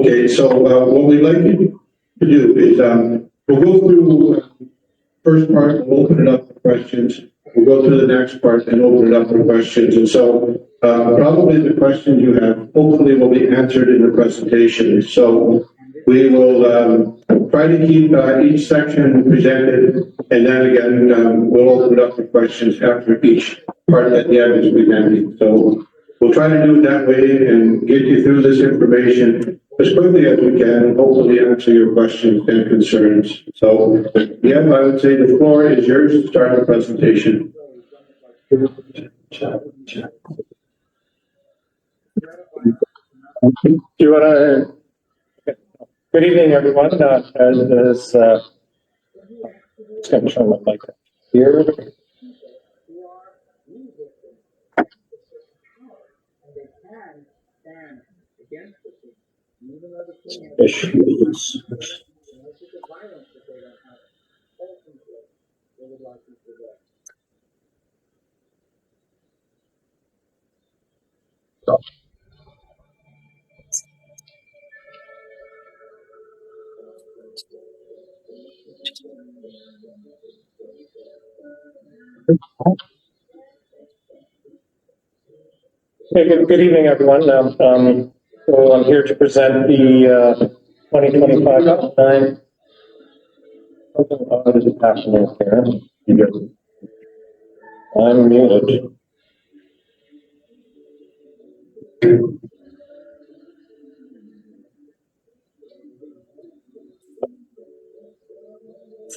Okay, so what we'd like you to do is we'll go through first part, we'll open it up for questions. We'll go through the next part and open it up for questions. And so probably the questions you have hopefully will be answered in the presentation. So we will try to keep each section presented, and then again we'll open it up for questions after each part at the end is presented. So we'll try to do it that way and get you through this information as quickly as we can, and hopefully answer your questions and concerns. So, yeah, I would say the floor is yours to start the presentation. Do you want to? Good evening, everyone. Just going to turn my mic here. Issues. Hey, good evening, everyone. So I'm here to present the 2025 outline. What is happening here? I'm muted.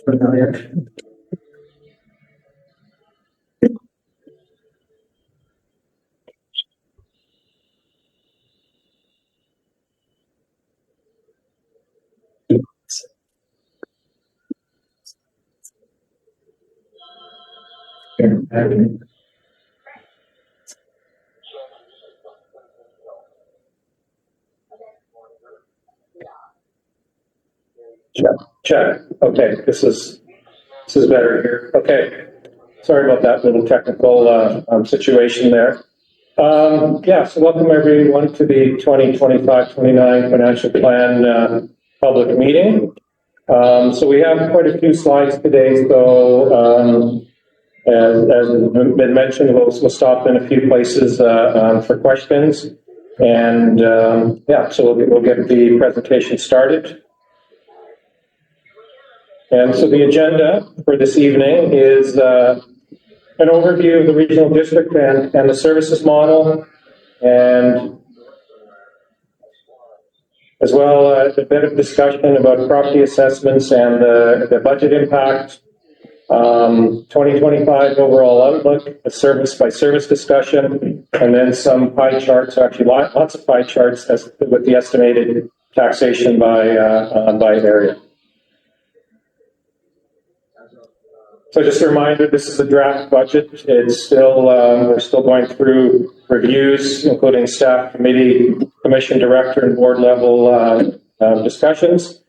Familiar. Check. Okay, this is better here. Okay, sorry about that little technical situation there. Yeah, so welcome everyone to the 2025-29 financial plan public meeting. So we have quite a few slides today. So as has been mentioned, we'll stop in a few places for questions. And yeah, so we'll get the presentation started. And so the agenda for this evening is an overview of the regional district and the services model, and as well a bit of discussion about property assessments and the budget impact, 2025 overall outlook, a service by service discussion, and then some pie charts, actually lots of pie charts with the estimated taxation by area. So just a reminder, this is a draft budget. It's still, we're still going through reviews, including staff, committee, commission, director, and board level discussions.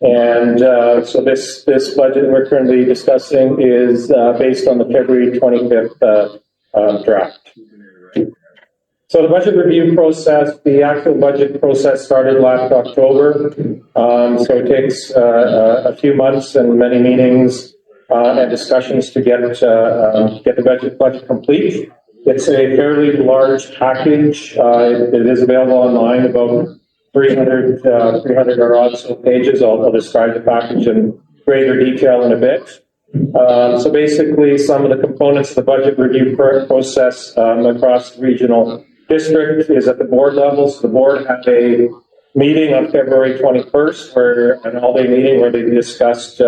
And so this budget we're currently discussing is based on the February 25th draft. So the budget review process, the actual budget process started last October. So it takes a few months and many meetings and discussions to get the budget complete. It's a fairly large package. It is available online, about 300 or odd so pages. I'll describe the package in greater detail in a bit. So basically, some of the components of the budget review process across the regional district is at the board level. So the board had a meeting on February 21st, an all-day meeting where they discussed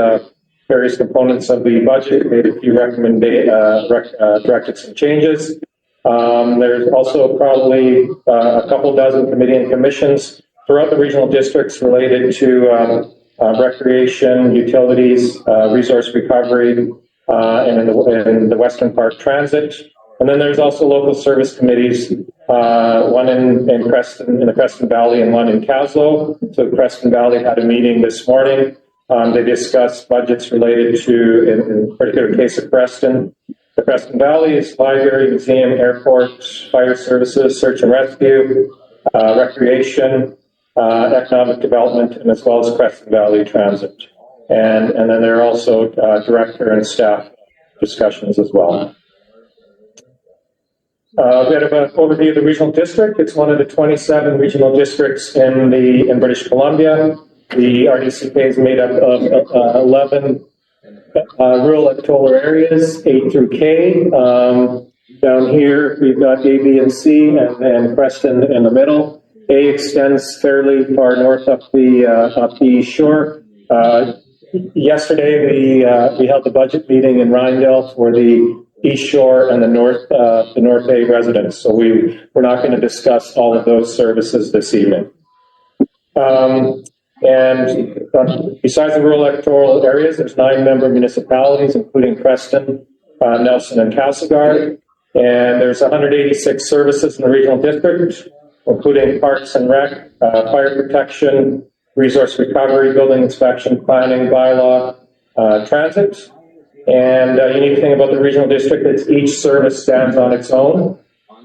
various components of the budget, made a few directed some changes. There's also probably a couple dozen committee and commissions throughout the regional districts related to recreation, utilities, resource recovery, and in the Western Park Transit. And then there's also local service committees, one in Creston, in the Creston Valley, and one in Caslow. So Creston Valley had a meeting this morning. They discussed budgets related to, in particular case of Creston, the Creston Valley is library, museum, airport, fire services, search and rescue, recreation, economic development, and as well as Creston Valley Transit. And then there are also director and staff discussions as well. A bit of an overview of the regional district. It's one of the 27 regional districts in British Columbia. The RDCK is made up of 11 rural electoral areas, A through K. Down here, we've got A, B, and C, and Creston in the middle. A extends fairly far north up the east shore. Yesterday, we held the budget meeting in Rhinedale for the East Shore and the North A residents. So we're not going to discuss all of those services this evening. And besides the rural electoral areas, there's 9 member municipalities, including Creston, Nelson, and Castlegar. And there's 186 services in the regional district, including parks and rec, fire protection, resource recovery, building inspection, planning, bylaw, transit. And unique thing about the regional district is each service stands on its own,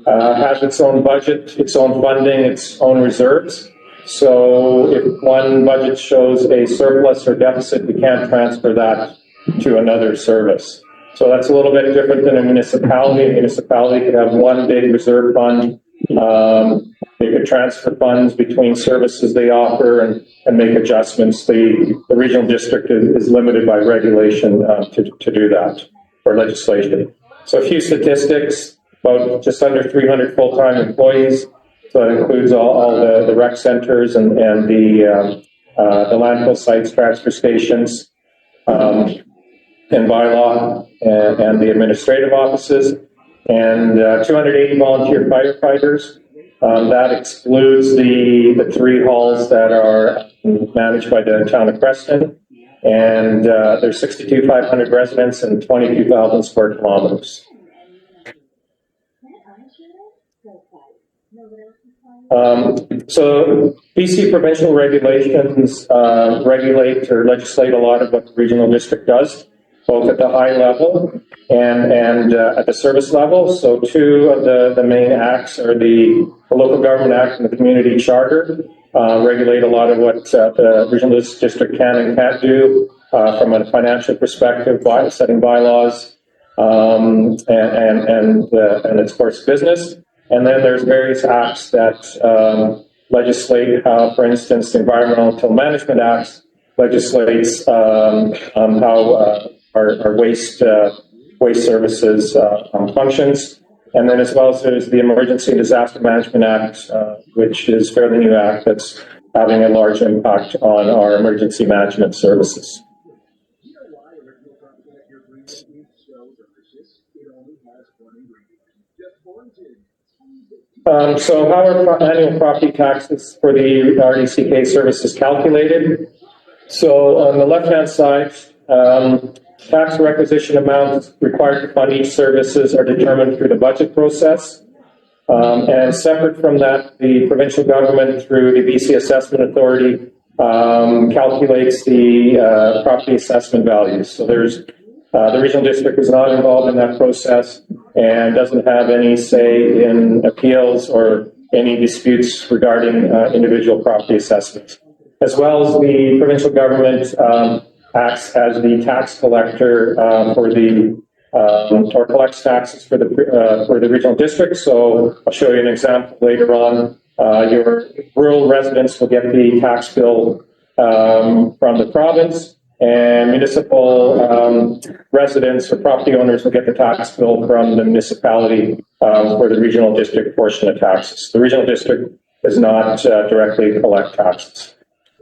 has its own budget, its own funding, its own reserves. So if one budget shows a surplus or deficit, we can't transfer that to another service. So that's a little bit different than a municipality. A municipality could have one big reserve fund. They could transfer funds between services they offer and make adjustments. The regional district is limited by regulation to do that, or legislation. So a few statistics, about just under 300 full-time employees. So that includes all the rec centers and the landfill sites, transfer stations, and bylaw, and the administrative offices, and 280 volunteer firefighters. That excludes the 3 halls that are managed by the town of Creston, and there's 6,500 residents and 22,000 square kilometers. So BC provincial regulations regulate or legislate a lot of what the regional district does, both at the high level and at the service level. So 2 of the main acts are the Local Government Act and the Community Charter, regulate a lot of what the regional district can and can't do from a financial perspective, by setting bylaws and its course of business. And then there's various acts that legislate how, for instance, the Environmental Management Act legislates how our waste services functions. And then as well as there's the Emergency and Disaster Management Act, which is a fairly new act that's having a large impact on our emergency management services. So how are annual property taxes for the RDCK services calculated? So on the left-hand side, tax requisition amounts required to fund each services are determined through the budget process. And separate from that, the provincial government, through the BC Assessment Authority, calculates the property assessment values. So there's the regional district is not involved in that process and doesn't have any say in appeals or any disputes regarding individual property assessments. As well as the provincial government acts as the tax collector for the or collects taxes for the regional district. So I'll show you an example later on. Your rural residents will get the tax bill from the province, and municipal residents or property owners will get the tax bill from the municipality for the regional district portion of taxes. The regional district does not directly collect taxes.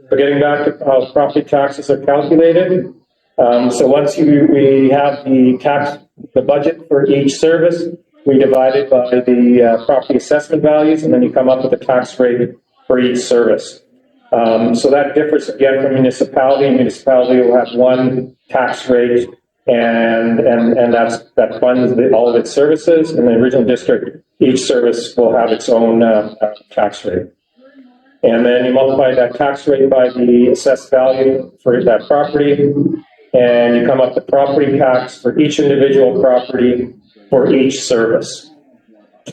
But getting back to how property taxes are calculated, so once we have the budget for each service, we divide it by the property assessment values, and then you come up with a tax rate for each service. So that differs again from municipality. Municipality will have one tax rate, and that funds all of its services. And the regional district, each service will have its own tax rate. And then you multiply that tax rate by the assessed value for that property, and you come up with property tax for each individual property for each service.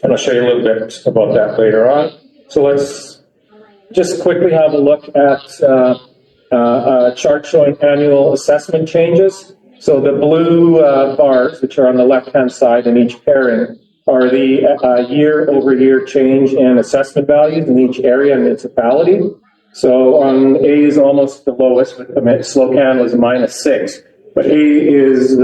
And I'll show you a little bit about that later on. So let's just quickly have a look at a chart showing annual assessment changes. So the blue bars, which are on the left-hand side in each pairing, are the year-over-year change in assessment values in each area and municipality. So on A is almost the lowest, but Slocan was -6. But A is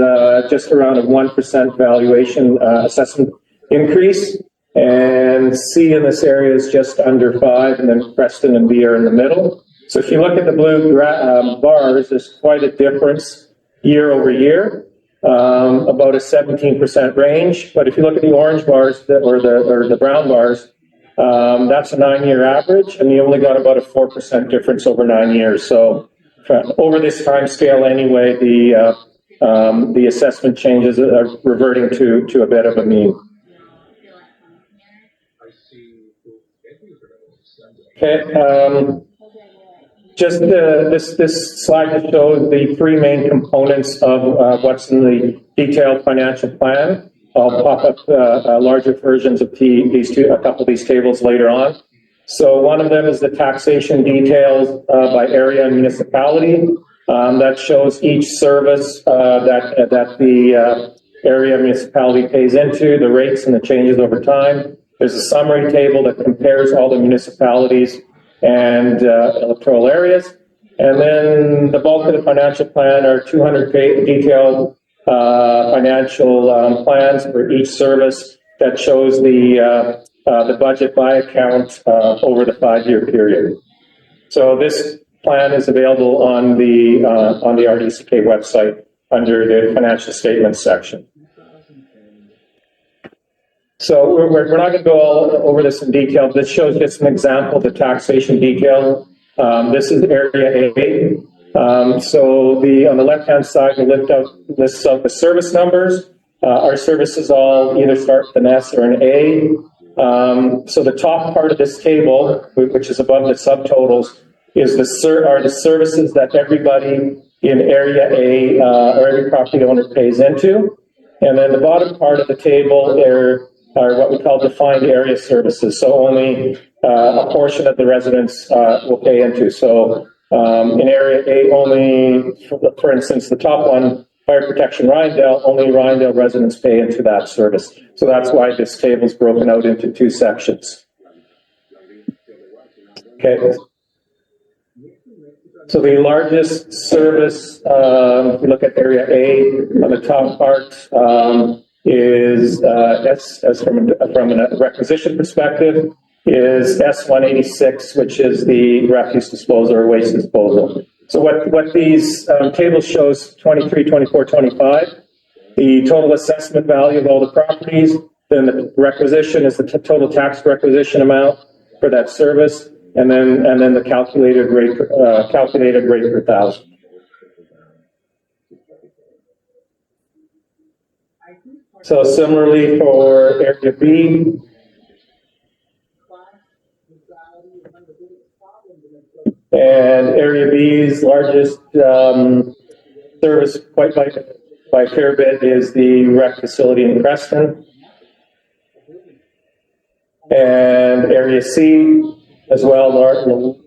just around a 1% valuation assessment increase. And C in this area is just under 5, and then Creston and B are in the middle. So if you look at the blue bars, there's quite a difference year over year, about a 17% range. But if you look at the orange bars or the brown bars, that's a 9-year average, and you only got about a 4% difference over 9 years. So over this time scale anyway, the assessment changes are reverting to a bit of a mean. Okay, just this slide just shows the 3 main components of what's in the detailed financial plan. I'll pop up larger versions of a couple of these tables later on. So one of them is the taxation details by area and municipality. That shows each service that the area municipality pays into, the rates and the changes over time. There's a summary table that compares all the municipalities and electoral areas. And then the bulk of the financial plan are 200-page detailed financial plans for each service that shows the budget by account over the 5-year period. So this plan is available on the RDCK website under the financial statements section. So we're not going to go all over this in detail. This shows just an example of the taxation detail. This is area A. So on the left-hand side, we lists out the service numbers. Our services all either start with an S or an A. So the top part of this table, which is above the subtotals, is the services that everybody in area A or every property owner pays into. And then the bottom part of the table are what we call defined area services. So only a portion of the residents will pay into. So in area A, only, for instance, the top one, Fire Protection Rhinedale, only Rhinedale residents pay into that service. So that's why this table is broken out into 2 sections. Okay. So the largest service, if we look at area A on the top part, is as from a requisition perspective, is S186, which is the refuse disposal or waste disposal. So what these tables shows 23, 24, 25, the total assessment value of all the properties, then the requisition is the total tax requisition amount for that service, and then the calculated rate per thousand. So similarly for area B, and area B's largest service, quite by a fair bit, is the rec facility in Creston. And area C, as well,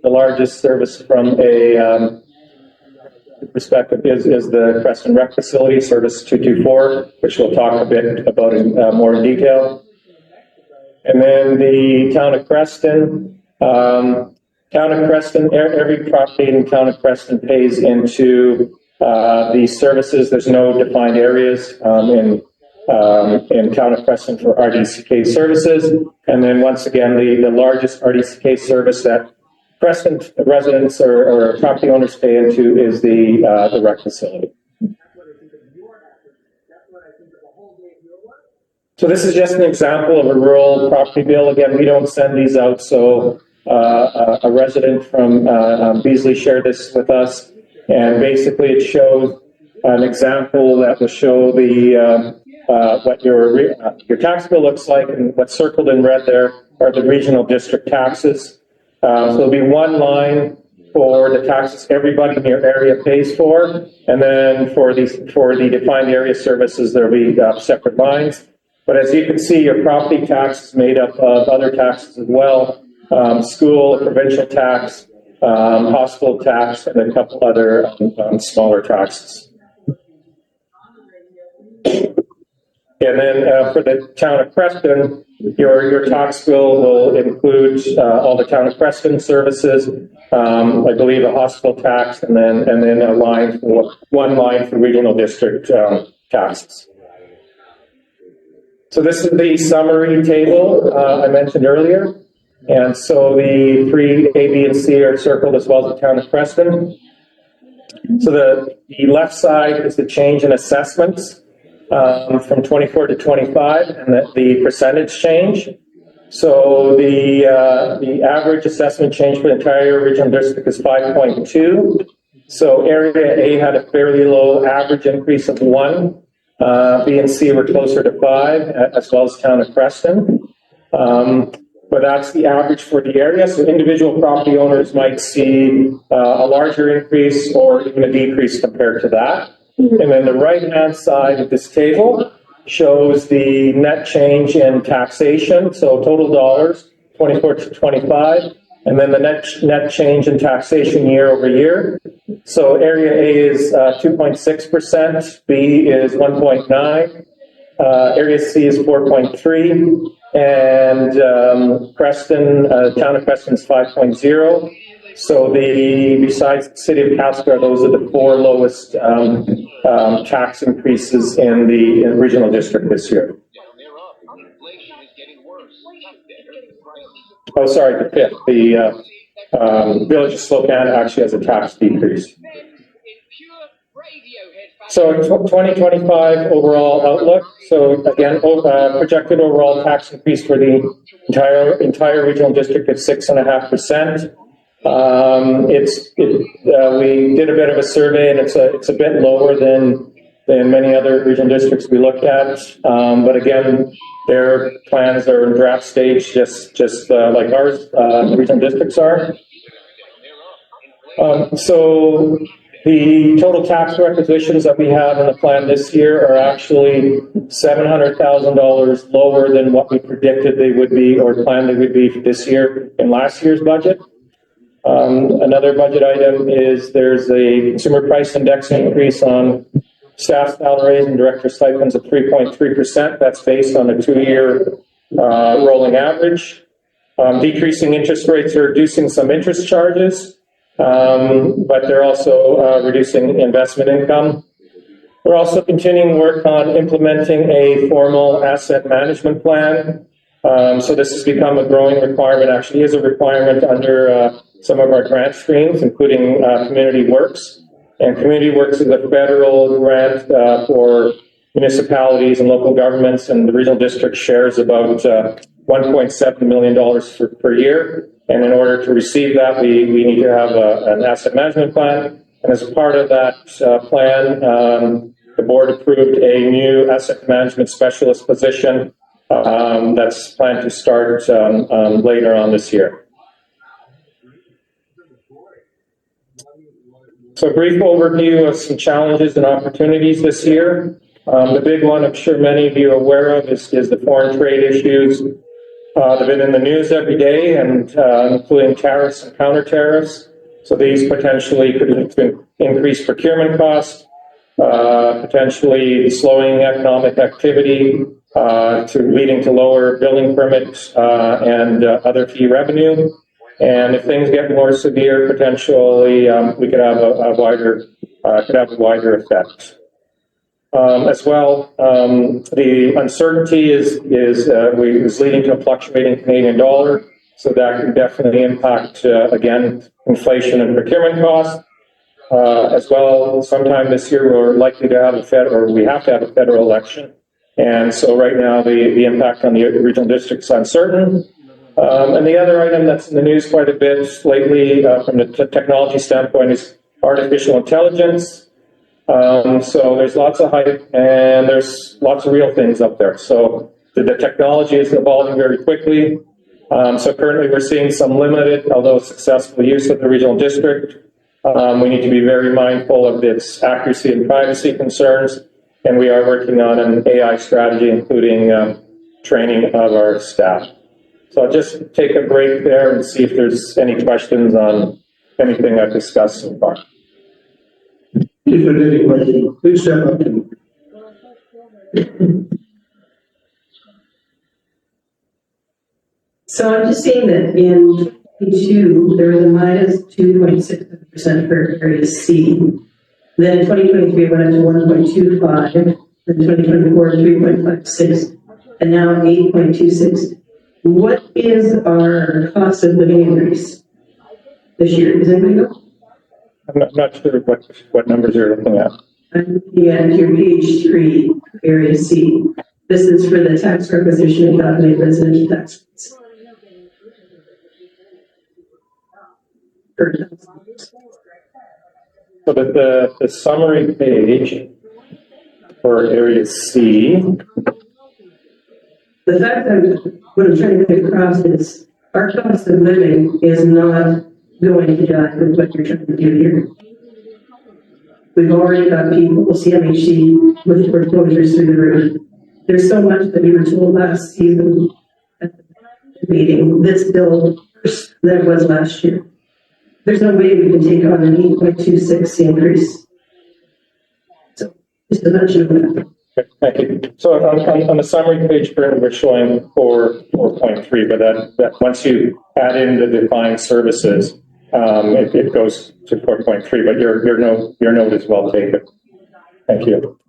the largest service from a perspective is the Creston Rec Facility, Service 224, which we'll talk a bit about in more in detail. And then the town of Creston. Every property in town of Creston pays into these services. There's no defined areas in town of Creston for RDCK services. And then once again, the largest RDCK service that Creston residents or property owners pay into is the rec facility. So this is just an example of a rural property bill. Again, we don't send these out, so a resident from Beasley shared this with us, and basically it shows an example that will show the what your tax bill looks like, and what's circled in red there are the regional district taxes. So there'll be one line for the taxes everybody in your area pays for, and then for the defined area services, there'll be separate lines. But as you can see, your property tax is made up of other taxes as well. school, provincial tax, hospital tax, and a couple other smaller taxes. And then for the town of Creston, your tax bill will include all the town of Creston services, I believe a hospital tax, and then a line for one line for regional district taxes. So this is the summary table I mentioned earlier. And so the three A, B, and C are circled as well as the town of Creston. So the left side is the change in assessments from 24 to 25, and the percentage change. So the average assessment change for the entire regional district is 5.2. So area A had a fairly low average increase of 1. B and C were closer to 5, as well as town of Creston. But that's the average for the area. So individual property owners might see a larger increase or even a decrease compared to that. And then the right-hand side of this table shows the net change in taxation. So total dollars, 24 to 25. And then the net change in taxation year over year. So area A is 2.6%, B is 1.9, area C is 4.3, and Creston, town of Creston is 5.0. So besides the city of Casper, those are the 4 lowest tax increases in the regional district this year. Oh, sorry, the 5th. The Village of Spokane actually has a tax decrease. So 2025 overall outlook. So again, projected overall tax increase for the entire regional district is 6.5%. We did a bit of a survey, and it's a bit lower than many other regional districts we looked at. But again, their plans are in draft stage, just like ours, regional districts are. So the total tax requisitions that we have in the plan this year are actually $700,000 lower than what we predicted they would be or planned they would be for this year in last year's budget. Another budget item is there's a consumer price index increase on staff salaries and director stipends of 3.3%. That's based on a 2-year rolling average. Decreasing interest rates are reducing some interest charges, but they're also reducing investment income. We're also continuing work on implementing a formal asset management plan. So this has become a growing requirement, actually is a requirement under some of our grant streams, including Community Works. And Community Works is a federal grant for municipalities and local governments, and the regional district shares about $1.7 million per year. And in order to receive that, we need to have an asset management plan. And as part of that plan, the board approved a new asset management specialist position that's planned to start later on this year. So a brief overview of some challenges and opportunities this year. The big one I'm sure many of you are aware of is the foreign trade issues. They've been in the news every day, and including tariffs and counter tariffs. So these potentially could increase procurement costs, potentially slowing economic activity, leading to lower building permits and other fee revenue. And if things get more severe, potentially we could have a wider effect. As well, the uncertainty is leading to a fluctuating Canadian dollar, so that can definitely impact again inflation and procurement costs. As well, sometime this year we're likely to have we have to have a federal election, and so right now the impact on the regional district is uncertain. And the other item that's in the news quite a bit lately from the technology standpoint is artificial intelligence. So there's lots of hype and there's lots of real things up there. So the technology is evolving very quickly. So currently we're seeing some limited, although successful use of the regional district. We need to be very mindful of its accuracy and privacy concerns. And we are working on an AI strategy, including training of our staff. So I'll just take a break there and see if there's any questions on anything I've discussed so far. If there's any questions, please step up and So I'm just seeing that in 2022, there was a minus 2.6% for area C. Then in 2023, it went up to 1.25, then 2024, 3.56, and now 8.26. What is our cost of living increase this year? Does anybody know? I'm not sure what numbers you're looking at. I'm looking at your page 3, area C. This is for the tax requisition and calculated residential tax rates. So the summary page for area C. The fact that what I'm trying to get across is our cost of living is not going to jive with what you're trying to do here. We've already got people, CMHC, with foreclosures through the roof. There's so much that we were told last season at the meeting, this bill worse than it was last year. There's no way we can take on an 8.26 increase. So, just a nutshell of that. Okay, thank you. So on the summary page, we're showing 4.3, but that once you add in the defined services, it goes to 4.3. But your note is well taken. Thank you.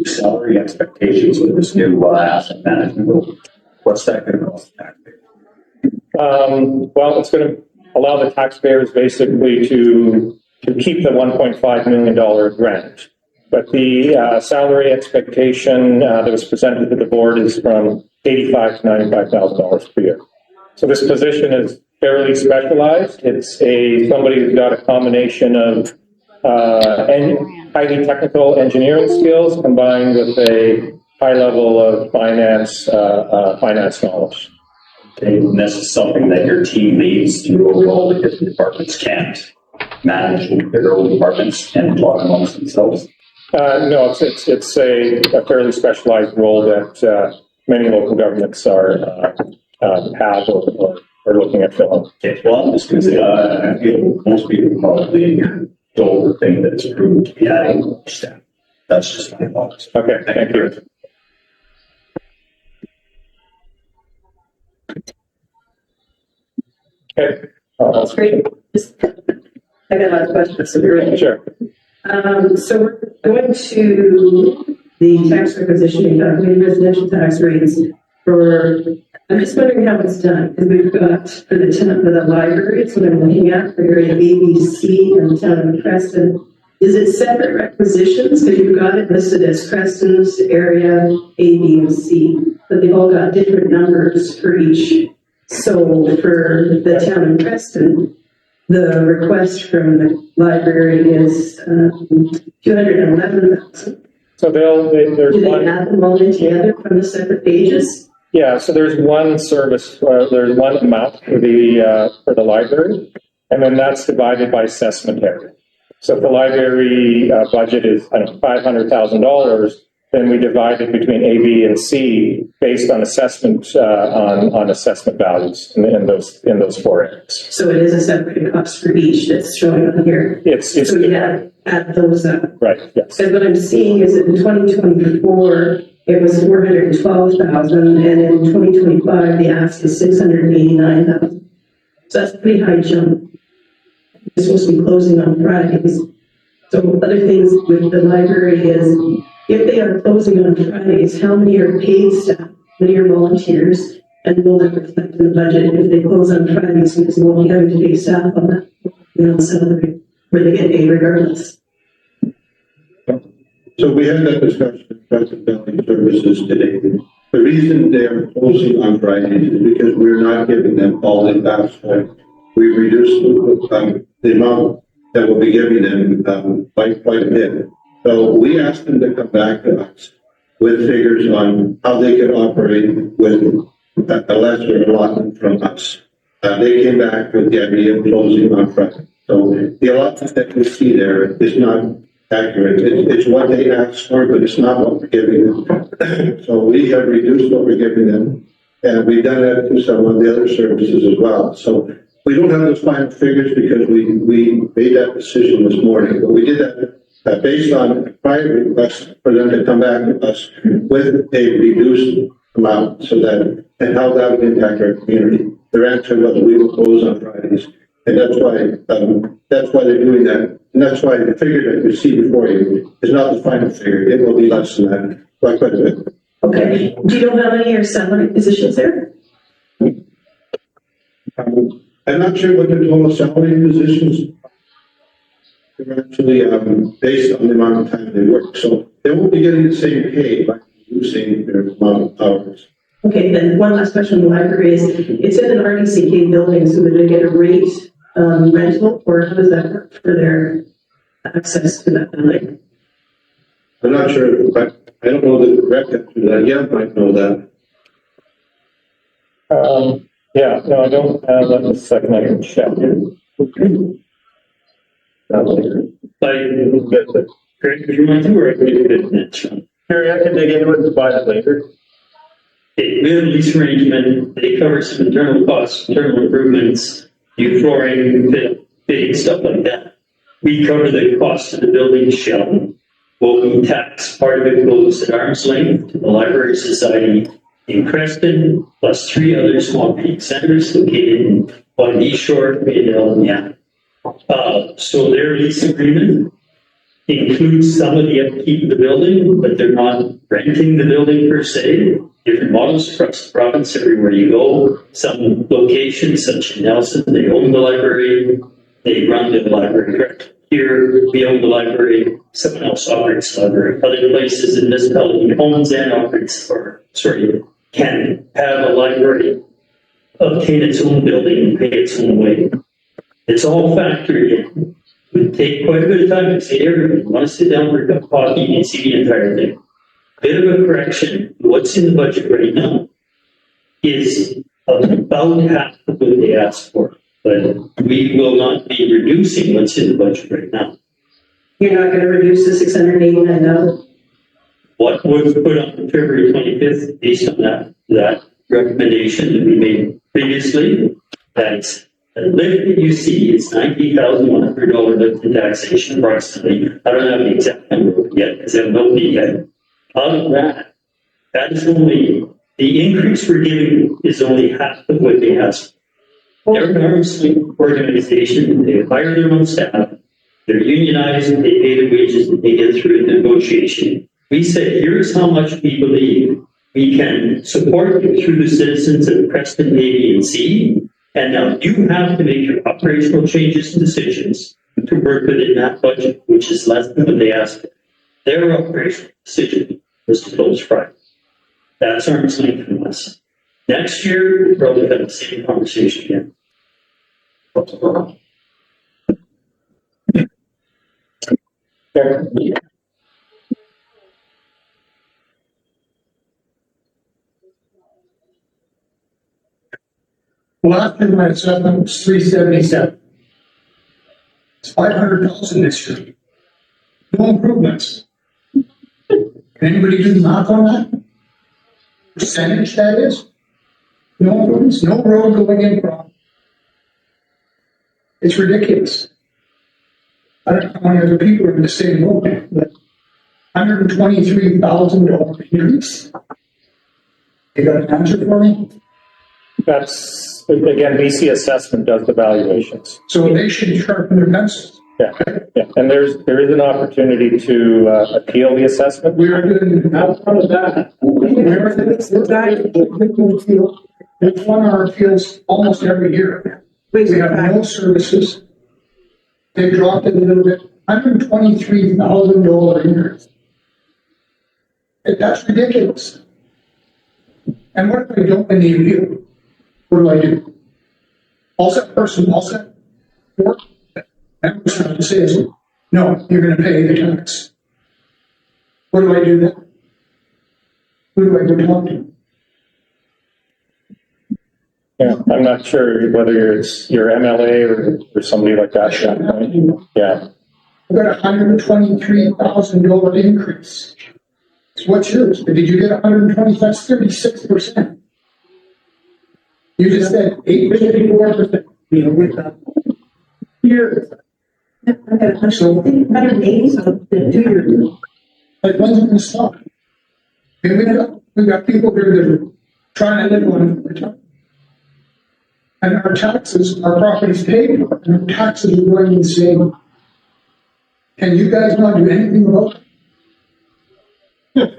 Salary expectations with this new asset management rule. What's that going to cost? Well, it's going to allow the taxpayers basically to keep the $1.5 million grant. But the salary expectation that was presented to the board is from $85,000 to $95,000 per year. So this position is fairly specialized. It's somebody who's got a combination of highly technical engineering skills combined with a high level of finance knowledge. Okay, and this is something that your team needs to overall because the departments can't manage their own departments and talk amongst themselves. No, it's a fairly specialized role that many local governments have or are looking at filling. Okay, well, I'm just going to say, I feel most people probably don't think that it's prudent to be adding more staff. That's just my thoughts. Okay, thank you. Okay. That's great. I got a lot of questions, so you're ready. Sure. So we're going to the tax requisition and calculated residential tax rates I'm just wondering how it's done, because we've got for the library, it's what I'm looking at, for area A, B, C, and the town of Creston. Is it separate requisitions? Because you've got it listed as Creston's area A, B, and C, but they've all got different numbers for each. So for the town of Creston, the request from the library is 211,000. So there's Do they one. add them all in together from the separate pages? Yeah, so there's one service, there's one amount for the library, and then that's divided by assessment area. So if the library budget is $500,000, then we divide it between A, B, and C based on assessment on assessment values in those four areas. So it is a separate cost for each that's showing on here. It's So we add those up. right. Yes. And what I'm seeing is that in 2024, it was 412,000, and in 2025, the ask is 689,000. So that's a pretty high jump. It's supposed to be closing on Fridays. So other things with the library is, if they are closing on Fridays, how many are paid staff? How many are volunteers? And will that reflect in the budget if they close on Fridays because they won't be having to pay staff on that salary, where they get paid regardless? So we had that discussion with Creston Valley Services today. The reason they are closing on Fridays is because we're not giving them all the tax. We reduced the amount that we'll be giving them by quite a bit. So we asked them to come back to us with figures on how they could operate with a lesser allotment from us. They came back with the idea of closing on Friday. So the allotment that you see there is not accurate. It's what they asked for, but it's not what we're giving them. So we have reduced what we're giving them, and we've done that to some of the other services as well. So we don't have those final figures because we made that decision this morning, but we did that based on a prior request for them to come back to us with a reduced amount, so that, and how that would impact our community. Their answer was we will close on Fridays, and that's why they're doing that. And that's why the figure that you see before you is not the final figure. It will be less than that, by quite a bit. Okay, do you know how many are salary positions there? I'm not sure what the total salary positions are actually, based on the amount of time they work. So they won't be getting the same pay by reducing their amount of hours. Okay, then one last question on the library is, it's in an RDCK building, so do they get a rate rental, or how does that work for their access to that building? I'm not sure, but I don't know the correct answer to that. Yeah, I might know that. Yeah, no, I don't have that in a second, I can check it. Greg, do you want to, or I can do it? Harry, I can dig into it and provide it later. Okay, we have a lease arrangement, they cover some internal costs, internal improvements, new flooring, fitting, stuff like that. We cover the cost of the building shell. What we tax, part of it goes at arm's length to the Library Society in Creston, plus 3 other small creek centers located on the East Shore, Maydale, and Yap. So their lease agreement includes some of the upkeep of the building, but they're not renting the building per se. Different models across the province, everywhere you go. Some locations, such as Nelson, they own the library, they run the library directly. Here, we own the library, someone else operates the library. Other places in this municipality owns and operates, can have a library obtain its own building and pay its own way. It's all factored in. It would take quite a bit of time to say, everybody, want to sit down for a cup of coffee and see the entire thing. Bit of a correction, what's in the budget right now is about half of what they asked for, but we will not be reducing what's in the budget right now. You're not gonna reduce the $689,000? What was put on February 25th, based on that recommendation that we made previously, that's the lift that you see is $90,100 lift in taxation approximately. I don't have the exact number yet because I haven't opened it yet. Out of that, that is only, the increase we're giving is only half of what they asked. They're an arm's length organization, they hire their own staff, they're unionized, they pay the wages that they get through the negotiation. We said, here's how much we believe we can support you through the citizens of Creston, A, B, and C. And now you have to make your operational changes and decisions to work within that budget, which is less than what they asked for. Their operational decision was to close Friday. That's arm's length from us. Next year, we'll probably have the same conversation again. Last year, my assessment was 377. It's 500,000 this year. No improvements. Can anybody do the math on that? Percentage that is? No improvements, no road going in from. It's ridiculous. I don't know how many other people are in the same boat, but $123,000 increase. You got an answer for me? That's, again, BC Assessment does the valuations. So they should sharpen their pencils. Yeah, yeah, and there is an opportunity to appeal the assessment. We are doing out of that. We've won our appeals almost every year. We have no services. They dropped it a little bit, $123,000 increase. That's ridiculous. And what if I don't win the appeal? What do I do? All set person, all set. Or, that was trying to say is, no, you're gonna pay the tax. What do I do then? Who do I go talk to? Yeah, I'm not sure whether it's your MLA or somebody like that. Yeah. I've got $123,000 increase. What's yours? Did you get 120? That's 36%. You just said 854%. You know, with that. Here. So, Better names of the 2 years. like, when's it gonna stop? And we've got people here that are trying to live on retirement. And our taxes, our property's paid for, and our taxes are going insane. Can you guys not do anything about it?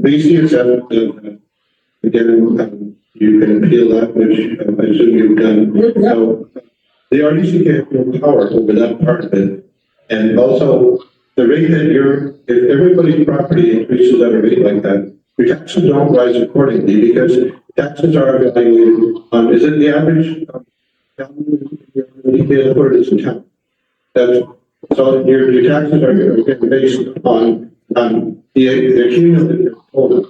Please use that, again, you can appeal that, which I assume you've done. So, the RDC has no power over that part of it. And also, the rate that if everybody's property increases at a rate like that, your taxes don't rise accordingly, because taxes are evaluated on, is it the average? What it is in town. So your taxes are based on, the cumulative total,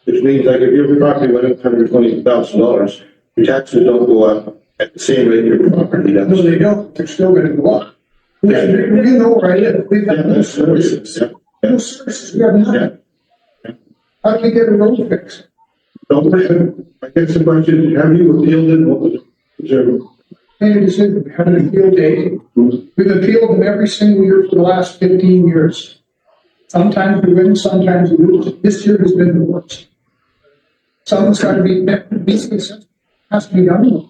which means like if your property went up $120,000, your taxes don't go up at the same rate your property does. No, they don't. They're still gonna go up. Yeah. You know where I live. We've got no services. Yeah. No services. We have nothing. Yeah. How do we get a road fixed? Don't worry, I guess the question, have you appealed it? What was it? Made a decision. We had an appeal date. We've appealed them every single year for the last 15 years. Sometimes we win, sometimes we lose. This year has been the worst. Something's got to be, has to be done.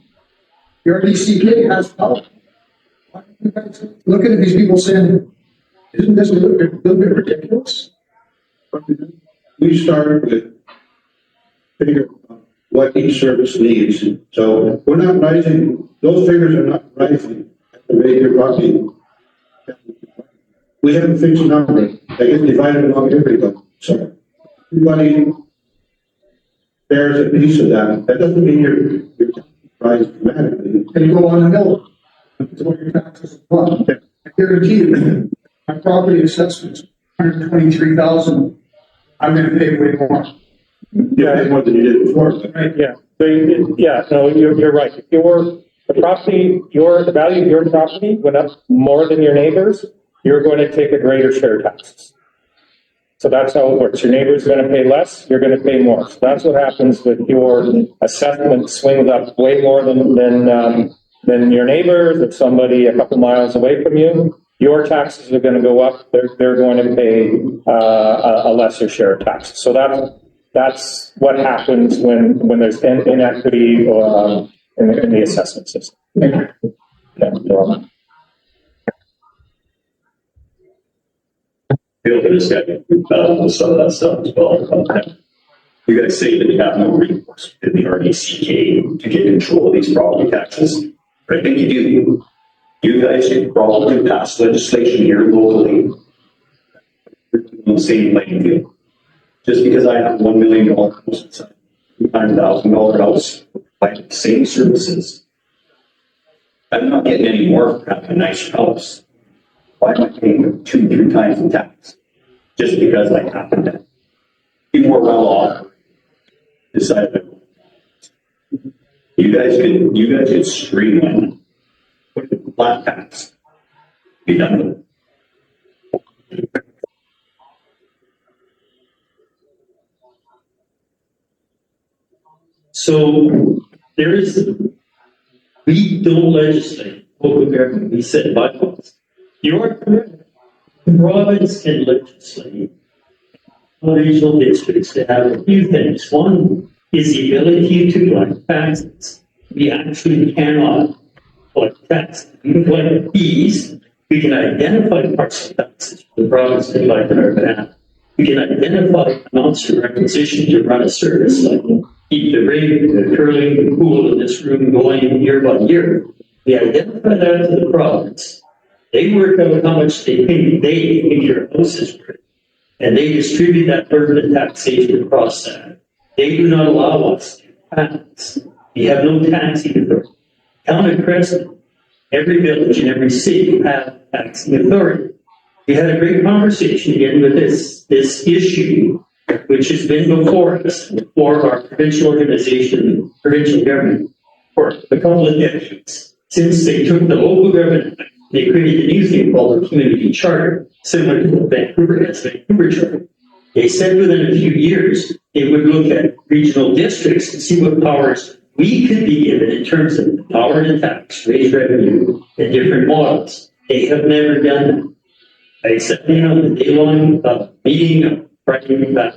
Your DCK has power. Why don't you guys looking at these people saying, isn't this a little bit ridiculous? We start with figure out what each service needs. So we're not rising, those figures are not rising at the rate you're property. We have a fixed number that gets divided among everybody. So everybody bears a piece of that. That doesn't mean your taxes rise dramatically. And you go on the mill. That's what your taxes are. I guarantee you, my property assessment, $123,000, I'm gonna pay way more. You pay more than you did before. Right? Yeah, so, no, you're right. If the value of your property went up more than your neighbors, you're going to take a greater share of taxes. So that's how it works. Your neighbor's going to pay less, you're going to pay more. So that's what happens with your assessment swings up way more than your neighbors. If somebody a couple miles away from you, your taxes are going to go up. They're going to pay a lesser share of taxes. So that's what happens when there's inequity in the assessment system. Yeah. Feel for this guy, some of that stuff as well. You guys say that you have no recourse in the RDCK to get control of these property taxes. But I think you do. You guys should probably pass legislation here locally. On the same playing field. Just because I have $1 million house, $9,000 house, I have the same services. I'm not getting any more for having a nice house. Why am I paying 2-3 times the tax? Just because I happen to be more well off. Decide that you guys could streamline, put it in flat tax, be done with it. So we don't legislate local government, we set bylaws. Your province can legislate regional districts to have a few things. One is the ability to collect taxes. We actually cannot collect taxes. We can collect fees. We can identify parts of taxes for the province to like in our behalf. We can identify amounts of requisition to run a service like keep the rig, the curling, the pool in this room going year by year. We identify that to the province. They work out how much they think your house is worth. And they distribute that burden of taxation across that. They do not allow us to tax. We have no taxing authority. Town of Creston, every village and every city have taxing authority. We had a great conversation again with this issue, which has been before us, before our provincial organization, provincial government, for a couple of decades. Since they took the local government, they created a new thing called the community charter, similar to the Vancouver charter. They said within a few years, they would look at regional districts and see what powers we could be given in terms of power to tax, raise revenue, and different models. They have never done that. I sat in on the day-long meeting Friday back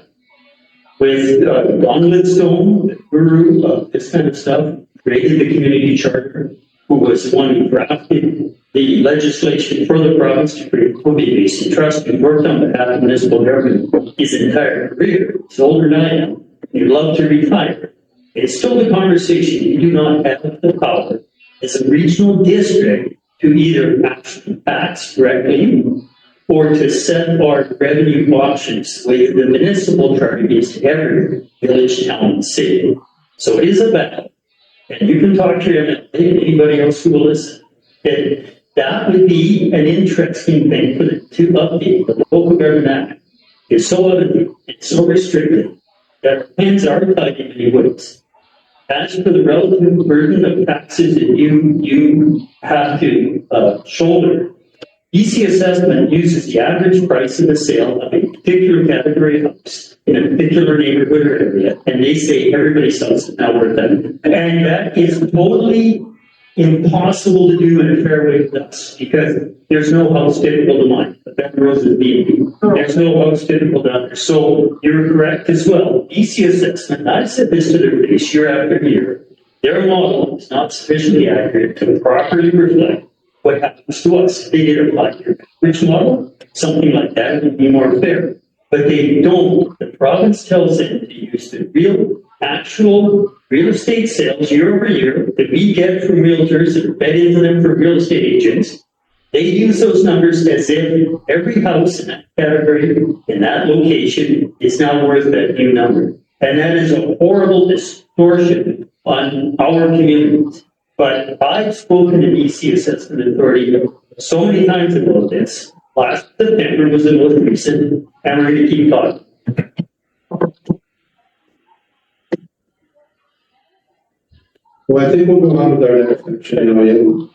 with Don Lidstone, the guru of this kind of stuff, created the community charter, who was the one who drafted the legislation for the province to create Columbia Basin Trust, and worked on behalf of municipal government his entire career. He's older than I am. He'd love to retire. It's still the conversation. You do not have the power as a regional district to either tax directly or to set our revenue options the way the municipal charter is to every village, town, and city. So it is a battle. And you can talk to him and anybody else who will listen. That would be an interesting thing for them to update. The Local Government Act is so limited, it's so restricted, that our hands are tied in many ways. As for the relative burden of taxes that you have to shoulder, BC assessment uses the average price of the sale of a particular category of house in a particular neighborhood or area, and they say everybody sells it now worth that. And that is totally impossible to do in a fair way with us, because there's no house typical to mine. That rose is B&B. There's no house typical to others. So you're correct as well. BC assessment, I've said this to their face year after year, their model is not sufficiently accurate to properly reflect what happens to us. They did apply your average model, something like that would be more fair. But they don't. The province tells them to use the real, actual real estate sales year over year that we get from realtors that are fed into them from real estate agents. They use those numbers as if every house in that category, in that location, is now worth that new number. And that is a horrible distortion on our communities. But I've spoken to BC Assessment Authority so many times about this. Last September was the most recent, and we're going to keep talking. Well, I think we'll go on with our next section.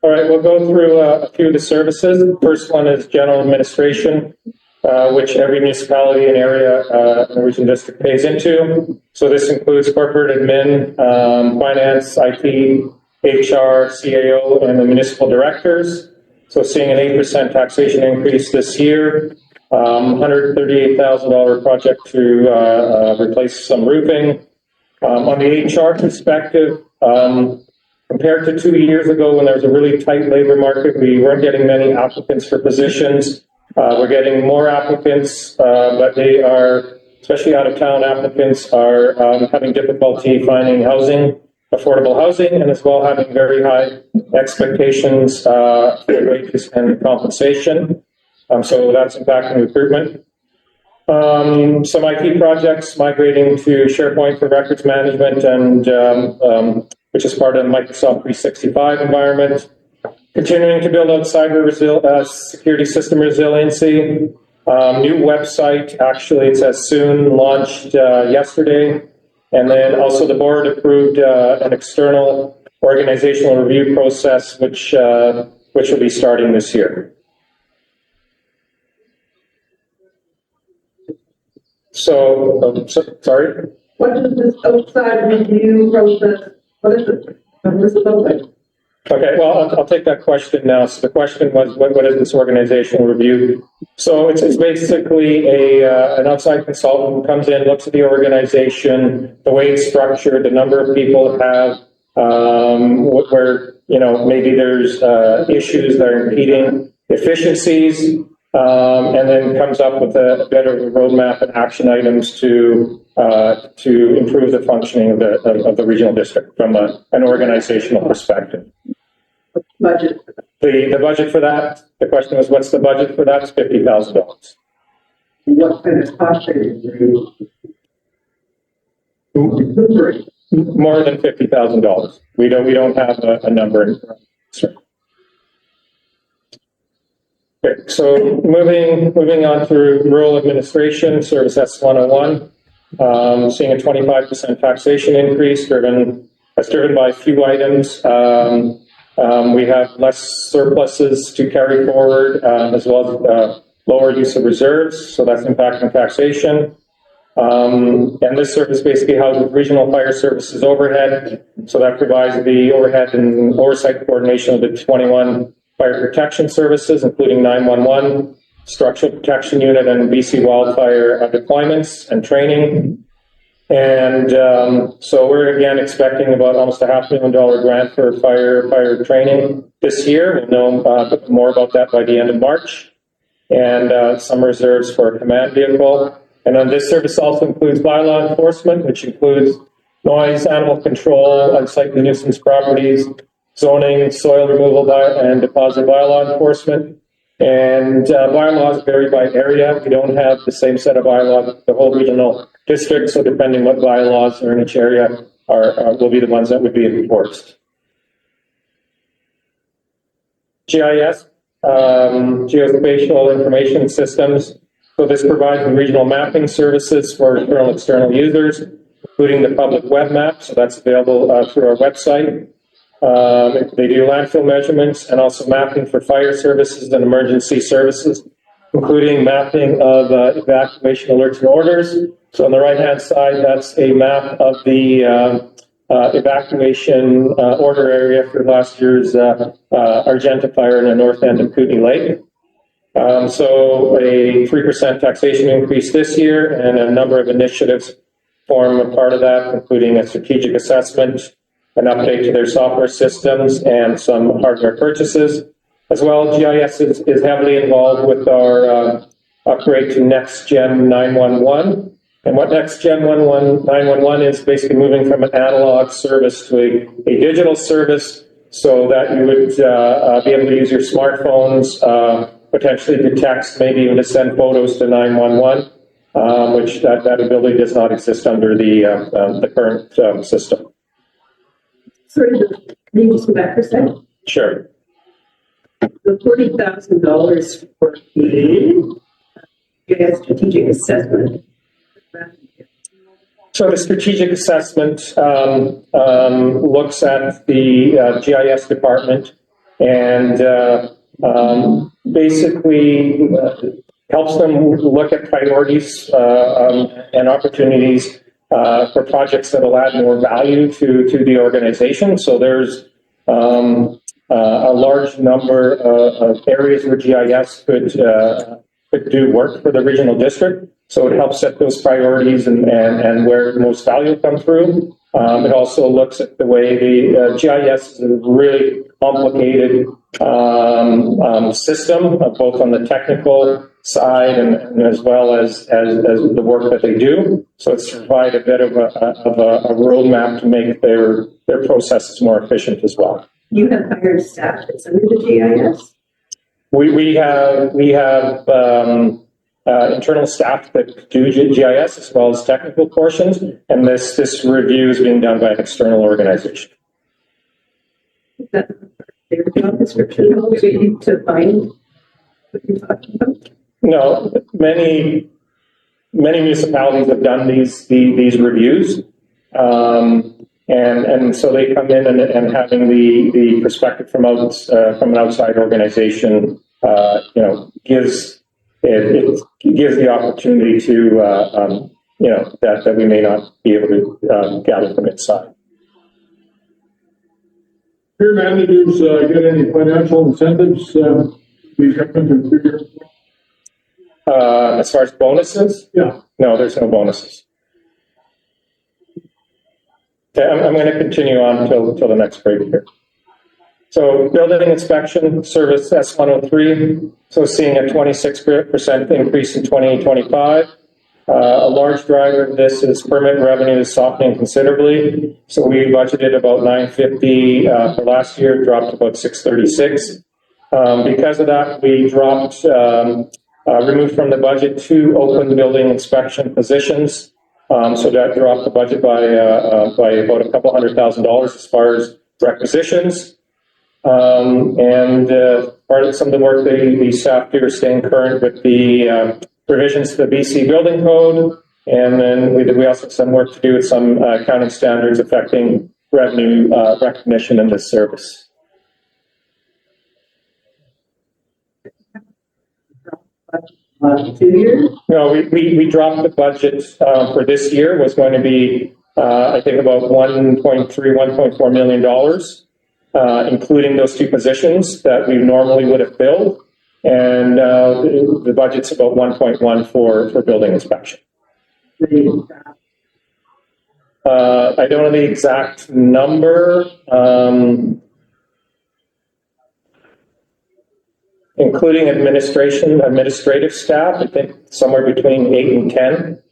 All right, we'll go through a few of the services. The first one is general administration, which every municipality and area in the region district pays into. So this includes corporate admin, finance, IT, HR, CAO, and the municipal directors. So seeing an 8% taxation increase this year, $138,000 project to replace some roofing. On the HR perspective, compared to 2 years ago when there was a really tight labor market, we weren't getting many applicants for positions. We're getting more applicants, but they are, especially out-of-town applicants, are having difficulty finding housing, affordable housing, and as well having very high expectations for wages and compensation. So that's impacting recruitment. Some IT projects migrating to SharePoint for records management, and which is part of the Microsoft 365 environment. Continuing to build out cyber security system resiliency. New website, actually it says soon, launched yesterday. And then also the board approved an external organizational review process, which will be starting this year. So, sorry? What is this outside review process? What is it? What is it about? Okay, well, I'll take that question now. So the question was, what is this organizational review? So it's basically an outside consultant who comes in, looks at the organization, the way it's structured, the number of people it have, where, maybe there's issues that are impeding efficiencies, and then comes up with a better roadmap and action items to improve the functioning of the regional district from an organizational perspective. Budget. The budget for that, the question was, what's the budget for that? It's $50,000. What kind of cost are you? More than $50,000. We don't have a number in front. Okay, so moving on to rural administration, Service S101, seeing a 25% taxation increase driven That's driven by a few items. We have less surpluses to carry forward, as well as lower use of reserves, so that's impacting taxation. And this service basically houses regional fire services overhead, so that provides the overhead and oversight coordination of the 21 fire protection services, including 911, structural protection unit, and BC wildfire deployments and training. And so we're again expecting about almost a $500,000 grant for fire training this year. We'll know more about that by the end of March. And some reserves for a command vehicle. And then this service also includes bylaw enforcement, which includes noise, animal control, unsightly nuisance properties, zoning, soil removal and deposit bylaw enforcement. And bylaws vary by area. We don't have the same set of bylaws, the whole regional district, so depending what bylaws are in each area will be the ones that would be enforced. GIS, geospatial information systems. So this provides the regional mapping services for internal and external users, including the public web map. So that's available through our website. They do landfill measurements and also mapping for fire services and emergency services, including mapping of evacuation alerts and orders. So on the right-hand side, that's a map of the evacuation order area for last year's Argenta fire in the north end of Kootenay Lake. So a 3% taxation increase this year, and a number of initiatives form a part of that, including a strategic assessment, an update to their software systems, and some hardware purchases. As well, GIS is heavily involved with our upgrade to Next Gen 911. And what Next Gen 911 is basically moving from an analog service to a digital service, so that you would be able to use your smartphones, potentially to text, maybe even to send photos to 911, which that ability does not exist under the current system. Sorry, can you just go back for a second? Sure. The $40,000 for the strategic assessment. So the strategic assessment looks at the GIS department and basically helps them look at priorities and opportunities for projects that will add more value to the organization. So there's a large number of areas where GIS could do work for the regional district. So it helps set those priorities and where the most value comes through. It also looks at the way the GIS is a really complicated system, both on the technical side and as well as the work that they do. So it's to provide a bit of a roadmap to make their processes more efficient as well. You have hired staff that's under the GIS? We have internal staff that do GIS as well as technical portions, and this review is being done by an external organization. Is that their job description to find what you're talking about? No, many municipalities have done these reviews, and so they come in and having the perspective from an outside organization, gives the opportunity to that we may not be able to gather from inside. Your managers get any financial incentives? These government and figure? As far as bonuses? Yeah. No, there's no bonuses. Okay, I'm going to continue on until the next break here. So building inspection service S103, so seeing a 26% increase in 2025. A large driver of this is permit revenue is softening considerably. So we budgeted about $950 for last year, dropped to about $636. Because of that, we dropped, removed from the budget 2 open building inspection positions. So that dropped the budget by about a couple $100,000 as far as requisitions. And part of some of the work the staff do are staying current with the revisions to the BC building code. And then we also have some work to do with some accounting standards affecting revenue recognition in this service. No, we dropped the budget for this year, was going to be, I think, about $1.4 million, including those two positions that we normally would have filled. And the budget's about 1.1 for building inspection. I don't know the exact number. Including administrative staff, I think somewhere between 8 and 10.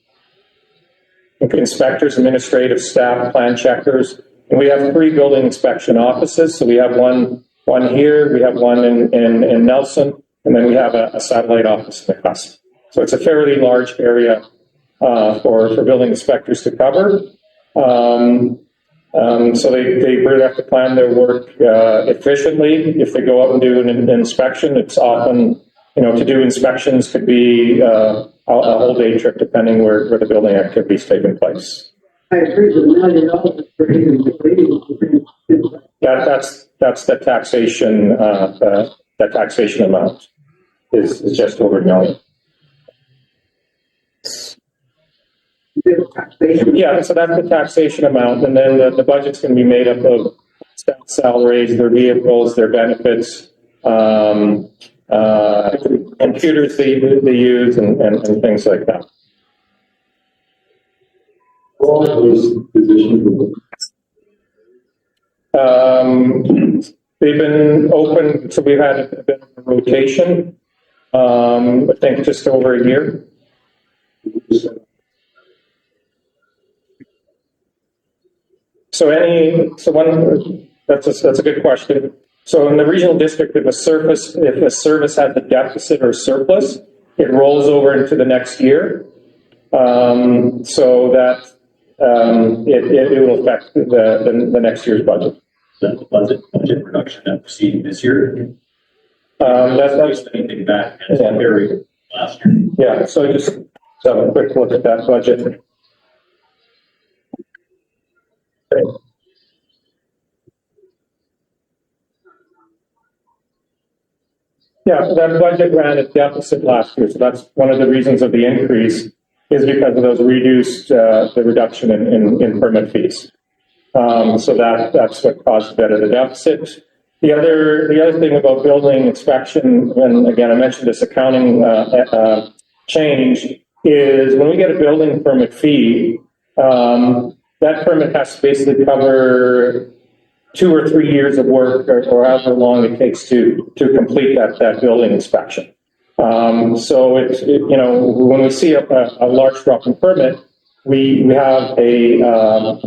Inspectors, administrative staff, plan checkers. And we have 3 building inspection offices. So we have one here, we have one in Nelson, and then we have a satellite office in the Creston. So it's a fairly large area for building inspectors to cover. So they really have to plan their work efficiently. If they go out and do an inspection, it's often, to do inspections could be a whole day trip depending where the building activity is taking place. I agree with $1 for even. That's the taxation. That taxation amount is just over $1 million. Yeah, so that's the taxation amount, and then the budget's going to be made up of staff salaries, their vehicles, their benefits, computers they use, and things like that. All those positions. They've been open, so we've had a bit of a rotation. I think just over a year. That's a good question. So in the regional district, if a service has a deficit or surplus, it rolls over into the next year. So that it will affect the next year's budget. The budget reduction that proceeded this year. That's not anything back as compared last year. Yeah. So just have a quick look at that budget. Okay. Yeah, so that budget ran a deficit last year. So that's one of the reasons of the increase is because of those the reduction in permit fees. So that's what caused a bit of the deficit. The other thing about building inspection, and again, I mentioned this accounting change, is when we get a building permit fee, that permit has to basically cover 2 or 3 years of work or however long it takes to complete that building inspection. So when we see a large drop in permit, we have a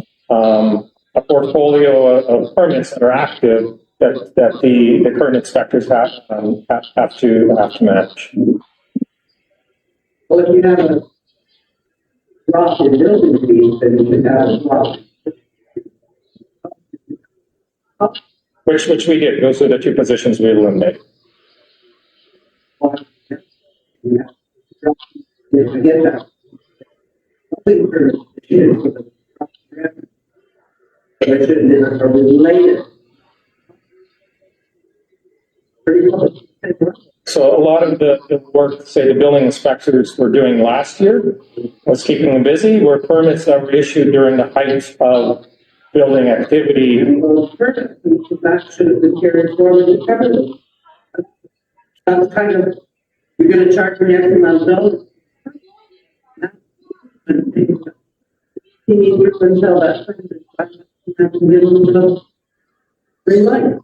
portfolio of permits that are active that the current inspectors have to manage. Well, if you have a drop in building fees, then you should have a drop. Which we did. Those are the 2 positions we eliminated. I get that. It should be related. So a lot of the work, say the building inspectors were doing last year was keeping them busy, were permits that were issued during the height of building activity. Well, perfect. That should have been carried forward to cover them. That's kind of, you're going to charge me X amount of dollars. You need to until that.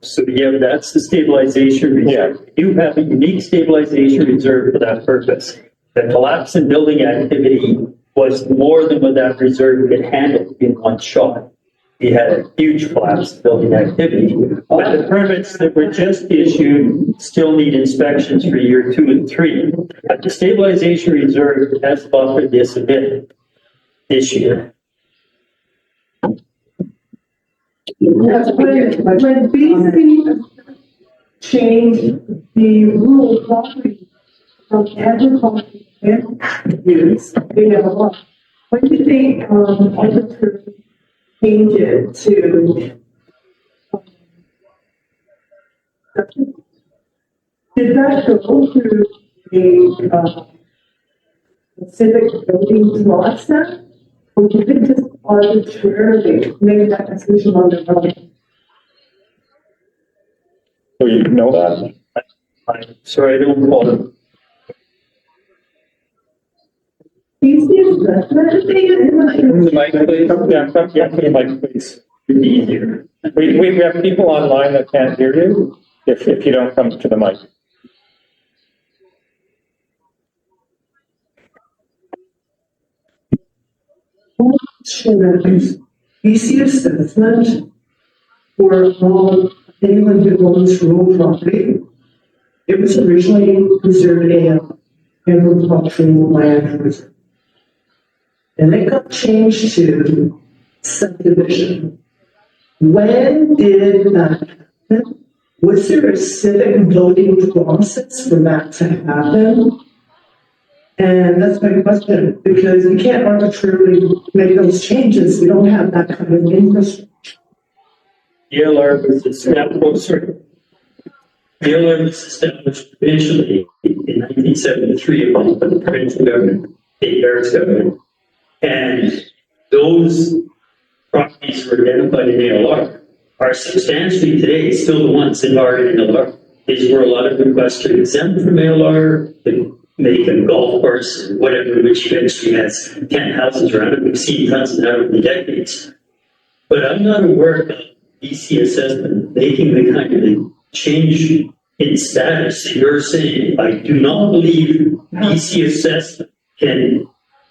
So yeah, that's the stabilization reserve. You have a unique stabilization reserve for that purpose. The collapse in building activity was more than what that reserve could handle in one shot. We had a huge collapse in building activity, but the permits that were just issued still need inspections for year 2 and 3. But the stabilization reserve has buffered this a bit this year. When BC changed the rural property from agriculture and use, they have a lot. When did they alter change it to. Did that go through a civic voting process? Or did it just arbitrarily make that decision on their own? So you know that? I'm sorry, I don't follow. Do you see assessment thing? Mike, please. Yeah, come to the mic, please. It'd be easier. We have people online that can't hear you if you don't come to the mic. BC assessment for anyone who owns rural property. It was originally considered a agricultural land reserve. And it got changed to subdivision. When did that happen? Was there a civic voting process for that to happen? And that's my question, because we can't arbitrarily make those changes. We don't have that kind of infrastructure. DLR was established, DLR was established provincially in 1973 by the provincial government, the Harris government. And those properties were identified in ALR are substantially today still the ones that are in ALR. These were a lot of requests to exempt from ALR, to make a golf course, whatever, which eventually has 10 houses around it. We've seen tons of that over the decades. But I'm not aware of BC assessment making the kind of change in status that you're saying. I do not believe BC assessment can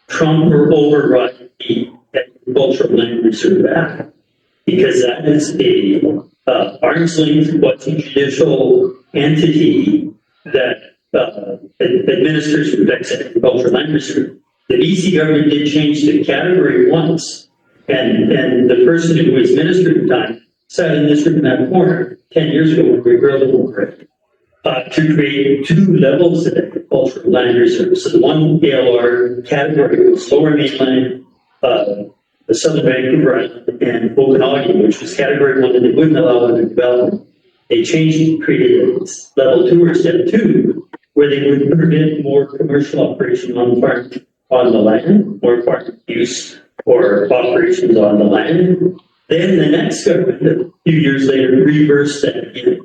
trump or override the Agricultural Land Reserve Act, because that is a arm's length quasi-judicial entity that administers and protects agricultural land reserve. The BC government did change the category once, and the person who was minister at the time sat in this room in that corner 10 years ago when we grilled over it, to create two levels of agricultural land reserve. So the one ALR category was Lower Mainland, the Southern Vancouver Island, and Okanagan, which was category one, and they wouldn't allow other development. They changed it, created a level 2 or step 2, where they would permit more commercial operation on farm, on the land, more farm use or operations on the land. Then the next government, a few years later, reversed that again.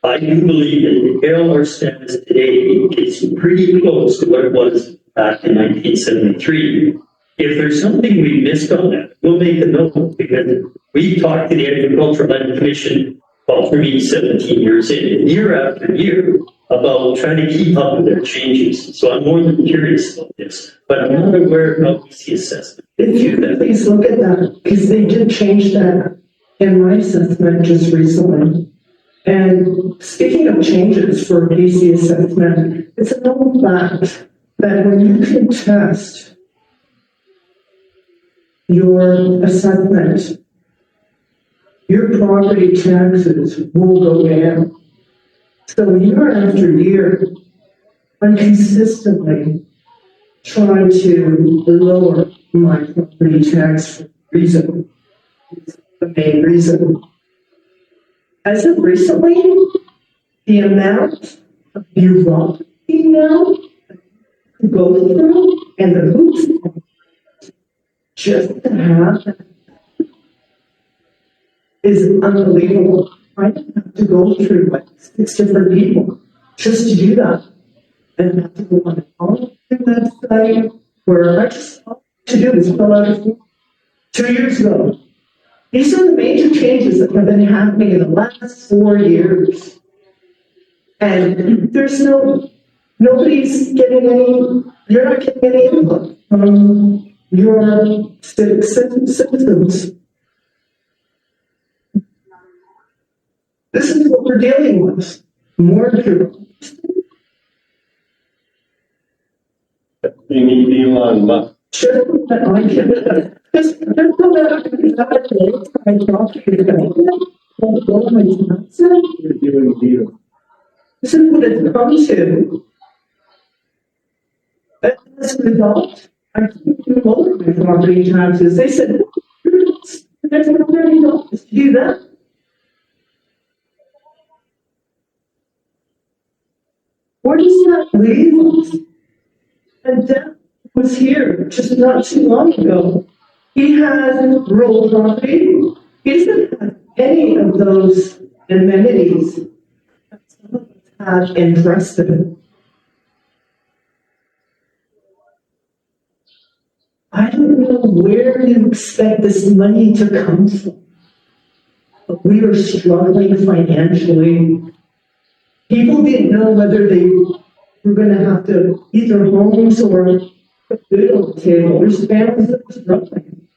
I do believe that the ALR status today is pretty close to what it was back in 1973. If there's something we missed on that, we'll make a note, because we talked to the Agricultural Land Commission, well, for me, 17 years in, year after year, about trying to keep up with their changes. So I'm more than curious about this, but I'm not aware of BC assessment. If you could please look at that, because they did change that in my assessment just recently. And speaking of changes for BC assessment, it's a known fact that when you contest your assessment, your property taxes will go down. So year after year, I'm consistently trying to lower my property tax reason. It's the main reason. As of recently, the amount of bureaucracy now to go through and the hoops just to have that is unbelievable. I have to go through like 6 different people just to do that. And I have to go on the website where I just all to do is fill out a form. 2 years ago. These are the major changes that have been happening in the last 4 years. And there's nobody's getting any, you're not getting any input from your citizens. This is what we're dealing with. More bureaucracy. You need Elon Musk. Just that I can, just so that I can have a day, I talk to you. This is what it's come to. As a result, I couldn't lower my property taxes. They said, you're not That's $30 to do that. Where does that leave us? And Deb was here just not too long ago. He has rural property. He doesn't have any of those amenities that some of us have in Creston. I don't know where you expect this money to come from. But we are struggling financially. People didn't know whether they were going to have to eat their homes or put food on the table. There's families that are struggling.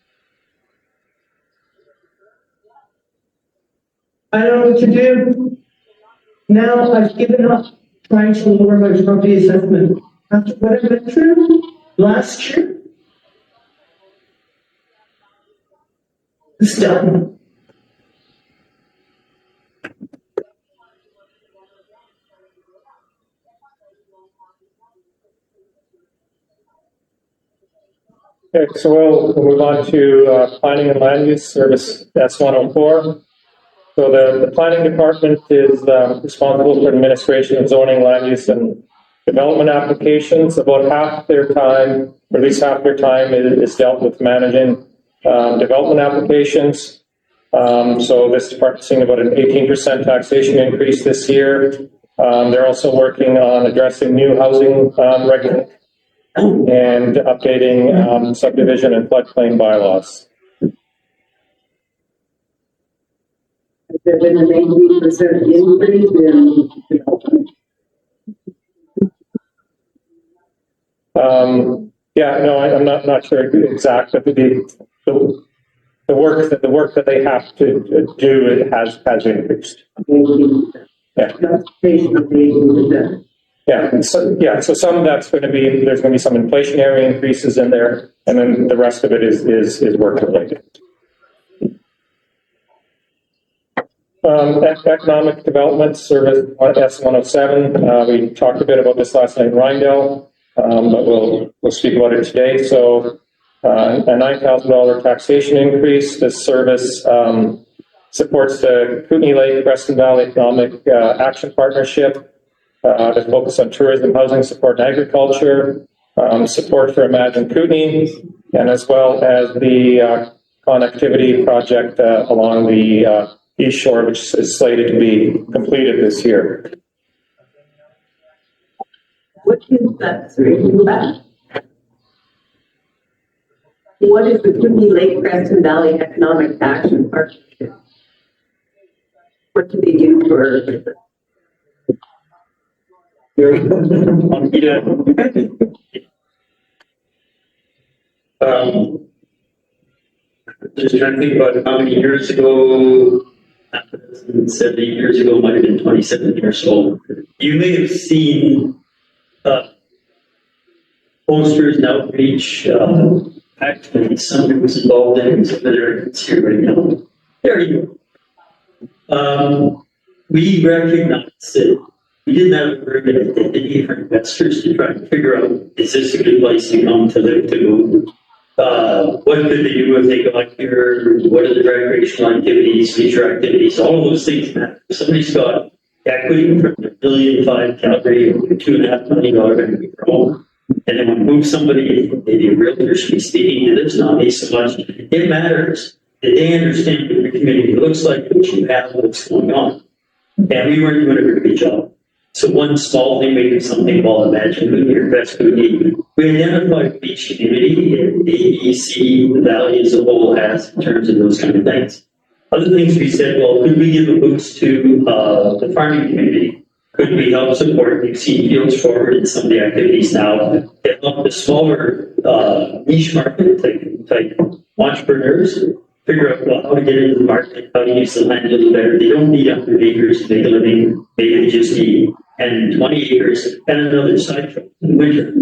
I don't know what to do. Now I've given up trying to lower my property assessment. After what I went through last year, it's done. Okay, so we'll move on to planning and land use service S104. So the planning department is responsible for administration of zoning, land use, and development applications. About half their time, or at least half their time, is dealt with managing development applications. So this department's seeing about an 18% taxation increase this year. They're also working on addressing new housing regulations and updating subdivision and floodplain bylaws. Has there been an 18% increase in development? Yeah, no, I'm not sure exactly, but the work that they have to do has increased. 18%. Yeah. Justification of the 18%. So some of that's going to be, there's going to be some inflationary increases in there, and then the rest of it is work related. Economic development service S107. We talked a bit about this last night in Rindell, but we'll speak about it today. So a $9,000 taxation increase. This service supports the Kootenay Lake Creston Valley Economic Action Partnership. To focus on tourism, housing, support, and agriculture, support for Imagine Kootenay, and as well as the connectivity project along the East Shore, which is slated to be completed this year. What is that? What is the Kootenay Lake Creston Valley Economic Action Partnership? What do they do for? Just trying to think about how many years ago, 70 years ago, might have been 27 years old. You may have seen posters and outreach activities somebody was involved in, so it's here right now. There you go. We recognize that we didn't have a very good identity for investors to try and figure out, is this a good place to come to live, to move? What could they do if they got here? What are the recreational activities, leisure activities? All of those things matter. If somebody's got equity from $1.5 million Calgary or $2.5 million equity for home, and they want to move somebody, maybe a realtor should be speaking to this, not me so much. It matters that they understand what your community looks like, what you have, what's going on. And we weren't doing a very good job. So one small thing, we did something called Imagine Kootenay or Best Kootenay. We identified each community and ABC, the valley as a whole has in terms of those kind of things. Other things we said, well, could we give a boost to the farming community? Could we help support, you've seen Fields Forward in some of the activities now, that help the smaller niche market type entrepreneurs figure out, well, how to get into the market, how to use the land a little better. They don't need 100 acres to make a living. Maybe they just need 10, 20 acres and another side trip in winter.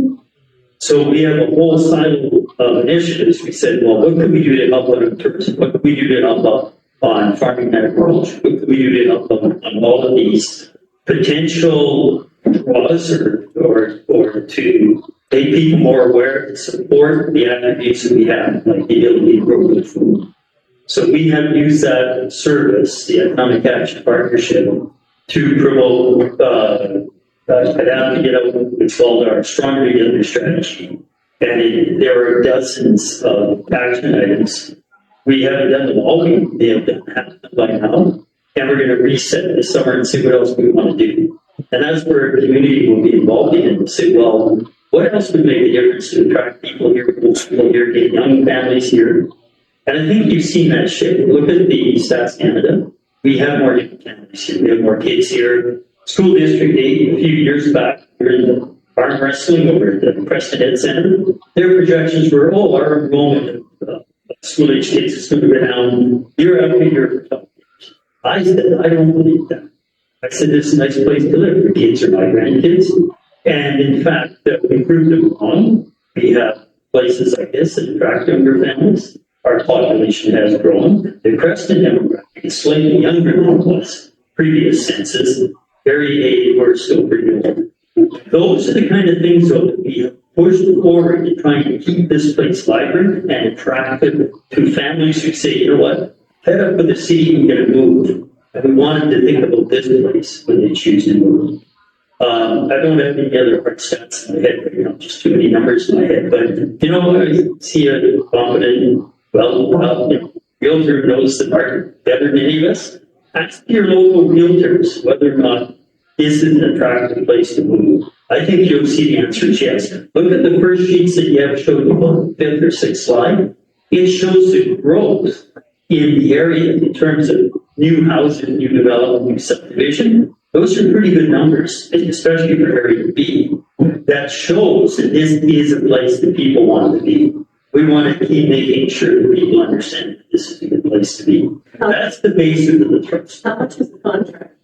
So we have a whole silo of initiatives. We said, well, what could we do to help on tourism? What could we do to help out on farming and agriculture? What could we do to help on all of these potential draws or to make people more aware and support the attributes that we have, like the ability to grow good food? So we have used that service, the Economic Action Partnership, to promote, I'd have to get out what's called our Stronger Together strategy. And there are dozens of action items. We haven't done them all, we may have done half of them by now. And we're going to reset this summer and see what else we want to do. And that's where our community will be involved in and say, well, what else would make a difference to attract people here, people here, get young families here? And I think you've seen that shift. Look at the Stats Canada. We have more young families here. We have more kids here. School District 8, a few years back, we were in the arm wrestling over at the Creston Ed Center. Their projections were, oh, our enrollment of school-age kids is going to go down year after year for 12 years. I said, I don't believe that. I said, it's a nice place to live. Your kids are my grandkids. And in fact, we proved them wrong. We have places like this that attract younger families. Our population has grown. The Creston demographic is slightly younger than it was previous census. Very age, we're still pretty old. Those are the kind of things though, that we have pushed forward to try and keep this place vibrant and attractive to families who say, you know what, head up with the city and get a move. And we wanted to think about this place when they choose to move. I don't have any other hard stats in my head right now, just too many numbers in my head. But, you know, I see a confident, realtor who knows the market better than any of us. Ask your local realtors whether or not is it an attractive place to move. I think you'll see the answer is yes. Look at the first sheets that you have showed you on the fifth or sixth slide. It shows the growth in the area in terms of new housing, new development, new subdivision. Those are pretty good numbers, especially for Area B. That shows that this is a place that people want to be. We want to keep making sure that people understand that this is a good place to be. That's the basis of the trust. How much is the contract?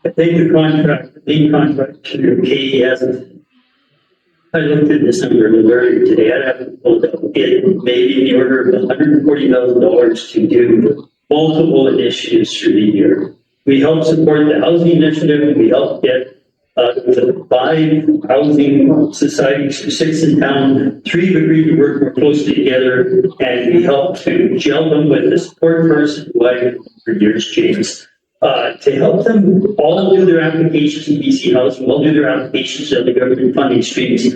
I think the main contract to KES, I looked at this number a little earlier today. I'd have to pull it up. It may be in the order of $140,000 to do multiple initiatives through the year. We help support the housing initiative, and we help get the 5 housing societies, 6 in town. 3 have agreed to work more closely together, and we help to gel them with a support person who I've known for years, James, to help them all do their applications in BC Housing, all do their applications of the government funding streams.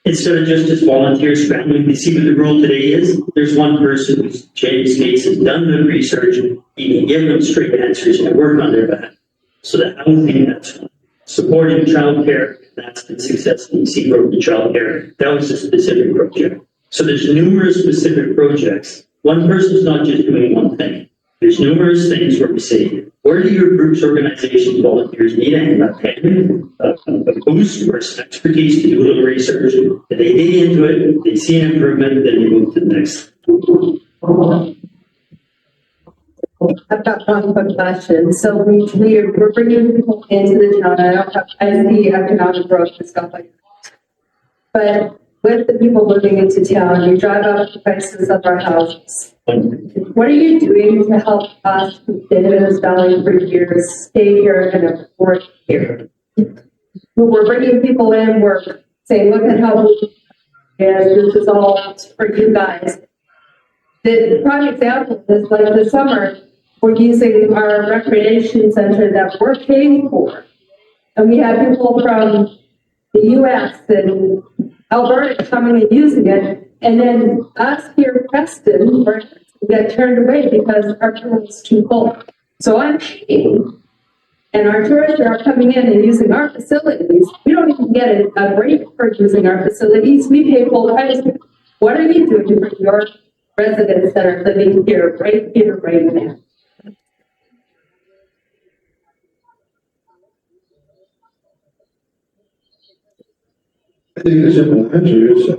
Instead of just as volunteers scrambling to see what the rule today is, there's one person who's James Gates has done the research, he can give them straight answers and work on their behalf. So the housing, that's one. Supporting childcare, that's been successful. You see growth in childcare. That was a specific project. So there's numerous specific projects. One person's not just doing one thing. There's numerous things where we say, where do your groups, organizations, volunteers need a boost or some expertise to do a little research? If they dig into it, they see an improvement, then they move to the next. I've got one quick question. So we're bringing people into the town. I see economic growth and stuff like that. But with the people moving into town, you drive up the prices of our houses. What are you doing to help us who've been in this valley for years stay here and afford here? We're bringing people in, we're saying, look at how this is all for you guys. The prime example is like this summer, we're using our recreation center that we're paying for. And we have people from the US and Alberta coming and using it. And then us here in Creston, we get turned away because our pool is too full. So I'm paying. And our tourists are coming in and using our facilities. We don't even get a break for using our facilities. We pay full price. What are you doing for your residents that are living here, right now? I think the simple answer is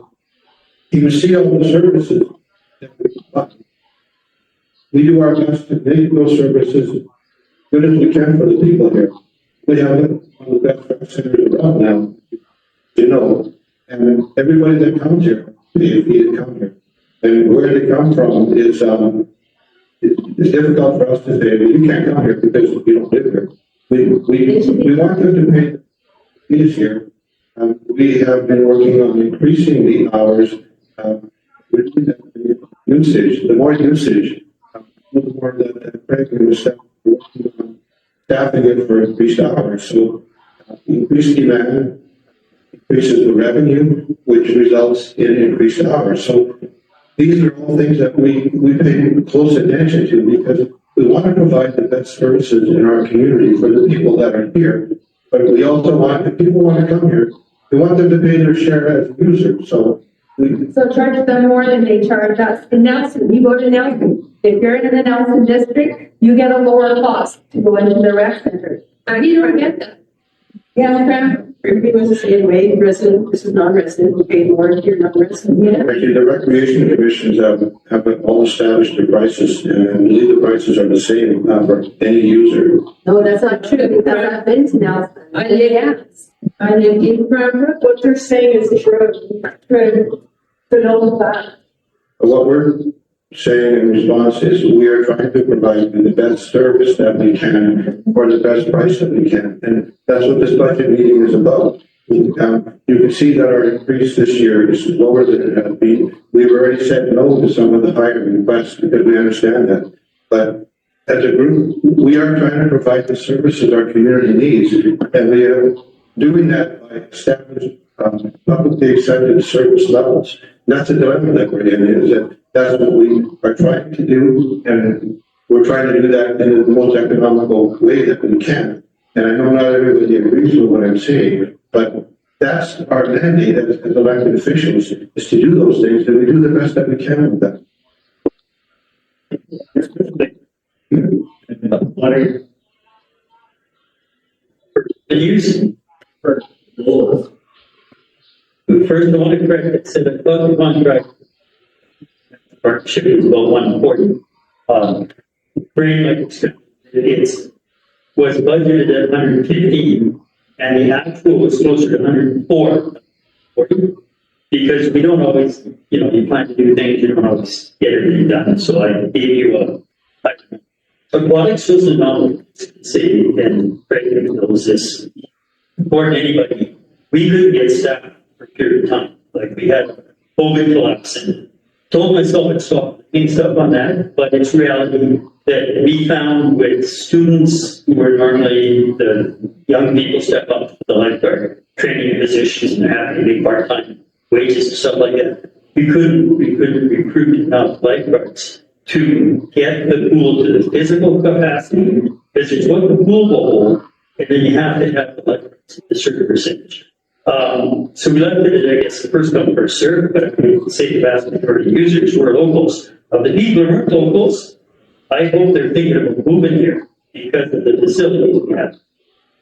you see all the services that we provide. We do our best to make those services good as we can for the people here. We have one of the best rec centers around now, you know, and everybody that comes here, they come here. And where they come from is, it's difficult for us to say, well, you can't come here because you don't live here. We want them to pay fees here. We have been working on increasing the hours, usage. The more usage, more that frankly was staffing it for increased hours. So increased demand increases the revenue, which results in increased hours. So these are all things that we pay close attention to because we want to provide the best services in our community for the people that are here. But we also want, if people want to come here, we want them to pay their share as users. So So charge them more than they charge us. In Nelson, you go to Nelson, if you're in the Nelson district, you get a lower cost to go into the rec center. How do you not get that? Yeah, Fran? Everybody was the same way, resident versus non-resident, you pay more if you're non-resident. Yeah. actually, the recreation commissions have all established their prices, and I believe the prices are the same for any user. No, that's not true, because I've been to Nelson. I live in Cranbrook, what they're saying is the know that. But what we're saying in response is we are trying to provide the best service that we can for the best price that we can. And that's what this budget meeting is about. You can see that our increase this year is lower than it has been. We've already said no to some of the higher requests because we understand that. But as a group, we are trying to provide the services our community needs. And we are doing that by establishing publicly accepted service levels. And that's a dilemma that we're in, is that that's what we are trying to do, and we're trying to do that in the most economical way that we can. And I know not everybody agrees with what I'm saying, but that's our mandate as elected officials, is to do those things, and we do the best that we can with that. The use for goals. First, I want to correct it, so the club contract partnership is about 140. Bring like it's was budgeted at 115, and the actual was closer to 104. Because we don't always, you plan to do things, you don't always get everything done. So I gave you aquatics was a novel city, and Craig knows this more than anybody. We couldn't get staff for a period of time. Like we had COVID collapse and told myself I'd stop doing stuff on that, but it's reality that we found with students who were normally the young people step up to the lifeguard training positions and having to be part-time wages and stuff like that. We couldn't recruit enough lifeguards to get the pool to the physical capacity, because it's what the pool will hold, and then you have to have the lifeguards, a certain percentage. So we left it at, I guess, the first come, first served, but I would say the vast majority of users were locals. Of the people who weren't locals, I hope they're thinking about moving here because of the facilities we have.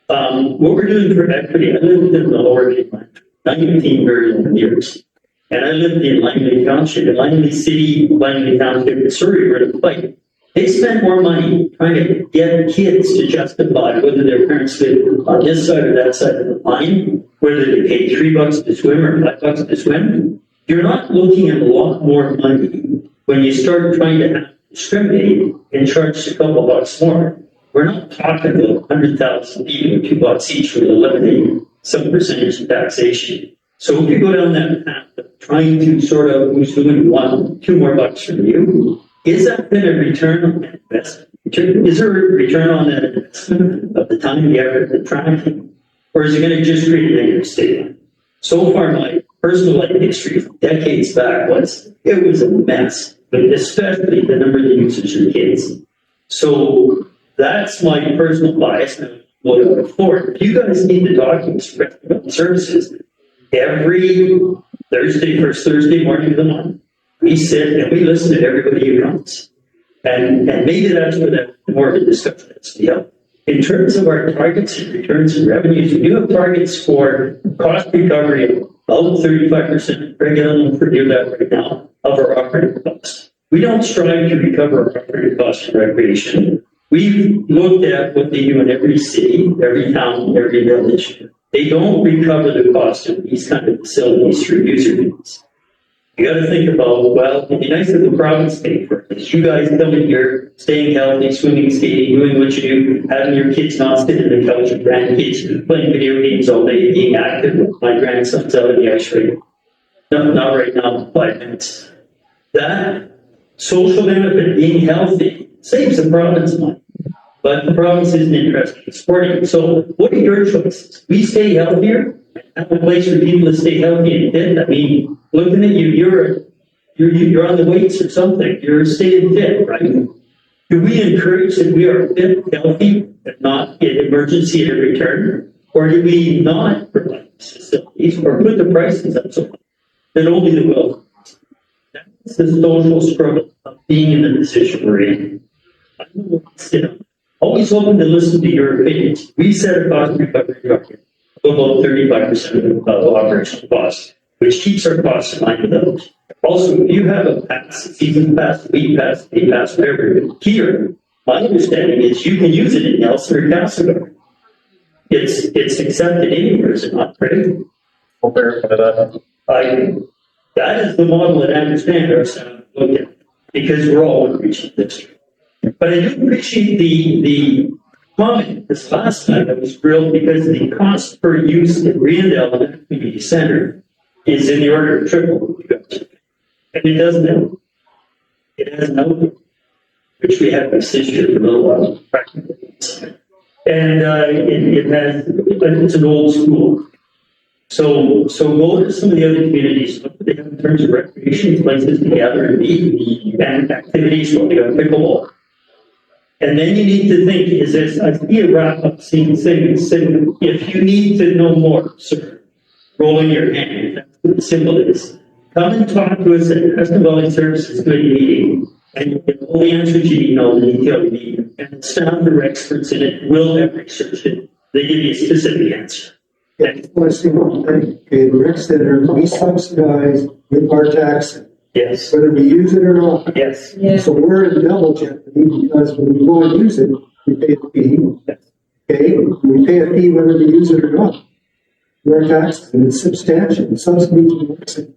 What we're doing for equity, I lived in the lower mainland, 19 very long years. And I lived in Langley Township, in Langley City, Langley Township, Missouri, where the fight. They spend more money trying to get kids to justify whether their parents live on this side or that side of the line, whether they pay $3 to swim or $5 to swim. You're not looking at a lot more money when you start trying to discriminate and charge a couple bucks more. We're not talking about 100,000 people, $2 each for eliminating some percentage of taxation. So if you go down that path of trying to sort of, who's doing $2 more from you, is that going to return on that investment? Is there a return on that investment of the time, the effort, the tracking? Or is it going to just create a negative statement? So far, my personal life history from decades back it was a mess, but especially the number of users are kids. So that's my personal bias. And what I look forward. If you guys need to talk to services every Thursday, first Thursday morning of the month, we sit and we listen to everybody who comes. And maybe that's where that more of a discussion is. In terms of our targets and returns and revenues, we do have targets for cost recovery of about 35%. Regularly do that right now of our operating costs. We don't strive to recover our operating costs in recreation. We've looked at what they do in every city, every town, every village. They don't recover the cost of these kind of facilities through user fees. You got to think about, well, it'd be nice if the province paid for it. You guys coming here, staying healthy, swimming, skating, doing what you do, having your kids not sitting on the couch with grandkids, playing video games all day, being active with my grandsons out in the ice rink. No, not right now, 5 minutes. That social benefit, being healthy, saves the province money. But the province isn't interested in supporting it. So what are your choices? We stay healthier, have a place for people to stay healthy and fit. I mean, looking at you, you're on the weights or something. You're staying fit, right? Do we encourage that we are fit, healthy, but not in emergency at every turn? Or do we not provide facilities or put the prices up so much that only the wealthy? That's the social struggle of being in the position we're in. I don't know what's, always open to listen to your opinions. We set a cost recovery target of about 35% of operational costs, which keeps our costs in line with others. Also, if you have a pass, season pass, week pass, day pass, whatever, here, my understanding is you can use it in Nelson or Castlegar. It's accepted anywhere, is it not, right? I'll verify that. That is the model that I understand ourselves look at, because we're all reaching this. But I do appreciate the comment this last time. I was thrilled because the cost per use in Riendell Community Center is in the order of triple. And it doesn't have. It has no, which we have this issue for a little while. And it has, it's an old school. So go to some of the other communities, look what they have in terms of recreation places to gather and meet and activities, what they got pickleball. And then you need to think, is this, I see a wrap up scene saying, if you need to know more, sir, rolling your hand, that's what the symbol is. Come and talk to us at Creston Valley Services Good Meeting, and you'll get all the answers you need, all the detail you need. And the staff are experts in it, will have researched it. They give you a specific answer. Yeah, I see one thing. Okay, the rec center, we subsidize with our tax, Yes. whether we use it or not. Yes. So we're in double jeopardy because when we go and use it, we pay a fee. Okay, we pay a fee whether we use it or not. Our tax, and it's substantial. Subsidy to the rec center.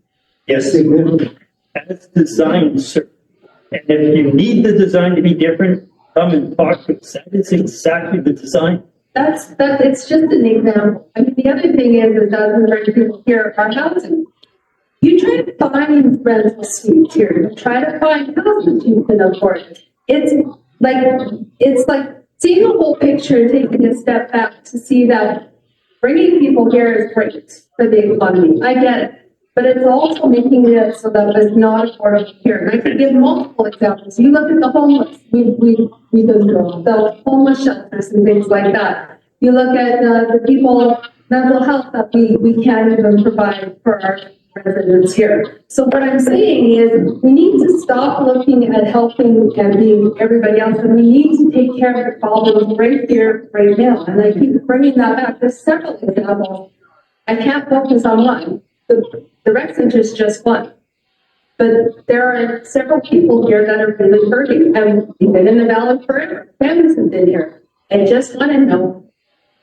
Yes. Significant. And it's designed, sir. And if you need the design to be different, come and talk to us. That is exactly the design. It's just an example. I mean, the other thing is that when people here are housing. You try to find rental suites here, you try to find houses you can afford. It's like seeing the whole picture and taking a step back to see that bringing people here is great for the economy. I get it. But it's also making it so that it's not affordable here. And I could give multiple examples. You look at the homeless. We the homeless shelters and things like that. You look at the people, mental health that we can't even provide for our residents here. So what I'm saying is we need to stop looking at helping and being everybody else, and we need to take care of the problems right here, right now. And I keep bringing that back. There's several examples. I can't focus on one. The rec center is just one. But there are several people here that are really hurting. And we've been in the valley forever. Families have been here. I just want to know,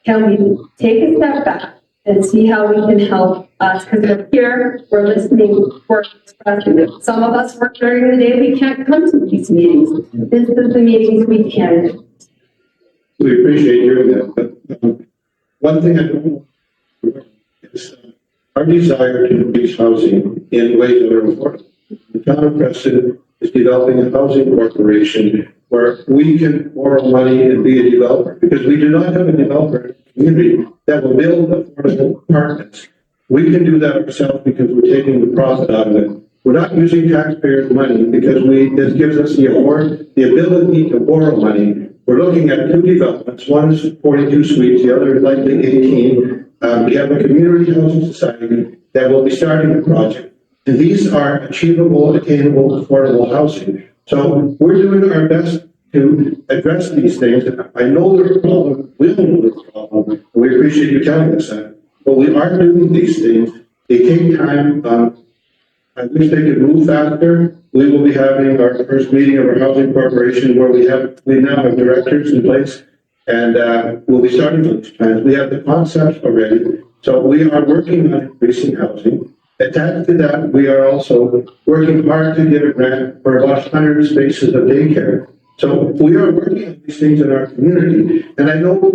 can we take a step back and see how we can help us? Because we're here, we're listening, we're expressing it. Some of us work during the day, we can't come to these meetings. This is the meetings we can do. We appreciate hearing that, but one thing I don't know is our desire to increase housing in ways that are affordable. The town of Creston is developing a housing corporation where we can borrow money and be a developer, because we do not have a developer community that will build affordable apartments. We can do that ourselves because we're taking the profit out of it. We're not using taxpayers' money because this gives us the ability to borrow money. We're looking at two developments. One is 42 suites, the other is likely 18. We have a community housing society that will be starting the project. And these are achievable, attainable, affordable housing. So we're doing our best to address these things. I know there's a problem, we know there's a problem. We appreciate you telling us that. But we are doing these things. They take time. I wish they could move faster. We will be having our first meeting of our housing corporation where we now have directors in place, and we'll be starting those plans. We have the concepts already. So we are working on increasing housing. Attached to that, we are also working hard to get a grant for about 100 spaces of daycare. So we are working on these things in our community, and I know,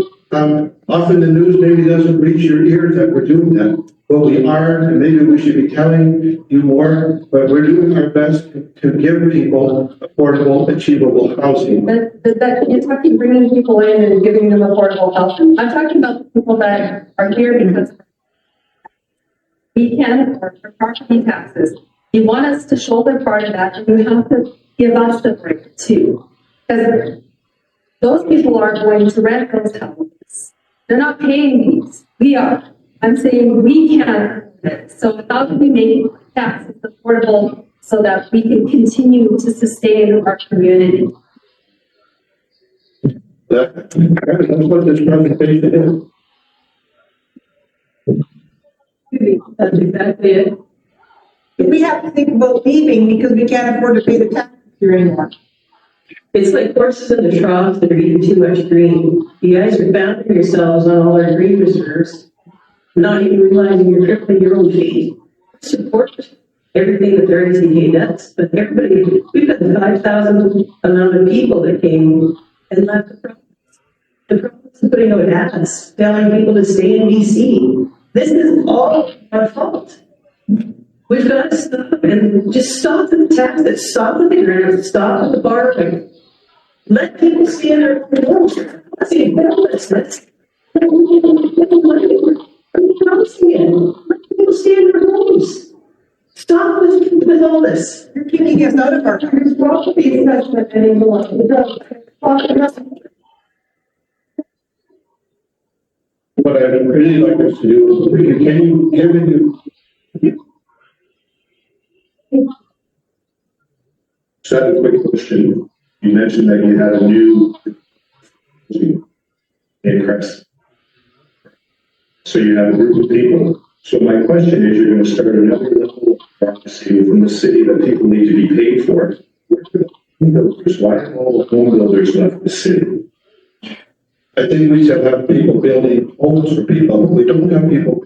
often the news maybe doesn't reach your ears that we're doing that. But we are, and maybe we should be telling you more, but we're doing our best to give people affordable, achievable housing. That you're talking bringing people in and giving them affordable housing. I'm talking about the people that are here because we can, or for property taxes. You want us to shoulder part of that, and you have to give us the break too. Because those people are going to rent those houses. They're not paying these. We are. I'm saying we can't. So how do we make taxes affordable so that we can continue to sustain our community? That's what this presentation is. That's exactly it. We have to think about leaving because we can't afford to pay the taxes here anymore. It's like horses in the trough that are eating too much green. You guys are bounding yourselves on all our green reserves, not even realizing you're crippling your own feet. Support everything that the RCA does, but everybody, we've got the 5,000 amount of people that came and left the province. The province is putting out ads telling people to stay in BC. This is all our fault. We've got to stop and just stop with the taxes, stop with the grants, stop with the borrowing. Let people stay in their homes. Let's see, let's stay in their homes. Stop with all this. You're kicking us out of our property investment anymore. What I'd really like us to do is we continue giving you. So I have a quick question. You mentioned that you had a new in Creston. So you have a group of people. So my question is, you're going to start another level of democracy within the city that people need to be paid for. Where are the home builders? Why are all the home builders left the city? I think we should have people building homes for people. We don't have people.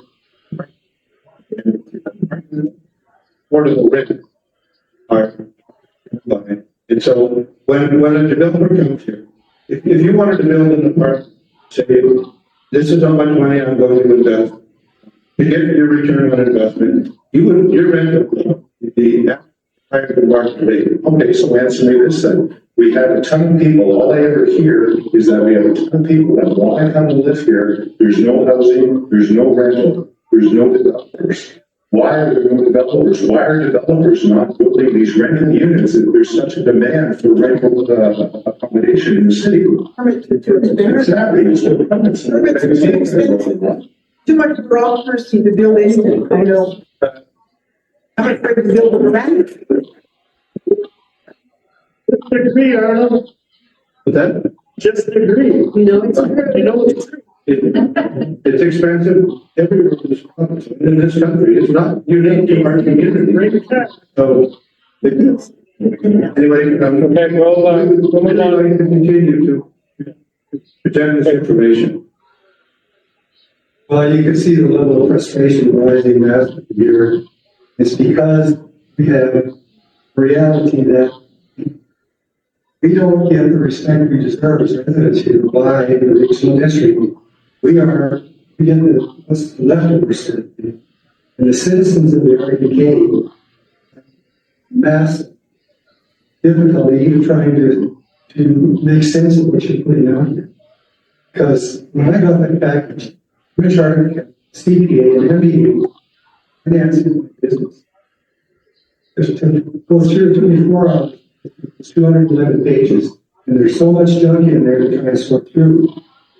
Affordable rent. And so when a developer comes here, if you wanted to build an apartment, say, this is how much money I'm going to invest, to get your return on investment, your rent would be higher than market rate. Okay, so answer me this then. We have a ton of people, all I ever hear is that we have a ton of people that want to come and live here. There's no housing, there's no rental, there's no developers. Why are there no developers? Why are developers not building these rental units if there's such a demand for rental accommodation in the city? Exactly. It's the permits. Too much bureaucracy to build anything. I know. I'm afraid to build a ramp. Just agree, Arnold. But that, Just agree. You know, it's true. You know it's true. it's expensive everywhere in this province, in this country. It's not unique to our community. So, anyway, Okay, well, we'd like to continue to present this information. Well, you can see the level of frustration rising last year. It's because we have a reality that we don't get the respect we deserve as residents here by the regional district. We get what's the leftovers, and the citizens of the RDK mass difficulty even trying to make sense of what you're putting out here. Because when I got that package, Rich Arctic, CPA, and MBA, financing my business. Just to go through 24 hours, it's 211 pages, and there's so much junk in there to try and sort through.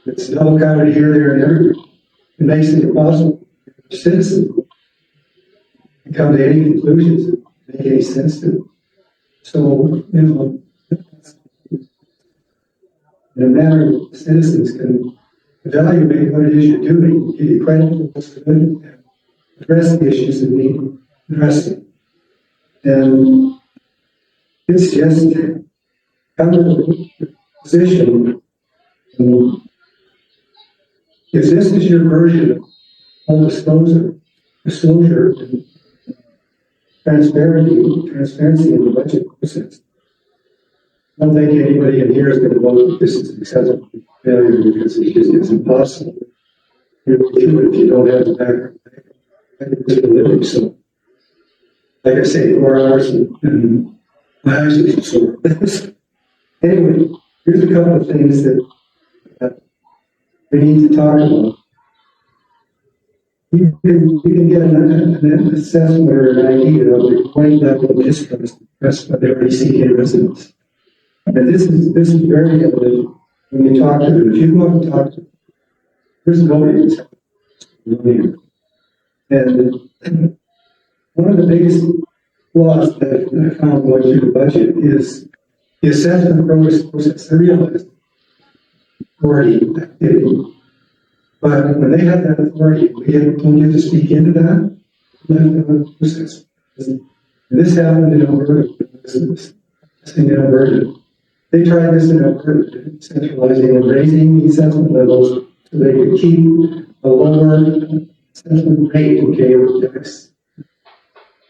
It's double counted here, there, and everywhere. It makes it impossible for citizens to come to any conclusions that make any sense to them. So, in a manner that citizens can evaluate what it is you're doing, give you credit for what's good, and address the issues that need addressing. And it's just kind of a position. If this is your version of full disclosure and transparency in the budget process, I don't think anybody in here is going to vote that this is an acceptable failure because it's impossible. You're true if you don't have the background. I think it's a living, so. Like I say, 4 hours and my eyes are sore. Anyway, here's a couple of things that we need to talk about. You can get an assessment or an idea of the point level of distrust expressed by the RDCK residents. And this is very evident when you talk to them. If you go and talk to them, there's nobody that's here. And one of the biggest flaws that I found going through the budget is the assessment process. I realized authority activity. But when they have that authority, we don't get to speak into that. Process. And this happened in Alberta. This thing in Alberta. They tried this in Alberta, centralizing and raising the assessment levels so they could keep a lower assessment rate, okay, of tax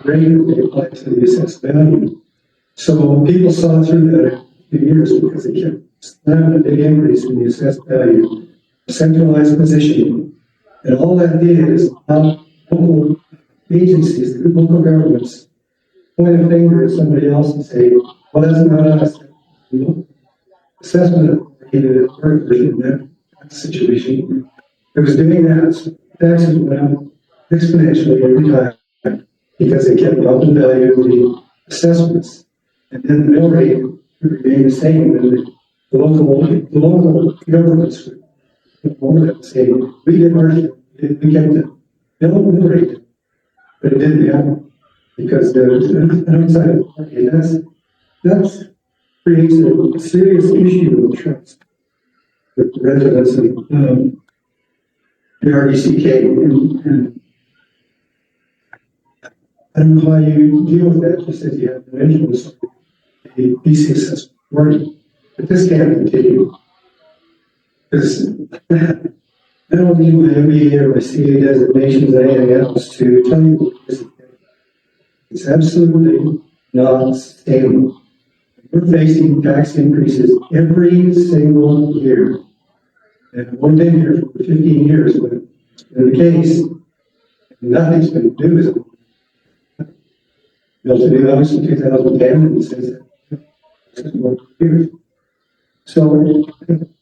rate that they applied to the assessed value. So people saw through that a few years because they kept slamming a big increase in the assessed value, centralized position, and all that did is allow local agencies, local governments, point a finger at somebody else and say, well, that's not us. Assessment authority that worked in that situation. It was doing that, so taxes went up exponentially every time because they kept up the value of the assessments. And then the mill rate remained the same, and the local governments would more than say, we did our share, we kept the mill rate, but it didn't happen because there was an outside authority. That's creates a serious issue of trust with the residents of the RDCK. And I don't know how you deal with that, just as you have mentioned the BC assessment authority. But this can't continue. Because I don't need my MBA or my CA designations or anything else to tell you what this is. It's absolutely not sustainable. We're facing tax increases every single year. And I've only been here for 15 years, but it's been the case. Nothing's been new. Built a new house in 2010 and says that. So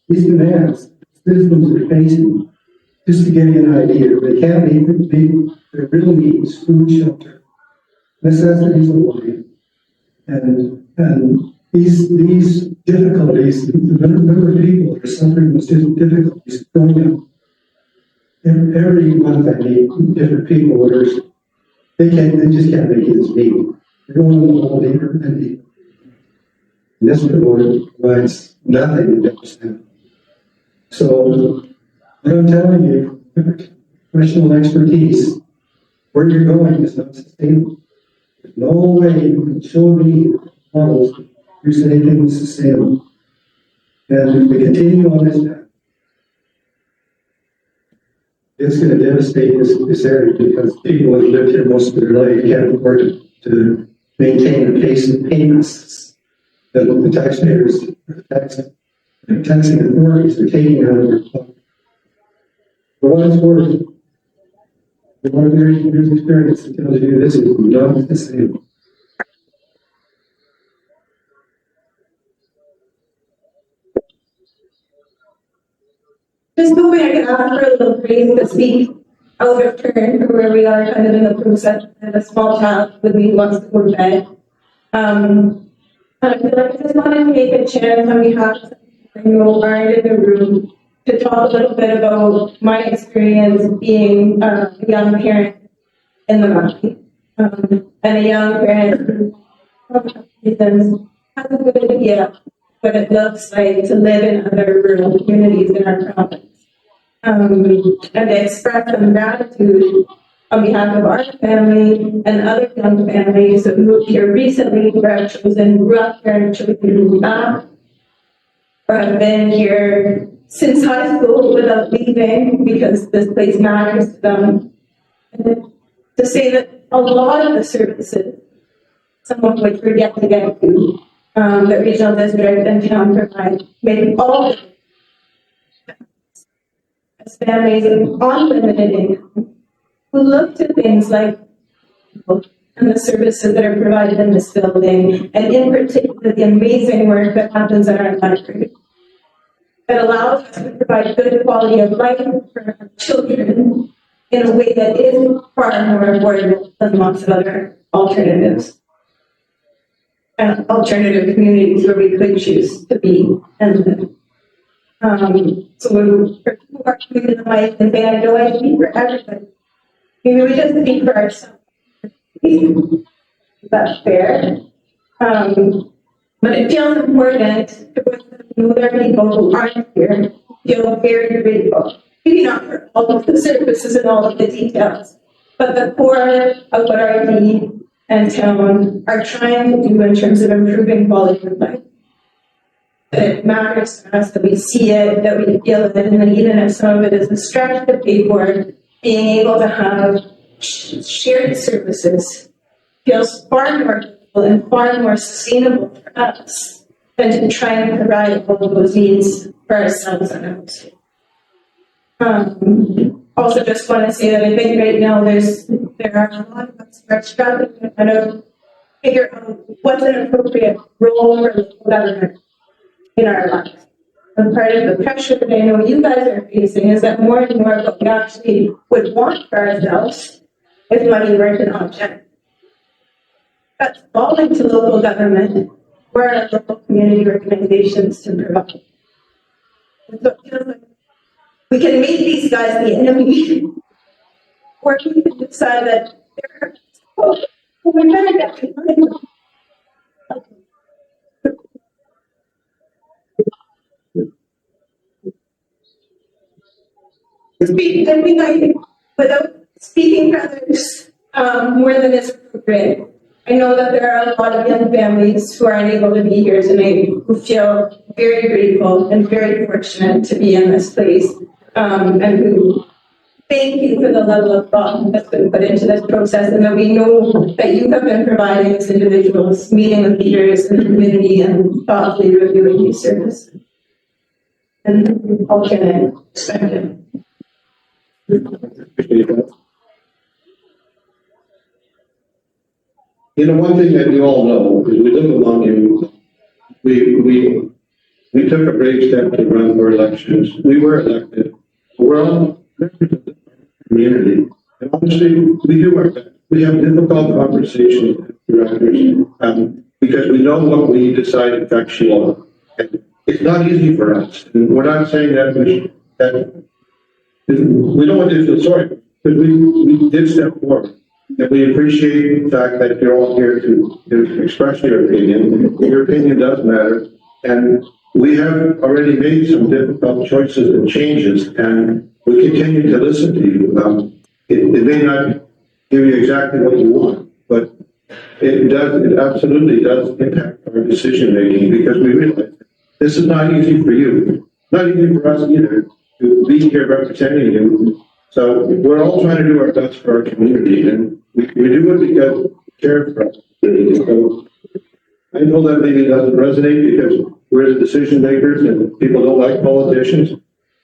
these demands citizens are facing, just to give you an idea, they can't meet their real needs, food, shelter, necessities of life, and these difficulties, the number of people that are suffering those difficulties going up. Every month I meet different people that are, they just can't make it as me. They're going a little deeper and deeper. And this report provides nothing that does that. So, what I'm telling you, professional expertise, where you're going is not sustainable. There's no way you can show me models that produce anything that's sustainable. And if we continue on this path, it's going to devastate this area because people who have lived here most of their life can't afford to maintain the pace of payments that the taxpayers, taxing authorities are taking out of their pocket. For what it's worth, the 1 year's experience that tells you this is not sustainable. Just hoping I could ask for a little praise to speak out of turn for where we are kind of in the process of a small child with me who wants to go to bed. And I feel like I just want to take a chance on behalf of some who aren't in the room to talk a little bit about my experience being a young parent in the valley. And a young parent who, for reasons, has a good idea what it looks like to live in other rural communities in our province. And to express some gratitude on behalf of our family and other young families that moved here recently, who have chosen, grew up here and chosen to move back, or have been here since high school without leaving because this place matters to them. And to say that a lot of the services, some of which we're yet to get to, that regional district and town provide, make all as families on limited income who look to things like and the services that are provided in this building, and in particular, the amazing work that happens at our library. That allows us to provide good quality of life for our children in a way that is far more affordable than lots of other alternatives. And alternative communities where we could choose to be and live. So when for people who are coming to the mic and say, I know I speak for everybody, maybe we just speak for ourselves. That's fair. But it feels important to know there are people who aren't here, feel very grateful. Maybe not for all of the services and all of the details, but the core of what RD and town are trying to do in terms of improving quality of life. That it matters to us, that we see it, that we feel it, and then even if some of it is a stretch to pay for, being able to have shared services feels far more useful and far more sustainable for us than to try and provide all of those needs for ourselves and others. Also, just want to say that I think right now there are a lot of us who are struggling to kind of figure out what's an appropriate role for local government in our lives. And part of the pressure that I know you guys are facing is that more and more of what we actually would want for ourselves if money weren't an object. That's falling to local government or our local community organizations to provide. And so it feels like we can make these guys the enemy, or we can decide that they're, we better get behind them. I think without speaking for others more than is appropriate, I know that there are a lot of young families who are unable to be here tonight who feel very grateful and very fortunate to be in this place, and who thank you for the level of thought that's been put into this process, and that we know that you have been providing as individuals, meeting with leaders in the community and thoughtfully reviewing these services. And alternate perspective. Appreciate that. You know, one thing that you all know is we live among you. We took a brave step to run for elections. We were elected. We're all members of the community. And obviously, we do our best. We have difficult conversations with directors because we know what we decide affects you all. And it's not easy for us. And we're not saying that we don't want to feel sorry, because we did step forward. And we appreciate the fact that you're all here to express your opinion. Your opinion does matter. And we have already made some difficult choices and changes, and we continue to listen to you. It may not give you exactly what you want, but it absolutely does impact our decision making, because we realize this is not easy for you, not easy for us either, to be here representing you. So we're all trying to do our best for our community, and we do it because we care for our community. So I know that maybe doesn't resonate because we're the decision makers and people don't like politicians,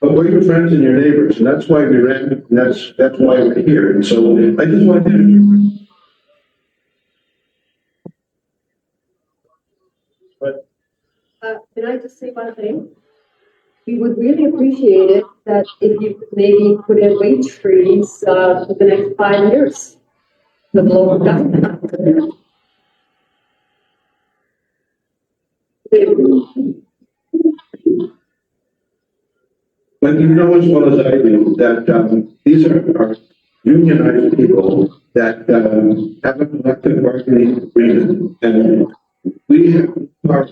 but we're your friends and your neighbors, and that's why we ran, and that's why we're here. And so I just wanted to. Can I just say one thing? We would really appreciate it that if you could maybe put in wage freeze for the next 5 years. The local government. But you know as well as I do that these are unionized people that have a collective bargaining agreement, and we have power.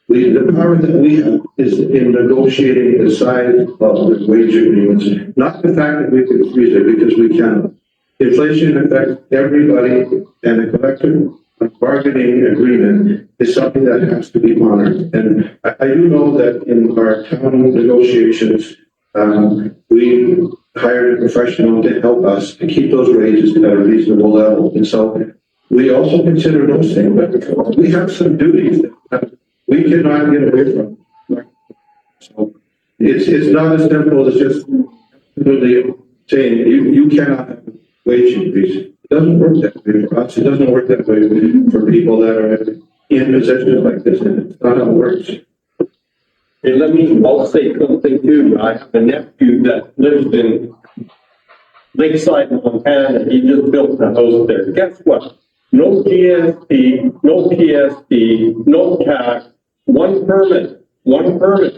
The power that we have is in negotiating the size of the wage agreements, not the fact that we can freeze it, because we can. Inflation affects everybody, and the collective bargaining agreement is something that has to be honored. And I do know that in our town negotiations, we hired a professional to help us to keep those wages at a reasonable level. And so we also consider those things, but we have some duties that we cannot get away from. So it's not as simple as just really saying you cannot have a wage increase. It doesn't work that way for us. It doesn't work that way for people that are in positions like this. It's not how it works. Hey, I'll say something too. I have a nephew that lives in Lakeside, Montana. He just built a house there. Guess what? No GST, no PST, no tax, one permit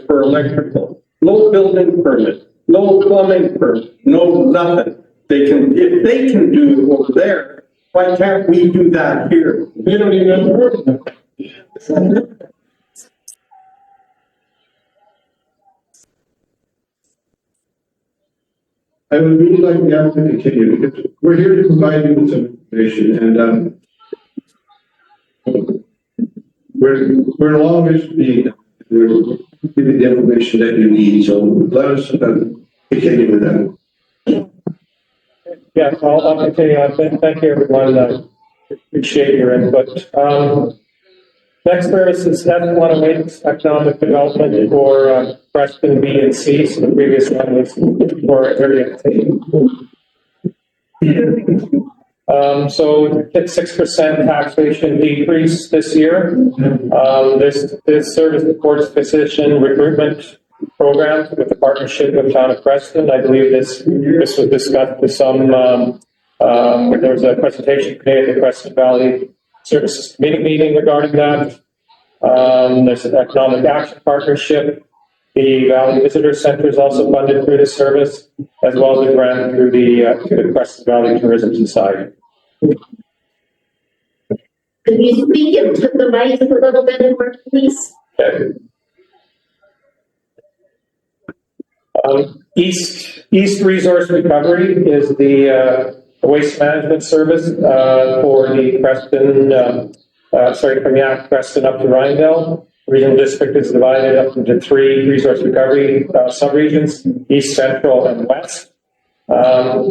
for electrical, no building permit, no plumbing permit, no nothing. If they can do it over there, why can't we do that here? We don't even have to worry about it. I would really like the applicant to continue because we're here to provide you with some information and we're along this being, we're giving the information that you need. So let us continue with that. Yeah, I'll continue on. Thank you, everyone. Appreciate your input. Next service is F-108 economic development for Creston B and C. So the previous one was for area C. So it's 6% taxation decrease this year. This service supports physician recruitment programs with the partnership with Town of Creston. I believe this was discussed with some. There was a presentation today at the Creston Valley Services Committee meeting regarding that. There's an economic action partnership. The Valley Visitor Center is also funded through this service, as well as a grant through the Creston Valley Tourism Society. Could you speak into the mic a little bit more, please? Okay. East Resource Recovery is the waste management service for the Creston, from Yak Creston up to Rhinedale. The regional district is divided up into 3 resource recovery subregions, East, Central, and West.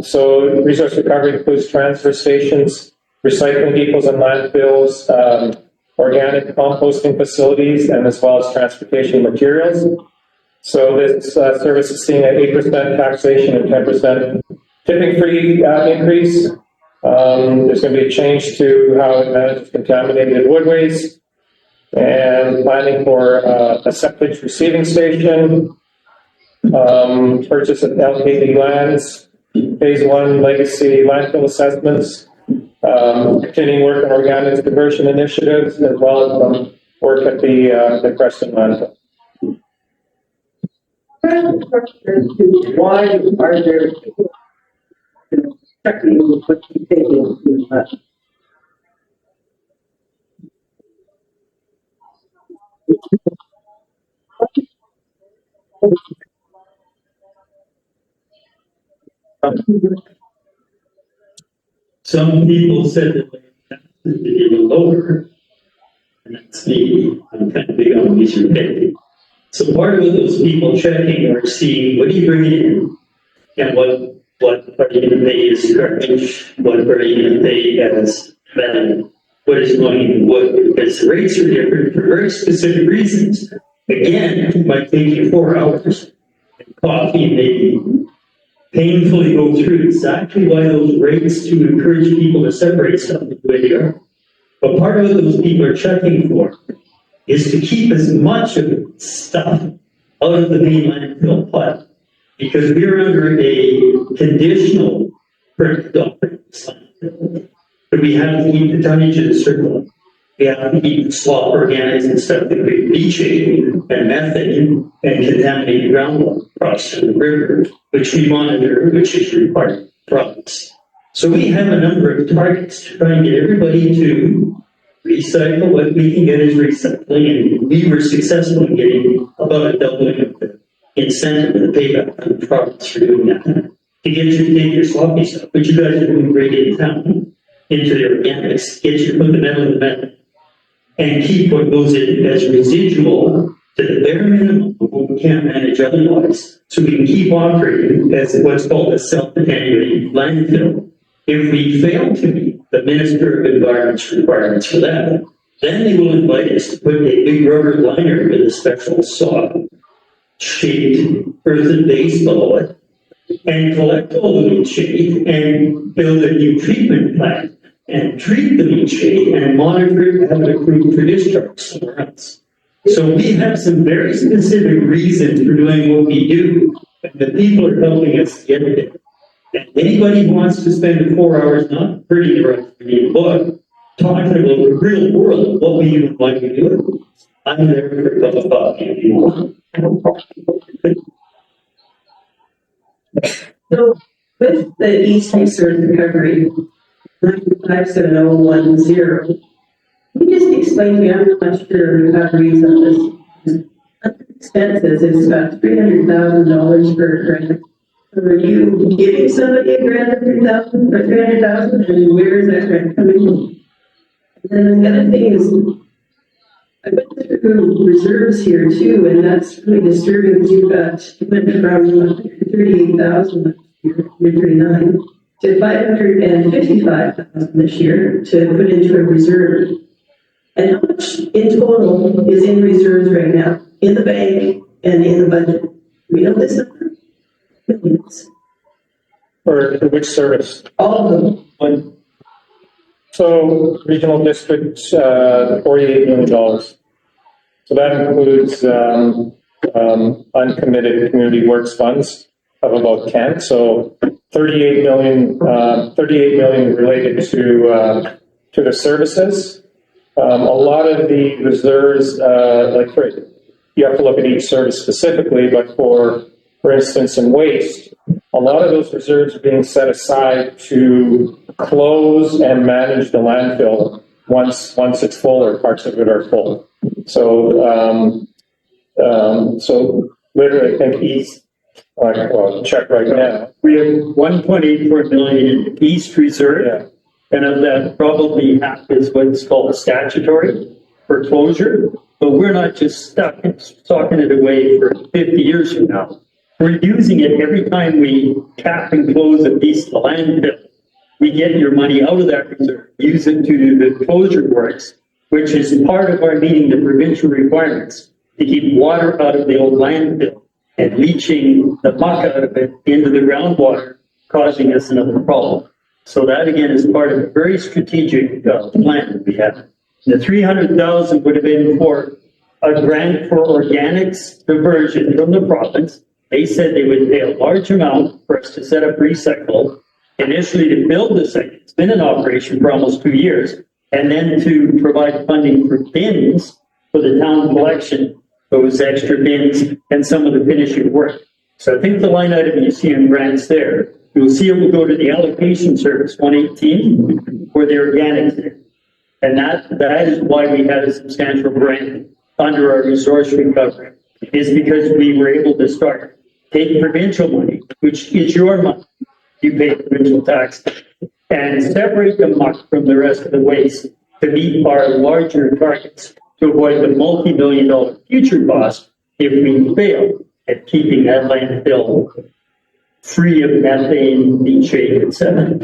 So resource recovery includes transfer stations, recycling depots and landfills, organic composting facilities, and as well as transportation materials. So this service is seeing an 8% taxation and 10% tipping-free increase. There's going to be a change to how it manages contaminated wood waste, and planning for a septic receiving station, purchase of LKD lands, phase 1 legacy landfill assessments, continuing work on organic conversion initiatives, as well as work at the Creston landfill. Why are there checking what you take into that? Some people said that taxes would be lower, and that's me. I'm kind of big on these repetitive. So part of what those people checking are seeing, what are you bringing in? And what are you going to pay as garbage? What are you going to pay as value? What is going in wood? Because the rates are different for very specific reasons. Again, it might take you 4 hours. And coffee may painfully go through exactly why those rates to encourage people to separate stuff the way they are. But part of what those people are checking for is to keep as much of the stuff out of the main landfill plant. Because we're under a conditional permit document. But we have to keep the tonnage in the circle. We have to keep the slop organics and stuff that create leachate and methane and contaminated groundwater across the river, which we monitor, which is required province. So we have a number of targets to try and get everybody to recycle what we can get as recycling, and we were successful in getting about a doubling of the incentive and the payback from the province for doing that. To get you to take your sloppy stuff, which you guys are doing great in town, into the organics, get you to put the metal in the metal, and keep what goes in as residual to the bare minimum of what we can't manage otherwise, so we can keep operating as what's called a self-attenuating landfill. If we fail to meet the Minister of Environment's requirements for that, then they will invite us to put a big rubber liner with a special saw shaped earthen base below it and collect all the leachate and build a new treatment plant and treat the leachate and monitor it and have it approved for discharge somewhere else. So we have some very specific reasons for doing what we do, and the people are helping us get it. And anybody who wants to spend 4 hours not pretty around the book talking about the real world, what we do and why we do it, I'm there for a cup of coffee if you want. So with the East Research Recovery, 57010, can you just explain to me how much your recoveries on this expenses? It's about $300,000 per grant. So are you giving somebody a grant of 3,000 or 300,000, and where is that grant coming from? And then the other thing is, I went through reserves here too, and that's really disturbing because you went from 38,000 year 39 to 555,000 this year to put into a reserve. And how much in total is in reserves right now, in the bank and in the budget? We know this number? Millions. For which service? All of them. One. So regional district, $48 million. So that includes uncommitted community works funds of about 10. So 38 million related to the services. A lot of the reserves, you have to look at each service specifically, but for instance, in waste, a lot of those reserves are being set aside to close and manage the landfill once it's full or parts of it are full. So, so literally, I think East, check right now. We have 1.84 million in the East Reserve. Yeah. And of that, probably half is what's called statutory for closure. But we're not just stuck stocking it away for 50 years from now. We're using it every time we cap and close a piece of the landfill. We get your money out of that reserve, use it to do the closure works, which is part of our meeting the provincial requirements to keep water out of the old landfill and leaching the muck out of it into the groundwater, causing us another problem. So that again is part of a very strategic plan that we have. The 300,000 would have been for a grant for organics diversion from the province. They said they would pay a large amount for us to set up recycle, initially to build the site. It's been in operation for almost 2 years, and then to provide funding for bins for the town collection, those extra bins and some of the finishing work. So I think the line item you see in grants there, you'll see it will go to the allocation service 118 for the organics there. And that is why we had a substantial grant under our resource recovery, is because we were able to start take provincial money, which is your money, you pay provincial tax, and separate the muck from the rest of the waste to meet our larger targets to avoid the multi-million-dollar future cost if we fail at keeping that landfill free of methane, leachate, etc.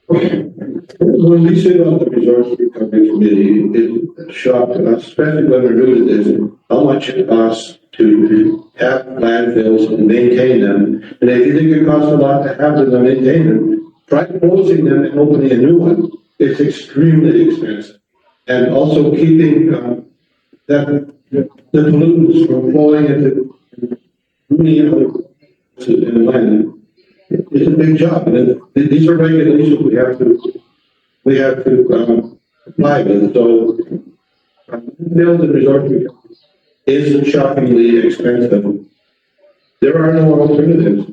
When we sit on the Resource Recovery Committee, it shocked us, especially when we're new to this, how much it costs to have landfills and maintain them. And if you think it costs a lot to have them and maintain them, try closing them and opening a new one. It's extremely expensive. And also keeping the pollutants from flowing into many other places in the land. It's a big job, and these are regulations we have to comply with. So, build the resource recovery is shockingly expensive. There are no alternatives.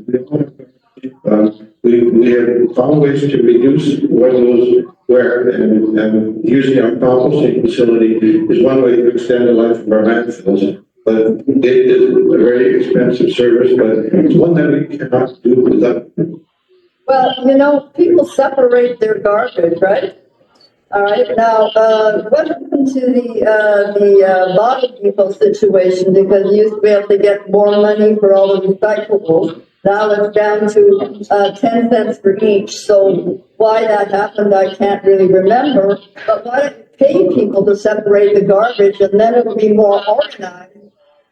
We have found ways to reduce what goes where, and using our composting facility is one way to extend the life of our landfills. But it is a very expensive service, but it's one that we cannot do without. Well, people separate their garbage, right? All right. Now, what happened to the bottle depot situation? Because you used to be able to get more money for all the recyclables, Now it's down to 10 cents for each. So why that happened, I can't really remember. But why don't you pay people to separate the garbage, and then it'll be more organized,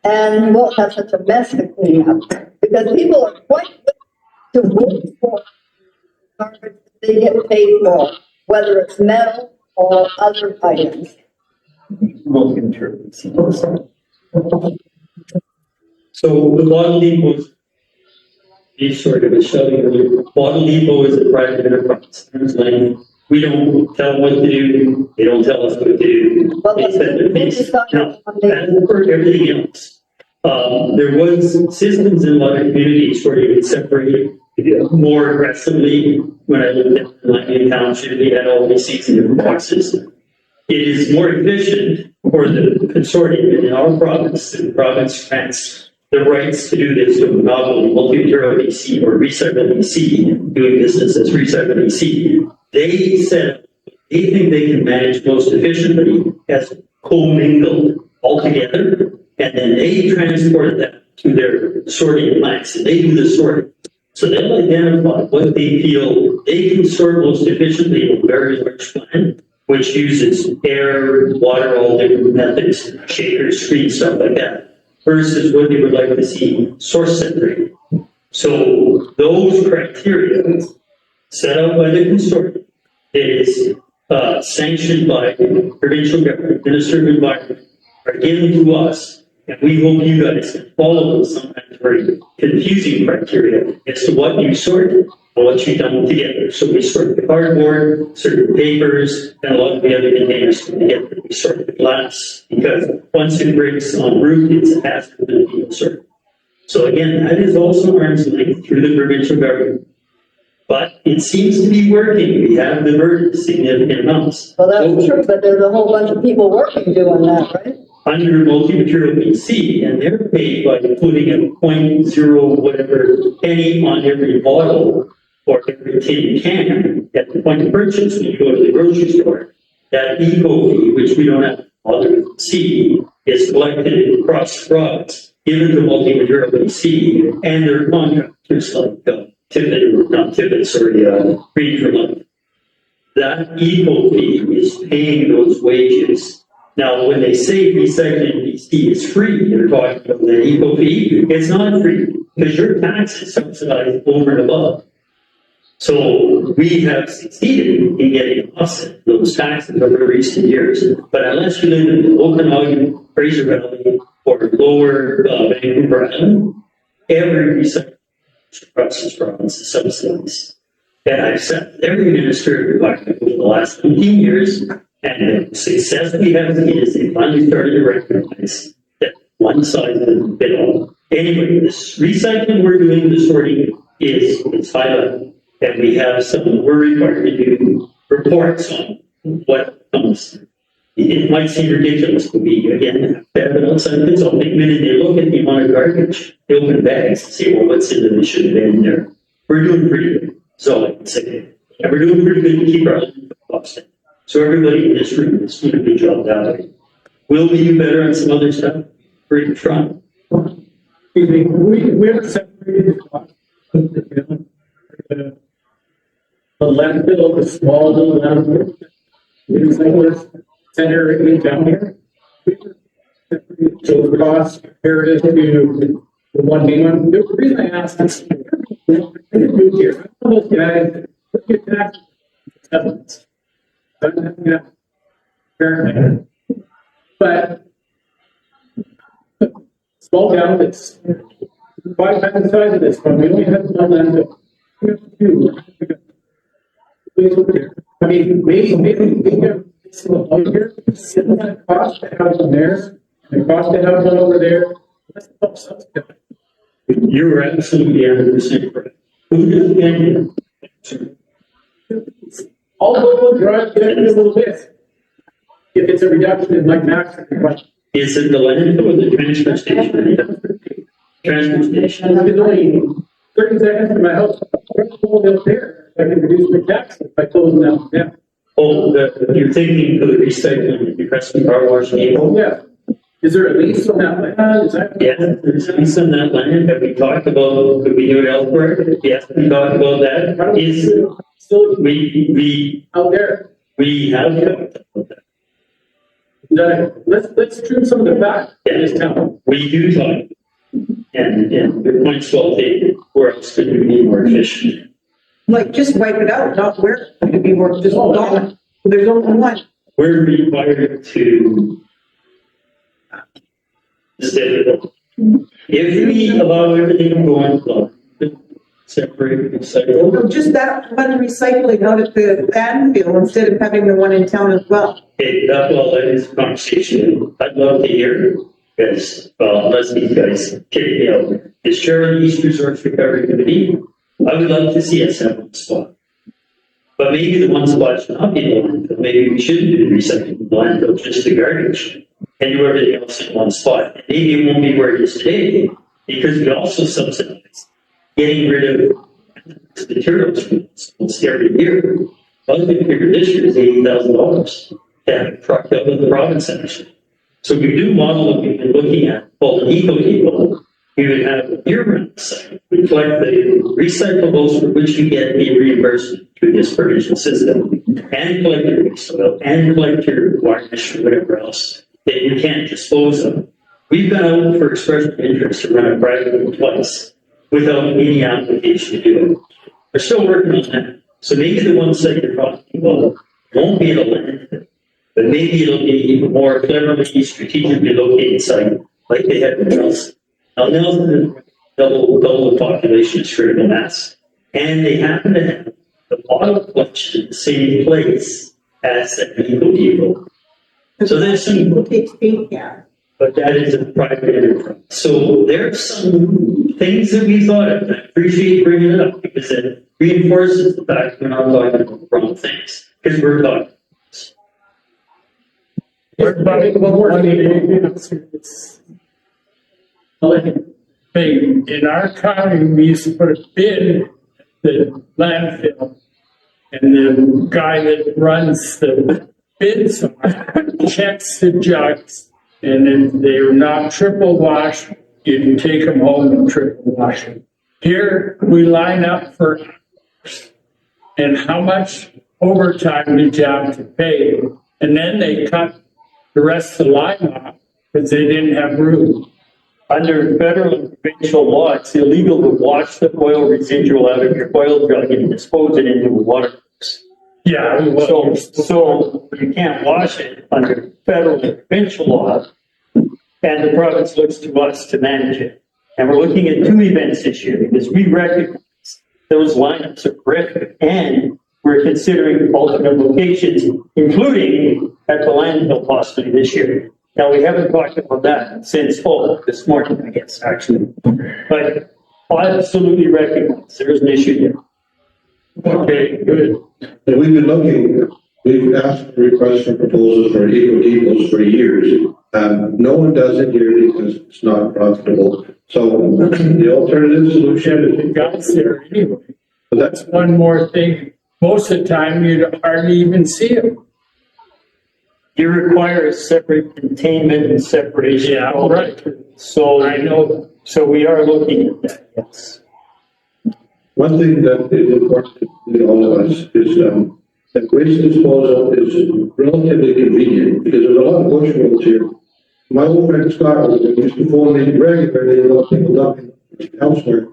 and you won't have such a mess to clean up. Because people are quite willing to work for garbage that they get paid for, whether it's metal or other items. So the bottle depot is sort of a shelling. Bottle depot is a private enterprise. It's like, we don't tell them what to do. They don't tell us what to do. Well, They set their pace. Now, they- as for everything else, there was systems in a lot of communities where you would separate more aggressively. When I lived in Langley Township, we had all these seats in different boxes. It is more efficient for the consortium in our province, the province grants the rights to do this to a novel multi-material BC or Recycle BC, doing business as Recycle BC. They said they think they can manage most efficiently as commingled altogether, and then they transport that to their sorting plants, and they do the sorting. So they'll identify what they feel they can sort most efficiently in a very large plant, which uses air, water, all different methods, shakers, screens, stuff like that, versus what they would like to see source separated. So those criteria set out by the consortium is sanctioned by provincial government, Minister of Environment, are given to us, and we hope you guys can follow those sometimes very confusing criteria as to what you sort and what you dump together. So we sort the cardboard, certain papers, and a lot of the other containers together. We sort the glass, because once it breaks en route, it's a hazard to be sorted. So again, that is also arm's length through the provincial government. But it seems to be working. We have diverted significant amounts. Well, that's true, but there's a whole bunch of people working doing that, right? Under multi-material BC, and they're paid by putting a 0.0 whatever penny on every bottle or every tin can at the point of purchase when you go to the grocery store. That eco fee, which we don't have to bother to see, is collected across the province, given to multi-material BC and their contractors like Tippett, not Tippett, sorry, Green for Life. That eco fee is paying those wages. Now, when they say recycling BC is free, they're talking about the eco fee. It's not free because your tax is subsidized over and above. So we have succeeded in getting offset those taxes over recent years. But unless you live in the Okanagan, Fraser Valley, or lower Vancouver Island, every recycling across this province is subsidized. And I've said every minister of environment over the last 15 years, and the success we have seen is they finally started to recognize that one size doesn't fit all. Anyway, this recycling we're doing, the sorting is high level. And we have some, we're required to do reports on what comes. It might seem ridiculous, but we, again, have an outside consulting, when they look at the amount of garbage, they open bags and say, well, what's in them that should have been in there. We're doing pretty good. So I can say, and we're doing pretty good to keep our costs down. So everybody in this room is doing a good job that way. Will we do better on some other stuff? We're trying. We have separated the cost. The landfill, the small little landfill, it's like this center right down here. So the cost comparative to the one big one. The reason I asked is, here, those guys, look at that. But small town, it's 5 times the size of this one. We only have one landfill. We have two. I mean, maybe we have some here, sitting at the cost to have them there, and the cost to have one over there. That's help subsidize. You're absolutely 100% correct. Who does it? All will drive it a little bit. If it's a reduction in like max. Is it the landfill or the transfer station? Transfer station. It's only 30 seconds from my house. Out there. I can reduce my tax by closing that down. Oh, you're thinking of the recycling, the Creston car wash. Oh, yeah. Is there a lease on that land? Is that? Yeah, there's some on that land that we talked about, could we do it elsewhere? Yes, we talked about that. Is, Still we out there? we have talked about that. Let's trim some of the back in this town. We do talk. And your point's well taken. Where else could we be more efficient? Like, just wipe it out, not where it could be more, just gone. There's only one. We're required to. It's difficult. If we allow everything to go on the separate, recycle. No, just that one recycling out at the landfill instead of having the one in town as well. Okay, that is a conversation I'd love to hear, because, well, unless these guys kick me out. As chair of the East Resource Recovery Committee, I would love to see us have one spot. But maybe the one spot should not be the landfill, maybe we shouldn't do recycling the landfill, just the garbage, and do everything else in one spot. And maybe it won't be where it is today, because we also subsidize getting rid of materials from schools every year. I was going to figure this year is $80,000 to have it trucked up in the province actually. So we do model what we've been looking at, called an eco-depot. We would have a year-round site. We collect the recyclables for which we get the reimbursement through this provision system, and collect your waste oil, and collect your varnish or whatever else that you can't dispose of. We've gone out for expression of interest to run a private twice without any application to do it. We're still working on that. So maybe the one site you're talking about won't be at a landfill, but maybe it'll be a more cleverly, strategically located site, like they have in Nelson. Now, Nelson is double the population is critical mass, and they happen to have the bottle collection in the same place as an eco depot. So there's some, People take state gas. but that is a private enterprise. So there's some things that we thought of, and I appreciate bringing it up, because it reinforces the fact we're not talking about the wrong things, because we're talking. Thing, in our county, we used to put a bin at the landfill, and the guy that runs the bin checks the jugs, and if they're not triple washed, you can take them home and triple wash them. Here, we line up for hours, and how much overtime did you have to pay? And then they cut the rest of the line off because they didn't have room. Under federal and provincial law, it's illegal to wash the oil residual out of your oil jug and dispose it into a water. Yeah, So you can't wash it under federal and provincial law, and the province looks to us to manage it. And we're looking at two events this year, because we recognize those lineups are horrific, and we're considering alternate locations, including at the landfill possibly this year. Now, we haven't talked about that since, this morning, I guess, actually. But I absolutely recognize there's an issue there. okay, good. And we've been looking, we've asked for requests for proposals for eco depots for years. No one does it here because it's not profitable. So the alternative solution The guys there anyway. is that's One more thing, most of the time you'd hardly even see them. You require a separate containment and separation. Yeah, right. So I know, so we are looking at that, yes. one thing that is important to all of us is that waste disposal is relatively convenient because there's a lot of bush roads here. My old friend Scott used to phone me regularly about people dumping elsewhere.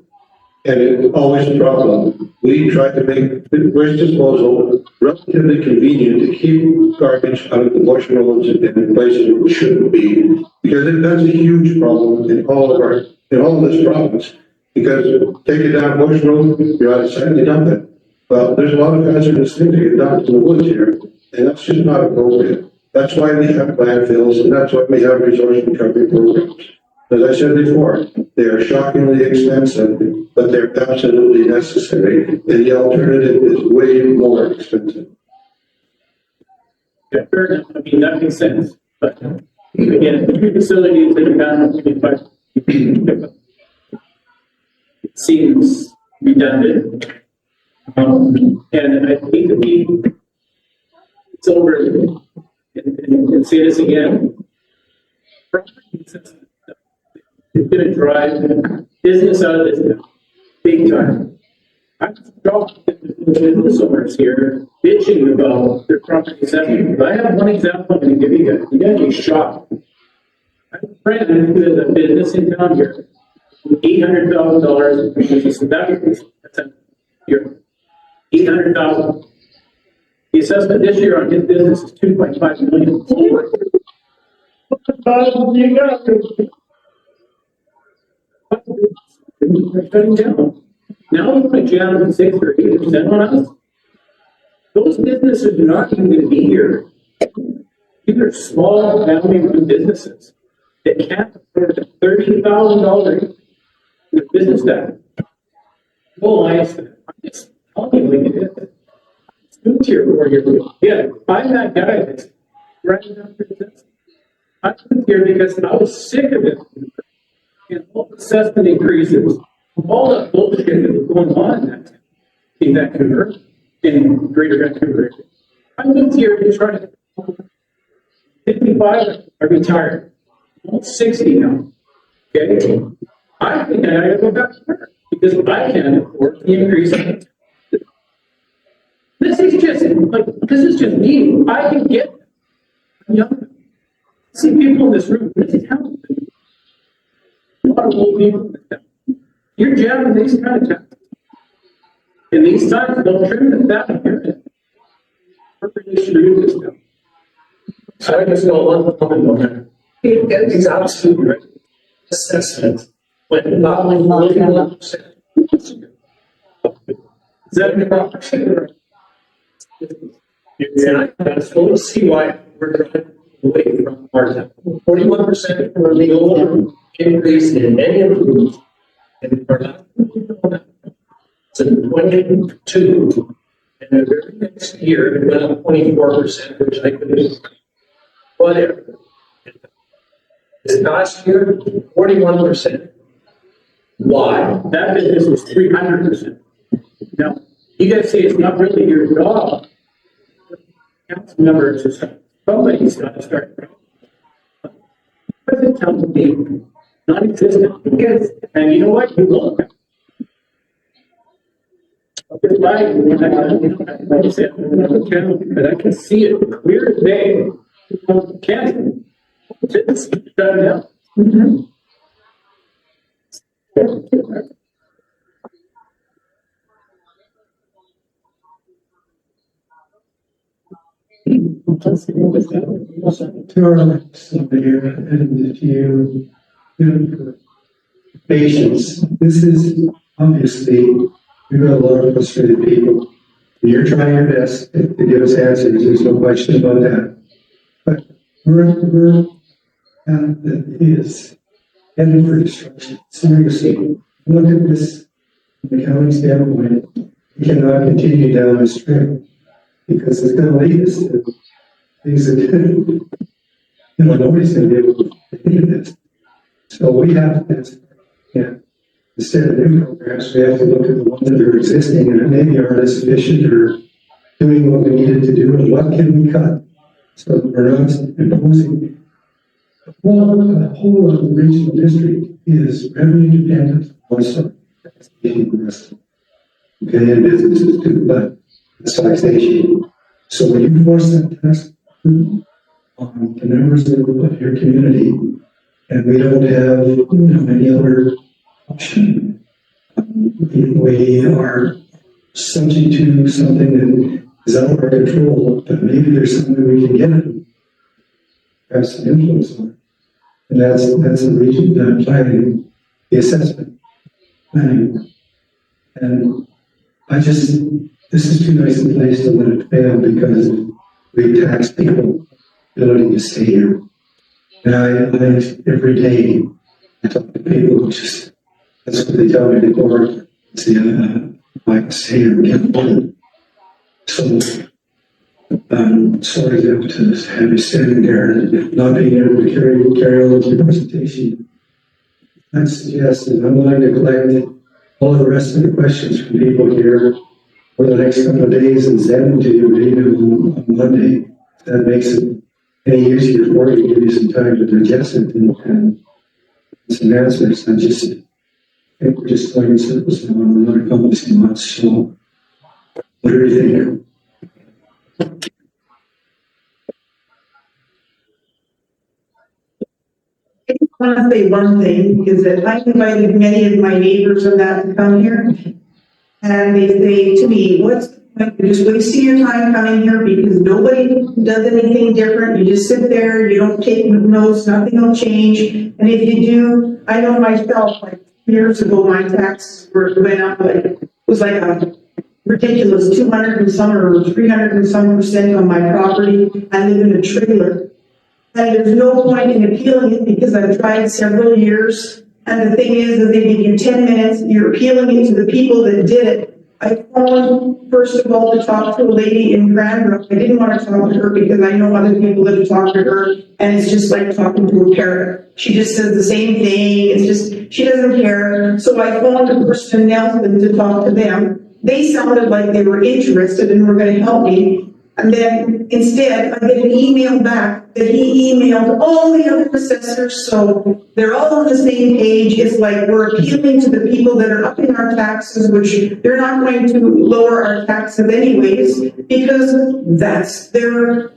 And it's always a problem. We try to make waste disposal relatively convenient to keep garbage out of the bush roads and in places where it shouldn't be. Because that's a huge problem in all of this province. Because take it down bush road, you're out of sight, you dump it. Well, there's a lot of hazardous things that get dumped in the woods here, and that's just not appropriate. That's why we have landfills, and that's why we have resource recovery programs. As I said before, they are shockingly expensive, but they're absolutely necessary, and the alternative is way more expensive. Yeah, fair enough. I mean, that makes sense. But again, the facilities that are done, it seems redundant. And I think that it's over, and say this again, It's gonna drive business out of this town, big time. I'm shocked that the business owners here bitching about their property assessment. I have one example I'm gonna give you guys. You guys be shocked. I have a friend who has a business in town here, $800,000. That's a year. 800,000. The assessment this year on his business is 2.5 million. They're shutting down. Now we're going to jam 6 or 8% on us. Those businesses are not even going to be here. These are small family-run businesses that can't afford a $30,000 in the business tax. Well, I'm just telling you like it is. It's 2 tier 4 years ago. Yeah, I'm that guy that's running after this. I moved here because I was sick of it. And all the assessment increases, all that bullshit that was going on in Vancouver, in Greater Vancouver. I moved here to try to 55, I retired. I'm 60 now. Okay? I think I gotta go back to work because I can't afford the increase. This is just me. I can get young. See people in this room, this is talented. A lot of old people. You're jamming these kind of taxes. And these times don't trim the fat here. We're pretty screwed this now. So I just got one comment on that. It's absolutely right. Assessment went up 41%. Is that an opportunity? And I can totally see why we're driving away from our town. 41% for the old increase in any improvement. And for that, it's in 22. And the very next year, it went up 24%, which I could do. Whatever. This last year, 41%. Why? That business was 300%. Now, you guys say it's not really your job. Council members, somebody's got to start. But the town being non-existent because, and you know what? You look. Like I said, but I can see it clear as day. Can't. It's done now. To our somebody here and to you, for patience. This is obviously, we've got a lot of frustrated people. You're trying your best to give us answers. There's no question about that. But we're that is headed for destruction. Seriously, look at this from the county standpoint. We cannot continue down this trail because it's going to lead us to things that nobody's going to be able to do this. So we have to, instead of new programs, we have to look at the ones that are existing and maybe aren't as efficient or doing what we needed to do and what can we cut. So we're not imposing. The whole of the regional district is revenue dependent on some taxation. Okay, and businesses too, but it's taxation. So when you force that tax on the members of your community, and we don't have any other option, we are subject to something that is out of our control, but maybe there's something we can get it. Have some influence on it. And that's the region planning, the assessment planning. And this is too nice a place to let it fail because we tax people ability to stay here. And I every day, I talk to people who that's what they tell me before. See, I can stay here and get bullied. So, sorry to have you standing there and not being able to carry on with your presentation. I suggest that I'm going to collect all the rest of the questions from people here for the next couple of days and send them to you maybe on Monday. That makes it easier for you, give you some time to digest it and some answers. I think we're just going in circles now and we're not accomplishing much. So, what do you think? I want to say one thing, is that I invited many of my neighbors and that to come here. And they say to me, what's the point? You're just wasting your time coming here because nobody does anything different. You just sit there, you don't take notes, nothing will change. And if you do, I know myself, like years ago, my taxes went up, like, it was like a ridiculous 200 and some or 300 and some percent on my property. I live in a trailer. And there's no point in appealing it because I've tried several years. And the thing is that they give you 10 minutes, you're appealing it to the people that did it. I phoned, first of all, to talk to a lady in Cranbrook. I didn't want to talk to her because I know other people that have talked to her, and it's just like talking to a parrot. She just says the same thing, it's just, she doesn't care. So I phoned a person in Nelson to talk to them. They sounded like they were interested and were going to help me. And then instead, I get an email back that he emailed all the other assessors, so they're all on the same page. It's like we're appealing to the people that are upping our taxes, which they're not going to lower our taxes anyways, because that's where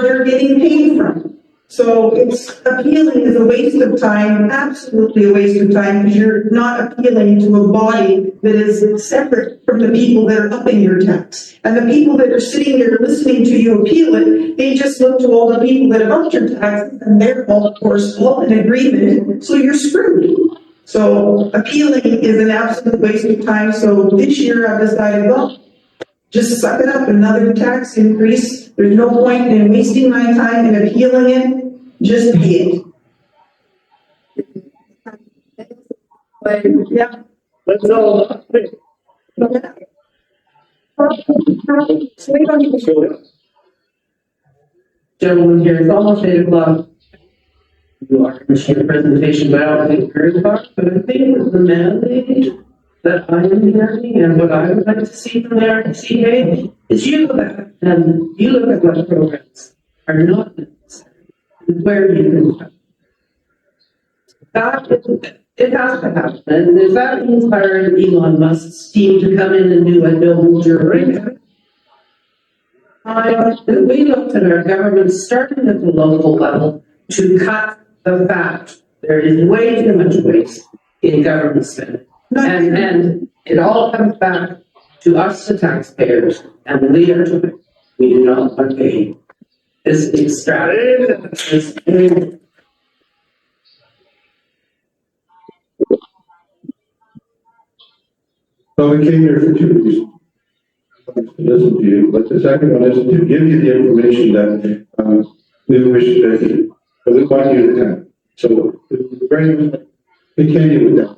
they're getting paid from. So it's appealing is a waste of time, absolutely a waste of time, because you're not appealing to a body that is separate from the people that are upping your tax. And the people that are sitting there listening to you appeal it, they just look to all the people that have upped your taxes, and they're all, of course, all in agreement, so you're screwed. So appealing is an absolute waste of time. So this year I've decided, well, just suck it up, another tax increase. There's no point in wasting my time in appealing it, just pay it. Yeah. Let's all. Gentlemen here, it's almost 8 o'clock. You are finishing the presentation now, I think very hard, but I think that the mandate that I am hearing and what I would like to see from the RCA is you go back and you look at what programs are not necessary and where you can. It has to happen, and if that means hiring Elon Musk's team to come in and do a no jury, we looked at our government, starting at the local level, to cut the fat. There is way too much waste in government spending. And it all comes back to us, the taxpayers, and we are to it. We do not want to pay this extravagant. So we came here for 2 reasons. Listen to you, but the second one is to give you the information that we wish that we want you to have. So very much continue with that.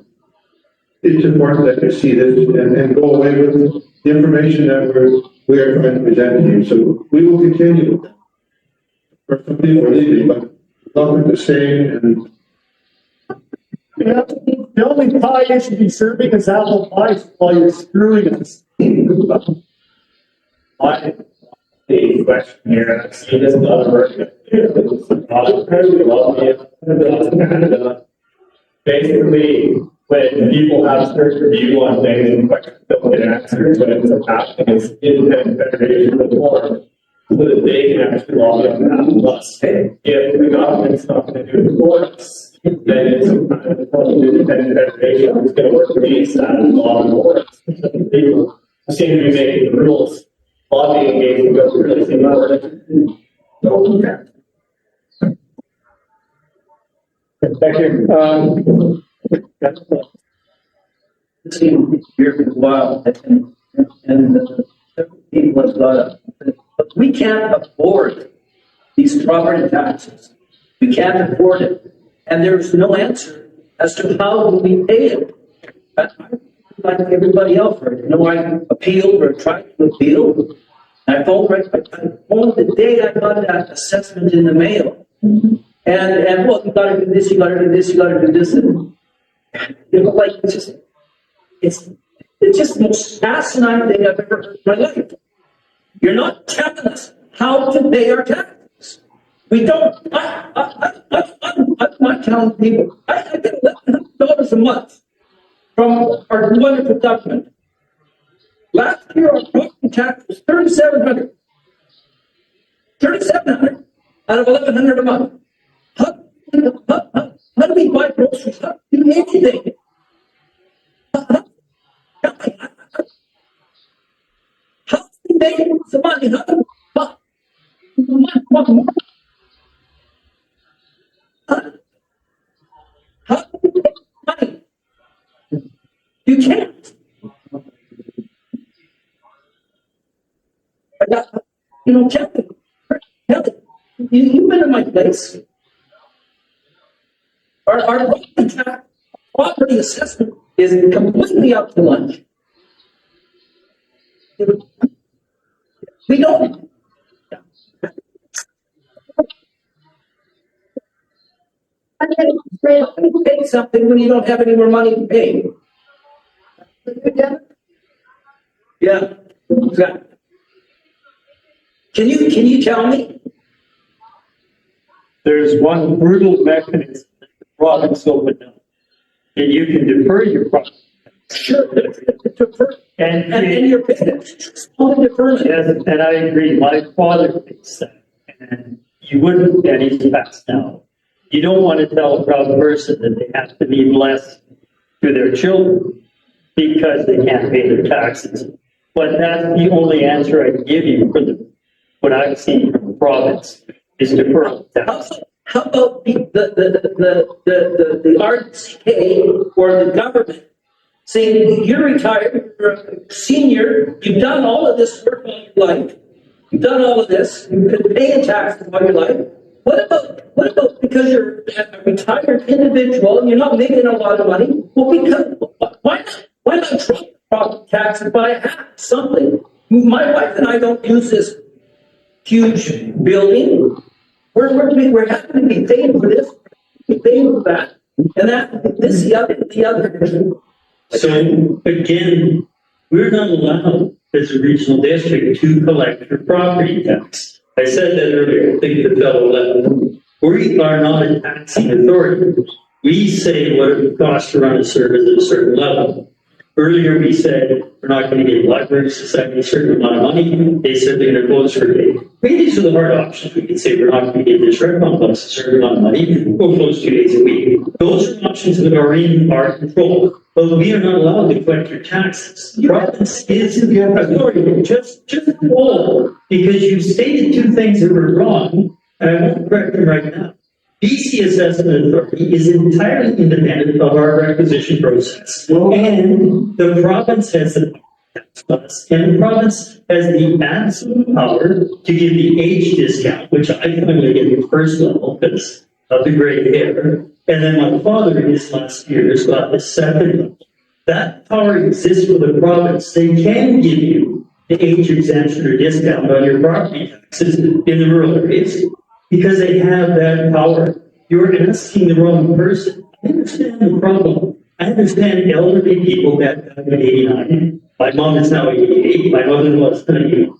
It's important that you see this and go away with the information that we are trying to present to you. So we will continue with that. For some people are leaving, but nothing to say and The only pie you should be serving is apple pie while you're screwing us. My question here, and I've seen this in other work. Basically, when people have certain view on things and questions don't get answered, when it's happening, it's independent federation reform, so that they can actually lobby on behalf of us. If the government's not going to do it for us, then it's an independent federation. It's going to work for me instead of law and order. People seem to be making the rules. Lobbying engagement doesn't really seem to work. Thank you. It's been here for a while, and people have got it. But we can't afford these property taxes. We can't afford it. And there's no answer as to how we pay it. Like everybody else, right? You know, I appealed or tried to appeal. I phoned the day I got that assessment in the mail. And well, you gotta do this, you gotta do this, you gotta do this. And, you know, like, it's just the most asinine thing I've ever heard in my life. You're not telling us how to pay our taxes. We don't, I'm not telling people, I get $1,100 a month from our wonderful government. Last year, our property tax was $3,700. $3,700 out of $1,100 a month. How do we buy groceries? How do we do anything? How do we make some money? How do we make money? You can't. Kevin, you've been in my place. Our property assessment is completely up to lunch. We don't. I can't pay something when you don't have any more money to pay. Yeah, exactly. Can you tell me? There's one brutal mechanism that the province opened up, and you can defer your property. Sure, defer. And you're paying small deferment. Yes, and I agree. My father thinks that, and you wouldn't get his tax now. You don't want to tell a proud person that they have to be blessed to their children because they can't pay their taxes. But that's the only answer I can give you for what I've seen from the province is deferral tax. How about the RCK or the government saying you're retired, you're a senior, you've done all of this work all your life, you've done all of this, you've been paying taxes all your life. What about because you're a retired individual and you're not making a lot of money? Well, because why not drop the property taxes by half, something? My wife and I don't use this huge building. We're happy to be paying for this, be paying for that, and the other. So again, we're not allowed as a regional district to collect your property tax. I said that earlier, I think the fellow left. We are not a taxing authority. We say what it costs to run a service at a certain level. Earlier, we said we're not going to give library society a certain amount of money. They said they're going to close for a day. These are the hard options. We can say we're not going to give this rec complex a certain amount of money. We'll close 2 days a week. Those are options that are in our control. But we are not allowed to collect your taxes. The province is authority. Just hold, because you stated two things that were wrong, and I won't correct them right now. BC Assessment Authority is entirely independent of our requisition process. And the province has the tax class, and the province has the absolute power to give the age discount, which I finally get the first level because of the gray hair. And then my father in his last years got the second level. That power exists for the province. They can give you the age exemption or discount on your property taxes in the rural areas, because they have that power. You're asking the wrong person. I understand the problem. I understand elderly people that are 89. My mom is now 88. My mother-in-law is 98.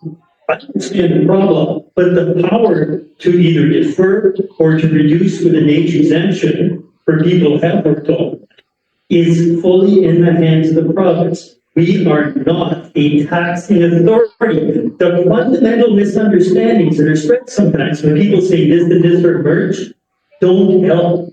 I understand the problem, but the power to either defer or to reduce with an age exemption for people who have worked on is fully in the hands of the province. We are not a taxing authority. The fundamental misunderstandings that are spread sometimes when people say this and this are merged don't help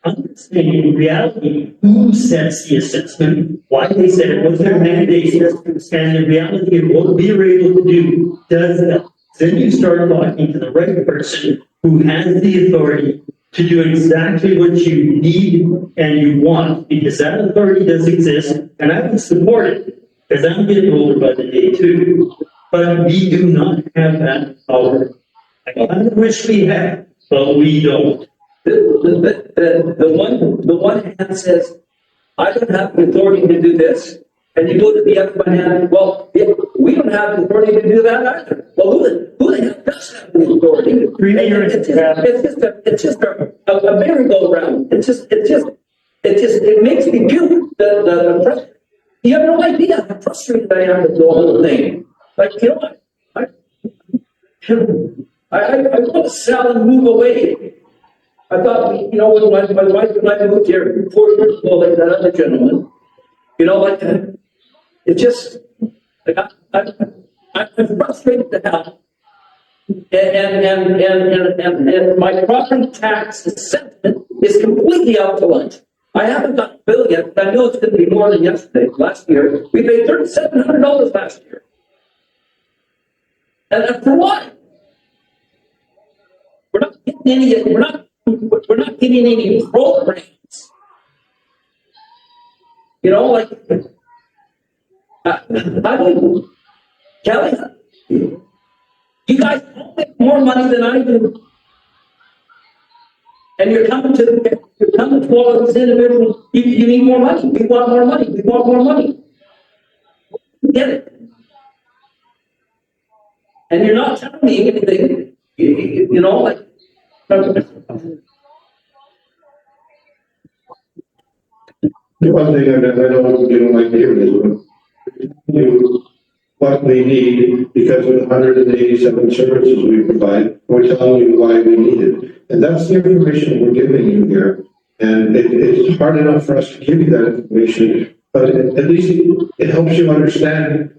understanding in reality who sets the assessment, why they set it, what their mandate is, and the reality of what we are able to do does help. Then you start talking to the right person who has the authority to do exactly what you need and you want, because that authority does exist, and I would support it, because I'm getting older by the day too. But we do not have that power. I kind of wish we had, but we don't. The one hand says, I don't have the authority to do this. And you go to the other one hand, well, we don't have the authority to do that either. Well, who the hell does have the authority? It's just a merry-go-round. It makes me puke. You have no idea how frustrated I am with the whole thing. Like, I want to sell and move away. I thought, you know, when my wife and I moved here 4 years ago, like that other gentleman, you know, like, it just, like, I'm frustrated to hell. And my property tax assessment is completely out to lunch. I haven't got the bill yet, but I know it's gonna be more than last year. We paid $3,700 last year. And for what? We're not getting any programs. You know, like, I mean, Kelly, you guys all make more money than I do. And you're coming to all of these individuals, you need more money, we want more money, we want more money. Get it? And you're not telling me anything, you know, like. The one thing I know you don't like to hear is what we need because of the 187 services we provide. We're telling you why we need it. And that's the information we're giving you here. And it's hard enough for us to give you that information, but at least it helps you understand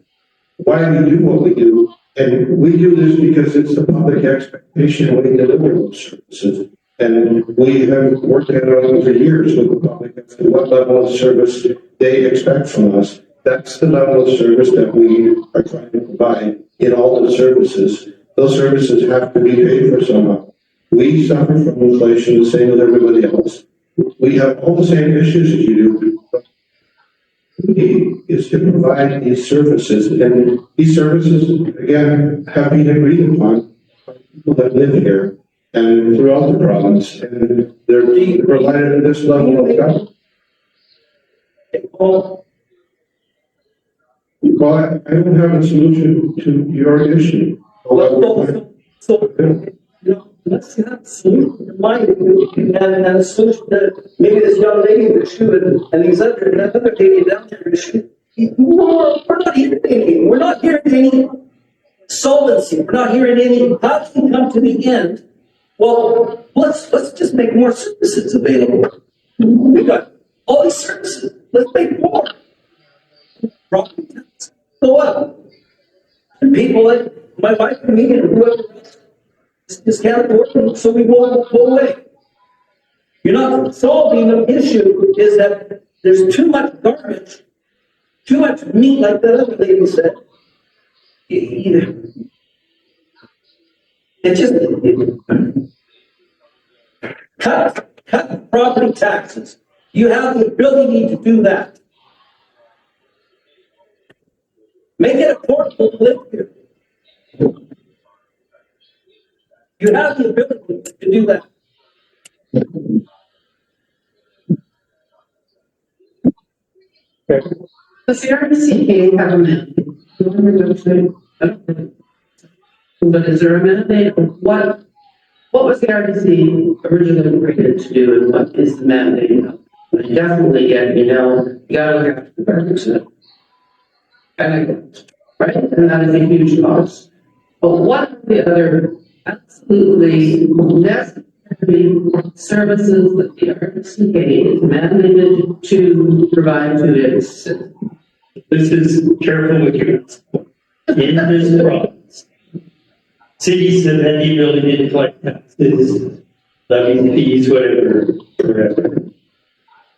why we do what we do. And we do this because it's the public expectation when we deliver those services. And we have worked that out over years with the public as to what level of service they expect from us. That's the level of service that we are trying to provide in all the services. Those services have to be paid for somehow. We suffer from inflation the same as everybody else. We have all the same issues as you do. Is to provide these services, and these services, again, have been agreed upon by people that live here and throughout the province, and they're provided at this level of government. Well, I don't have a solution to your issue. So, you know, let's have a solution in mind, and a solution that maybe this young lady that should, and these other lady down there should. We're not hearing anything. We're not hearing any solvency. We're not hearing any. How can we come to the end? Well, let's just make more services available. We got all these services. Let's make more. Property tax go up. And people like my wife and me and whoever else just can't afford them, so we go away. You're not solving the issue is that there's too much garbage, too much meat, like that other lady said. It just cut property taxes. You have the ability to do that. Make it affordable to live here. You have the ability to do that. Does the RBCK have a mandate? But is there a mandate? What was the RBC originally created to do, and what is the mandate? And definitely, you know, you gotta look after the garbage. And right, and that is a huge cost. But what are the other absolutely necessary services that the RBCK is mandated to provide to its citizens? This is careful with you. In this province, cities have had the ability to collect taxes, levy fees, whatever.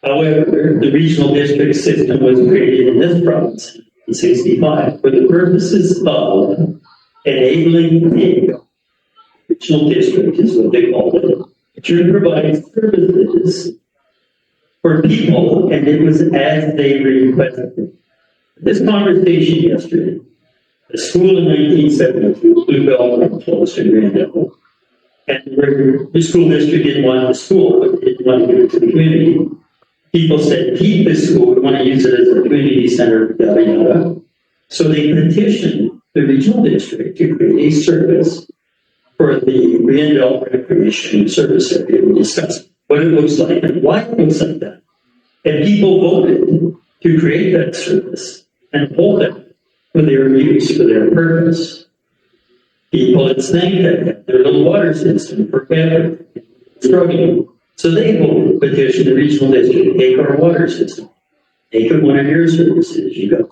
However, the regional district system was created in this province in 65 for the purposes of enabling a regional district, is what they called it, to provide services for people, and it was as they requested. This conversation yesterday, the school in 1972, Bluebell, close to Grandville, and the school district didn't want the school, but didn't want to give it to the community. People said, keep this school, we want to use it as a community center, yada, yada. So they petitioned the regional district to create a service for the Grandville Recreation Service Area. We discussed what it looks like and why it looks like that. And people voted to create that service and hold it for their use, for their purpose. People in Snake that have their little water system forever struggling. So they will petition the regional district to take our water system. Take it one of your services. You got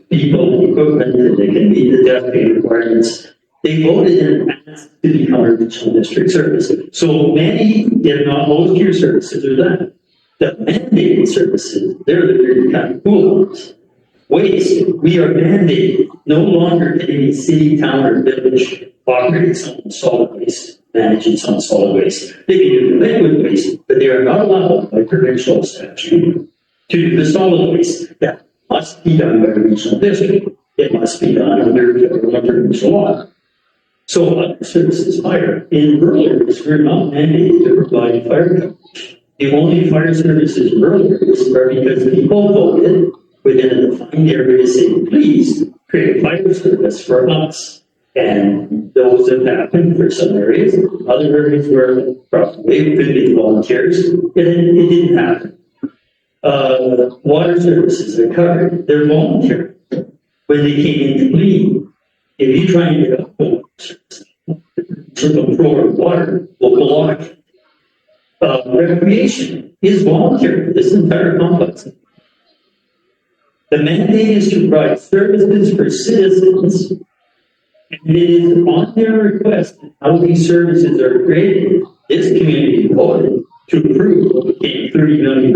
people and equipment that they can meet the deputy requirements. They voted and asked to become a regional district service. So many, if not most of your services are that. The mandated services, they're the very kind of cool ones. Waste, we are mandated. No longer can any city, town, or village operate its own solid waste, manage its own solid waste. They can do the liquid waste, but they are not allowed by provincial statute to do the solid waste. That must be done by a regional district. It must be done under federal and provincial law. So other services fire. In rural areas, we're not mandated to provide fire coverage. The only fire services in rural areas are because people voted within a defined area to say, please create a fire service for us. And those have happened for some areas. Other areas where probably could be volunteers, it didn't happen. Water services are covered. They're voluntary. When they came into clean, if you try and get a water service, to control water, will block. Recreation is voluntary. This entire complex. The mandate is to provide services for citizens, and it is on their request how these services are created. This community voted to approve what became $30 million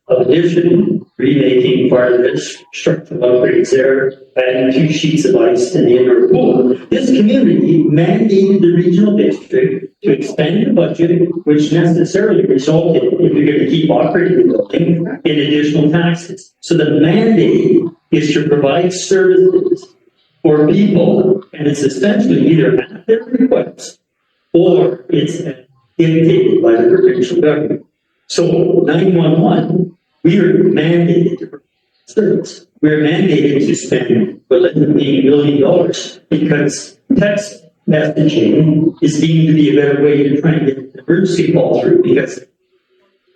of addition, remaking part of this, structural upgrades there, adding 2 sheets of ice in the indoor pool. This community mandated the regional district to expend the budget, which necessarily resulted, if you're going to keep operating the building, in additional taxes. So the mandate is to provide services for people, and it's essentially either at their request or it's dictated by the provincial government. So 911, we are mandated to provide service. We're mandated to spend $11 million because text messaging is deemed to be a better way to try and get an emergency call through because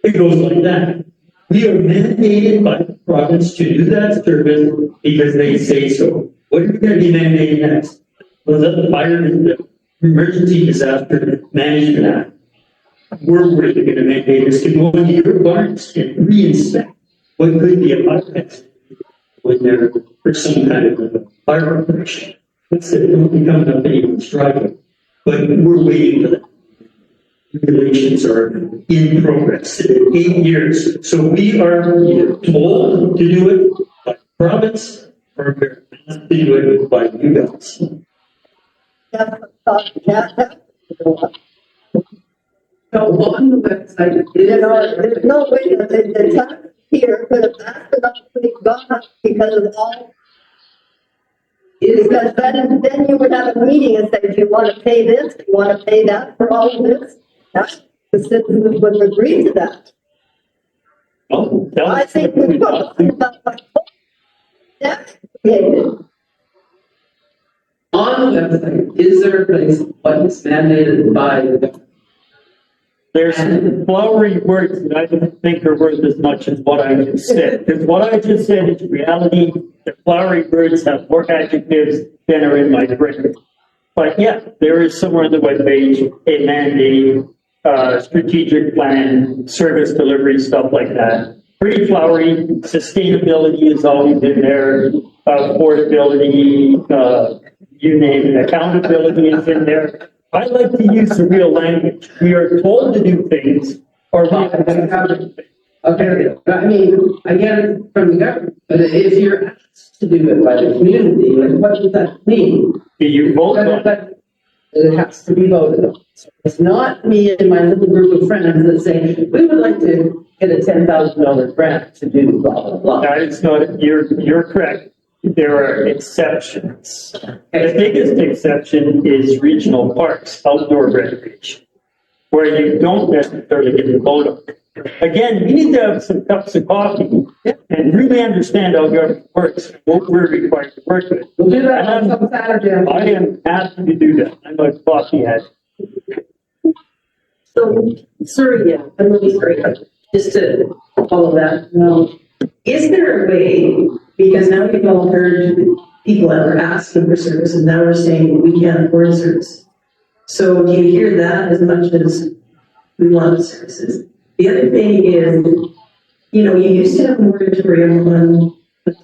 it goes like that. We are mandated by the province to do that service because they say so. What are we going to be mandated next? Was that the fire and the Emergency Disaster Management Act? We're really going to mandate us to go into your barns and re-inspect what could be a fire accident when there for some kind of a fire operation. That's it. Don't be coming up anyone's driveway. But we're waiting for that. Regulations are in progress. 8 years. So we are either told to do it by the province or we're asked to do it by you guys. So on the website, There's no way that the tax here could have astronomically gone up because of all. Because then you would have a meeting and say, do you want to pay this? Do you want to pay that for all of this? That's, the citizens would agree to that. Well, I think we've got about like that created. on the website, is there a place what is mandated by the There's some flowery words that I don't think are worth as much as what I just said. Because what I just said is reality. The flowery words have more adjectives than are in my brain. But yeah, there is somewhere on the webpage a mandate, strategic plan, service delivery, stuff like that. Pretty flowery. Sustainability has always been there. Affordability, you name it. Accountability is in there. I like to use the real language. We are told to do things, or we have to do things. Okay, I mean, I get it from the government, but if you're asked to do it by the community, then what does that mean? You vote on it. But it has to be voted on. So it's not me and my little group of friends that say, we would like to get a $10,000 grant to do blah, blah, blah. That is not, you're correct. There are exceptions. The biggest exception is regional parks, outdoor recreation, where you don't necessarily get to vote on it. Again, we need to have some cups of coffee and really understand how government works, what we're required to work with. We'll do that on some Saturday. I am happy to do that. I'm a coffee head. So, sorry, yeah, I'm really sorry, just to follow that. Is there a way, because now we've all heard people that were asking for services, now we're saying we can't afford service. So do you hear that as much as we want the services? The other thing is, you know, you used to have a moratorium on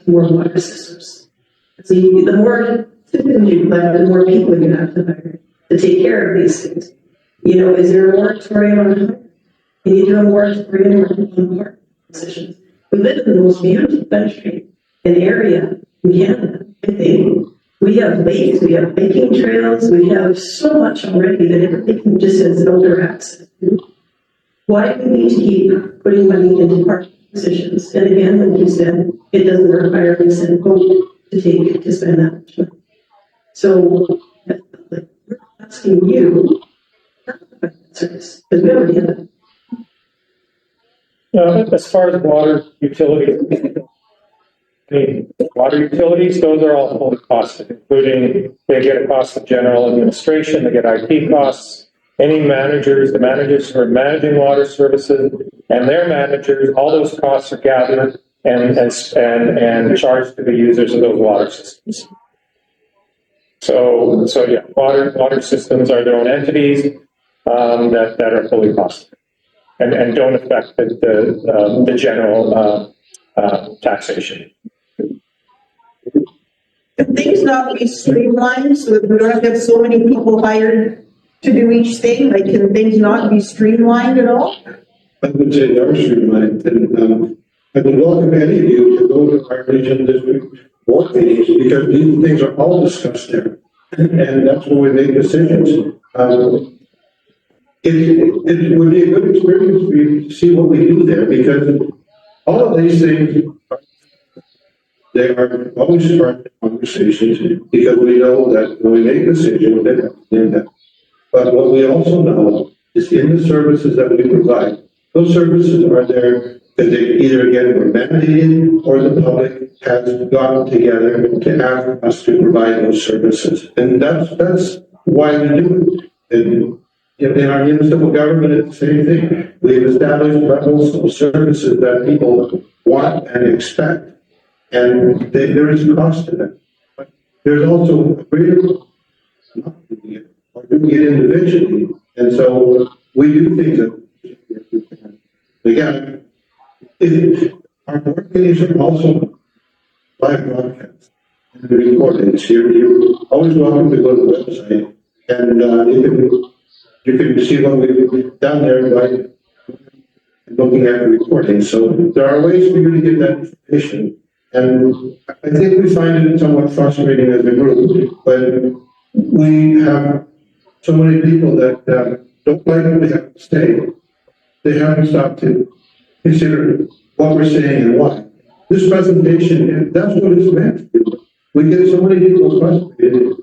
more water systems. So the more systems you collect, the more people you have to hire to take care of these things. You know, is there a moratorium on hiring? Can you do a moratorium on park positions? We live in the most beautiful country, an area in Canada, I think. We have lakes, we have hiking trails, we have so much already that everything just has outdoor access. Why do we need to keep putting money into park positions? And again, like you said, it doesn't require a cent to spend that much money. So, like, we're asking you, service, because we already have it. As far as water utilities, I mean, water utilities, those are all fully costed, including they get a cost of general administration, they get IT costs. Any managers, the managers who are managing water services and their managers, all those costs are gathered and charged to the users of those water systems. So yeah, water systems are their own entities that are fully costed and don't affect the general taxation. Can things not be streamlined so that we don't have to have so many people hired to do each thing? Like, can things not be streamlined at all? I would say they are streamlined, and I would welcome any of you to go to our regional district board meetings, because these things are all discussed there, and that's when we make decisions. It would be a good experience for you to see what we do there, because all of these things, they are always start conversations, because we know that when we make decisions, they have to impact. But what we also know is in the services that we provide, those services are there that they either again were mandated or the public has gotten together to ask us to provide those services. And that's why we do it. And in our municipal government, it's the same thing. We've established levels of services that people want and expect. And there is a cost to that. But there's also a greater not doing it, or doing it individually. And so we do things that, again, our board meetings are also live broadcast and recordings. You're always welcome to go to the website, and you can see what we've done there by looking at the recording. So there are ways for you to get that information. And I think we find it somewhat frustrating as a group, but we have so many people that don't like what we have to say. They haven't stopped to consider what we're saying and why. This presentation, that's what it's meant to do. We get so many people frustrated.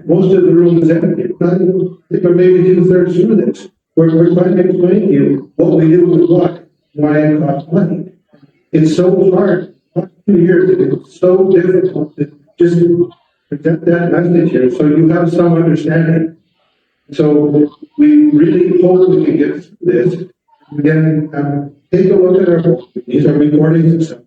Most of the room is empty. I think we're maybe 2/3 through this. We're trying to explain to you what we do and why it costs money. It's so hard. 2 years, it's so difficult to just present that message here so you have some understanding. So we really hope we can get through this. Again, take a look at our, these are recordings and stuff,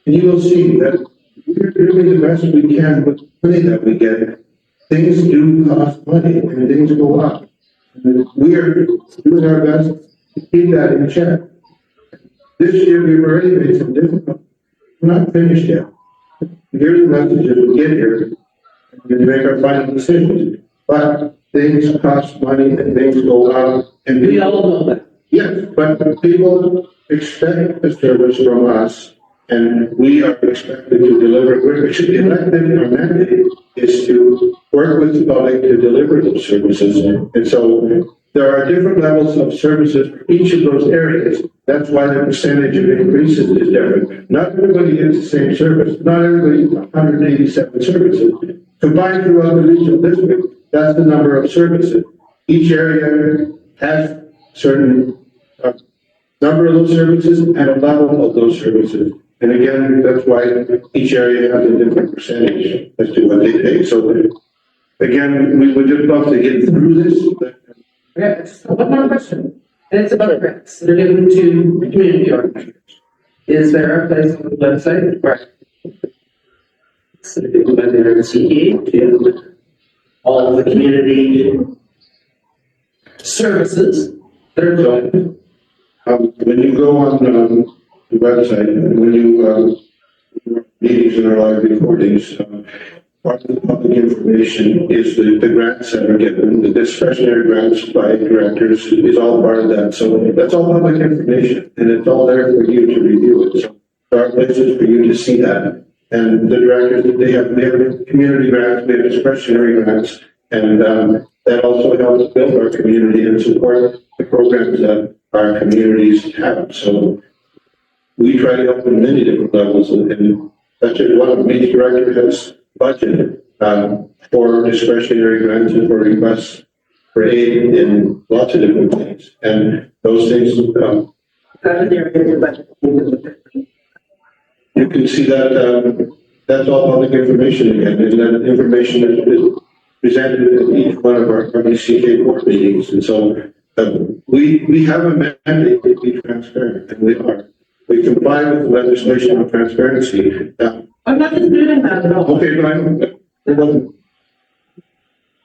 and you will see that we're doing the best we can with the money that we get. Things do cost money and things go up. And we're doing our best to keep that in check. This year we've already made some difficult. We're not finished yet. Here's the message as we get here. We make our final decisions. But things cost money and things go up. And we all know that. Yes, but people expect the service from us, and we are expected to deliver. We're elected, our mandate is to work with the public to deliver those services. And so there are different levels of services for each of those areas. That's why the percentage of increases is different. Not everybody gets the same service. Not everybody gets 187 services. Combined throughout the regional district, that's the number of services. Each area has certain number of those services and a level of those services. And again, that's why each area has a different percentage as to what they pay. So again, we would just love to get through this. Okay, so one more question, and it's about grants that are given to community organizations. Is there a place on the website? Right. by the RCE to all of the community services that are going. When you go on the website, when you meetings and our live recordings, part of the public information is the grants that are given, the discretionary grants by directors is all part of that. So that's all public information, and it's all there for you to review it. So there are places for you to see that. And the directors, they have community grants, they have discretionary grants, and that also helps build our community and support the programs that our communities have. So we try to help in many different levels, and that's just one of each director has budgeted for discretionary grants and for requests for aid in lots of different things. And those things, you can see that that's all public information again, and that information is presented at each one of our RBCK board meetings. And so we have a mandate to be transparent, and we are. We comply with the legislation on transparency. I'm not disputing that at all. Okay, but it wasn't.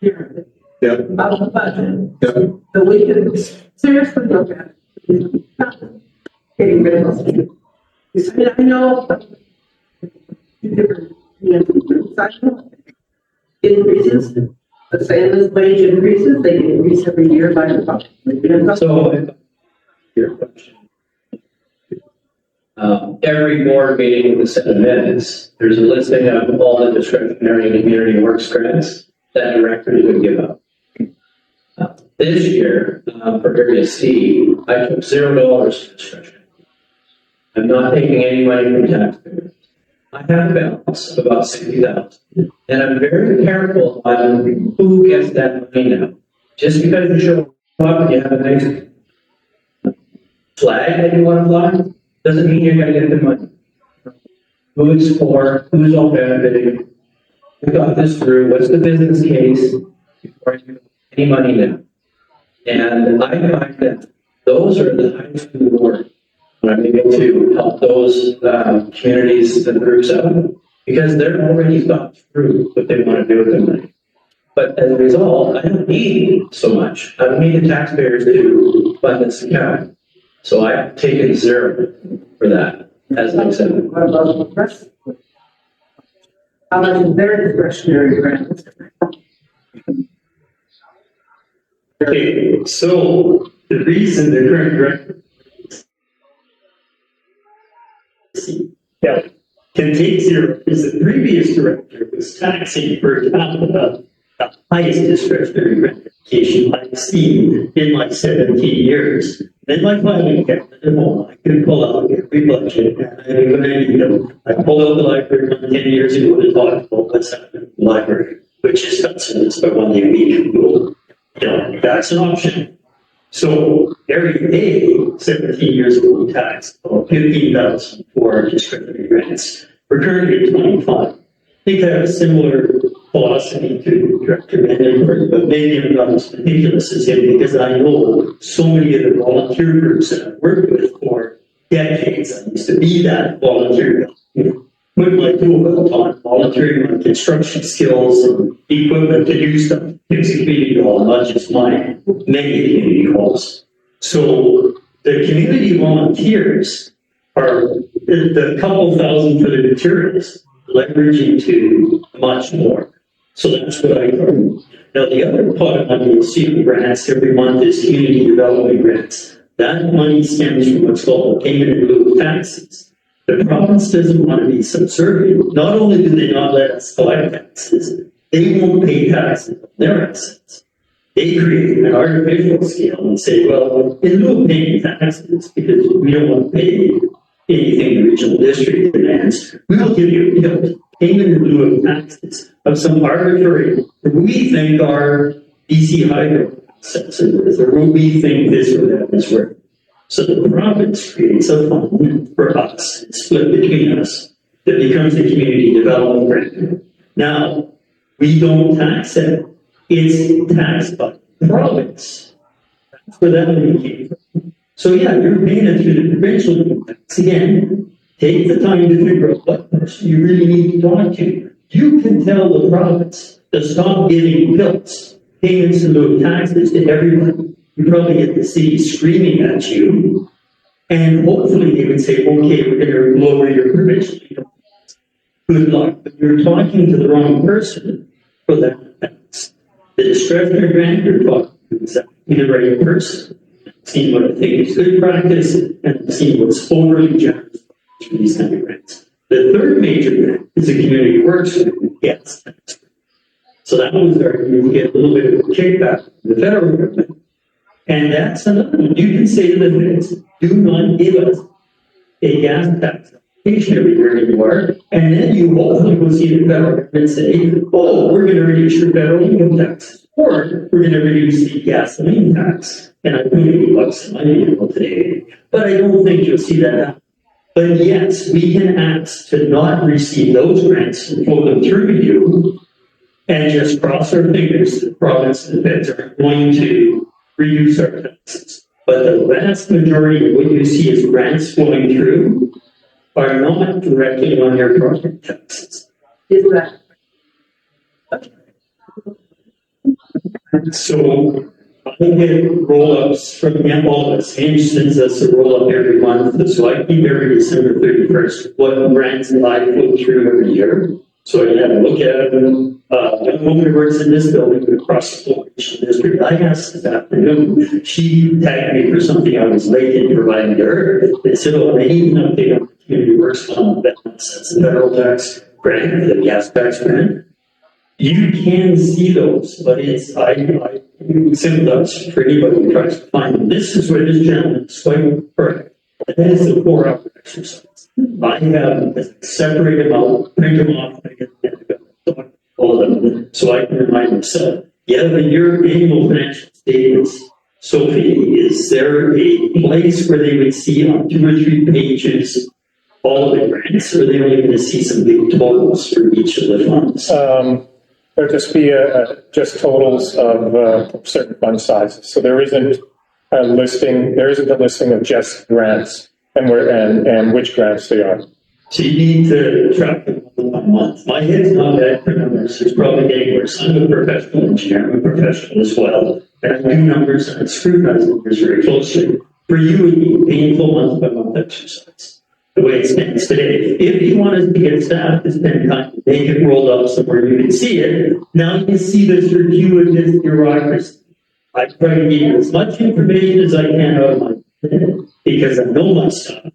Here, Yeah, about the budget, yeah. so we can seriously look at it. Getting rid of those. I mean, I know different, increases, the same as wage increases, they increase every year by about. So, your question. Every board meeting with a set of minutes, there's a listing of all the discretionary and community works grants that directors would give up. This year, for area C, I took $0 discretion. I'm not taking any money from taxpayers. I have a balance of about 60,000, and I'm very careful on who gets that money now. Just because you show up and you have a nice flag that you want to fly, doesn't mean you're going to get the money. Who it's for, who's all benefiting. We got this through. What's the business case before I give any money now? And I find that those are the highest reward when I'm able to help those communities and groups out, because they're already thought through what they want to do with their money. But as a result, I don't need so much. I don't need the taxpayers to fund this account. So I've taken $0 for that as an example. What about the rest? How much is their discretionary grants? Okay, so the reason the current director can take $0 is the previous director was taxing per capita the highest discretionary gratification I've seen in my 17 years. And my filing cabinet at home, I can pull out every budget, and I pulled out the library 10 years ago to talk about what's happening in the library, which is subsidized by one year week. That's an option. So area A, 17 years ago, taxed about 15,000 for discretionary grants. We're currently at 25. I think I have a similar philosophy to Director Vandenberg, but maybe I'm not as ridiculous as him, because I know so many of the volunteer groups that I've worked with for decades. I used to be that volunteer. Put my tool belt on, volunteering on construction skills and equipment to do stuff. It's a community hall, not just mine, many community halls. So the community volunteers are the couple thousand for the materials, leveraging to much more. So that's what I do. Now, the other part of money you'll see in grants every month is community development grants. That money stems from what's called payment in lieu of taxes. The province doesn't want to be subservient. Not only do they not let us collect taxes, they won't pay taxes on their assets. They create an artificial scale and say, well, in lieu of paying taxes, because we don't want to pay anything the regional district demands, we will give you a payment in lieu of taxes of some arbitrary, we think are BC Hydro assets, or we think this or that is worth. So the province creates a fund for us, split between us, that becomes a community development grant. Now, we don't tax it. It's taxed by the province. That's where that money came from. So yeah, you're paying it through the provincial tax. Again, take the time to figure out what person you really need to talk to. You can tell the province to stop giving bills, payments in lieu of taxes to everyone. You probably get the city screaming at you. And hopefully they would say, okay, we're going to lower your provision. Good luck, but you're talking to the wrong person for that. The discretionary grant, you're talking to exactly the right person. Seeing what I think is good practice and seeing what's overly generous for these kind of grants. The third major grant is a community works grant. Yes. So that was where you get a little bit of a kickback from the federal government. And that's another one. You can say to the feds, do not give us a gas tax application every year anymore. And then you hopefully will see the federal government say, oh, we're going to reduce your federal income tax, or we're going to reduce the gasoline tax. And I put $80 in my vehicle today. But I don't think you'll see that happen. But yes, we can ask to not receive those grants and pull them through you and just cross our fingers that the province and the feds are going to reduce our taxes. But the vast majority of what you see as grants flowing through are not directly on your property taxes. Is that? So I get roll-ups from all of us. Hinge sends us a roll-up every month. So I keep every December 31st what grants I flow through every year. So I can have a look at them. Young woman who works in this building across the Florida district, I asked this afternoon, she tagged me for something I was late in providing to her. They said, oh, I need an update on the community works fund. That's the federal tax grant, the gas tax grant. You can see those, but it's, I sympathize for anybody who tries to find them. This is where this gentleman is quite correct. And that is the 4-hour exercise. I have separate them out, print them off, and I get all of them, so I can remind myself. Yeah, but your annual financial statements, Sophie, is there a place where they would see on 2 or 3 pages all of the grants, or are they only going to see some big totals for each of the funds? There'll just be just totals of certain fund sizes. So there isn't a listing of just grants and which grants they are. So you need to track them month by month. My head's not bad for numbers. It's probably getting worse. I'm a professional engineer. I'm a professional as well. And I do numbers and I scrutinize numbers very closely. For you, it would be a painful month by month exercise. The way it stands today. If you want us to get staff to spend time to make it rolled up somewhere you can see it, now you can see the circuitous bureaucracy. I try to give you as much information as I can out of my head because I know my stuff.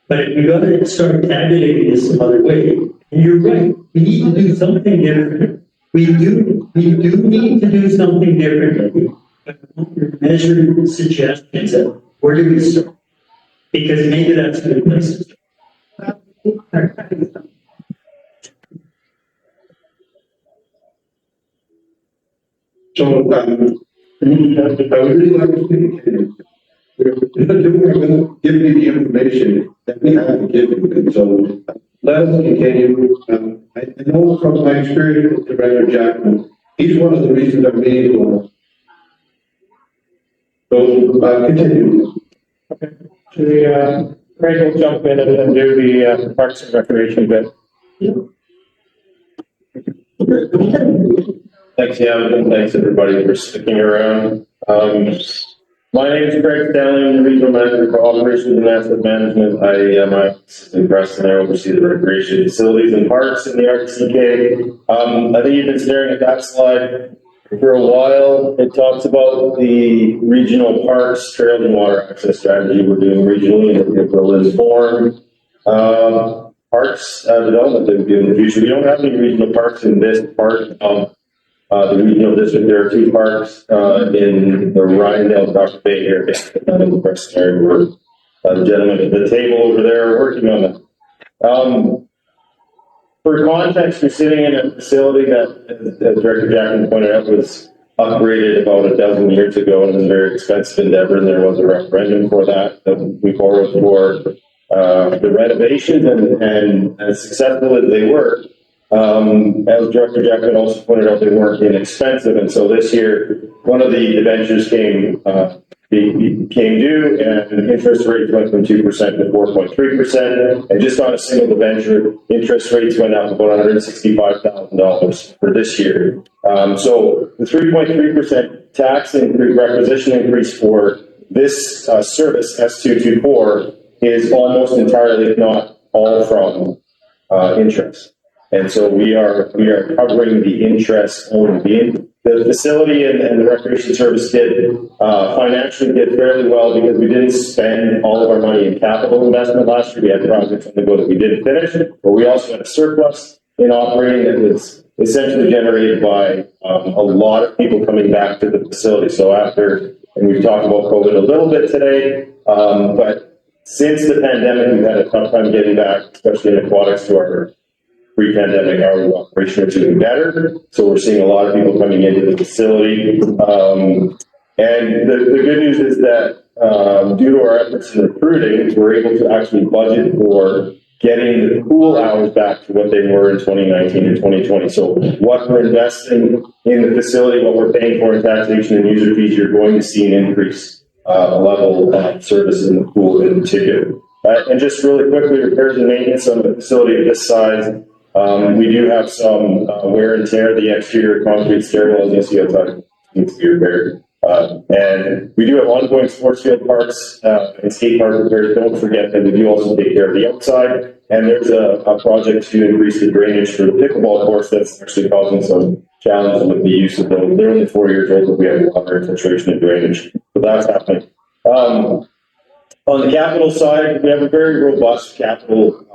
But if we got to start tabulating this some other way, and you're right, we need to do something different. We do need to do something differently. But I want your measured suggestions of where do we start? Because maybe that's a good place to start. So, I would really like to think, we're going to give me the information that we have to give you. And so let us continue. I know from my experience with Director Jackman, he's one of the reasons I'm meeting. So continue. Okay. Should we, Craig will jump in and do the Parks and Recreation bit. Thanks, Ian, and thanks everybody for sticking around. My name is Craig Stanley. I'm the Regional Manager for Operations and Asset Management. I am in Creston. I oversee the recreation facilities and parks in the RTCK. I think you've been staring at that slide for a while. It talks about the regional parks, trails, and water access strategy we're doing regionally, and it will inform parks development that we do in the future. We don't have any regional parks in this part of the regional district. There are 2 parks in the Rydell Dr. Bay area, in the Creston area, where the gentleman at the table over there are working on them. For context, you're sitting in a facility that, as Director Jackman pointed out, was upgraded about a dozen years ago and was a very expensive endeavor, and there was a referendum for that we borrowed for the renovations, and as successful as they were, as Director Jackman also pointed out, they weren't inexpensive, and so this year, one of the debentures came became due, and interest rates went from 2% to 4.3%. And just on a single debenture, interest rates went up about $165,000 for this year. So the 3.3% tax increase, requisition increase for this service, S224, is almost entirely, if not all, from interest. And so we are covering the interest only. The facility and the recreation service financially did fairly well because we didn't spend all of our money in capital investment last year. We had projects on the go that we didn't finish, but we also had a surplus in operating that was essentially generated by a lot of people coming back to the facility. So after, and we've talked about COVID a little bit today, but since the pandemic, we've had a tough time getting back, especially in aquatics, to our pre-pandemic hours of operation are doing better. So we're seeing a lot of people coming into the facility. And the good news is that due to our efforts in recruiting, we're able to actually budget for getting the pool hours back to what they were in 2019 and 2020. So what we're investing in the facility, what we're paying for in taxation and user fees, you're going to see an increase level of service in the pool in particular. And just really quickly, repairs and maintenance on the facility of this size. We do have some wear and tear. The exterior concrete stairwells, you see outside, needs to be repaired. And we do have ongoing sports field parks and skate park repairs. Don't forget that we do also take care of the outside. And there's a project to increase the drainage for the pickleball course that's actually causing some challenges with the use of those. They're only 4 years old, but we have water infiltration and drainage. So that's happening. On the capital side, we have a very robust capital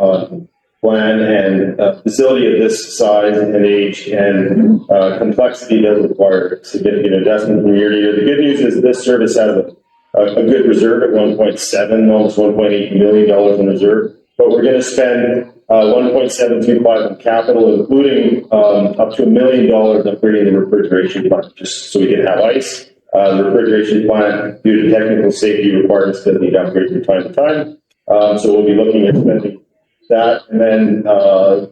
plan, and a facility of this size and age and complexity does require significant investment from year to year. The good news is this service has a good reserve at 1.7, almost $1.8 million in reserve, but we're going to spend 1.725 on capital, including up to $1 million upgrading the refrigeration plant, just so we can have ice. The refrigeration plant, due to technical safety requirements, that need upgrades from time to time. So we'll be looking at spending that. And then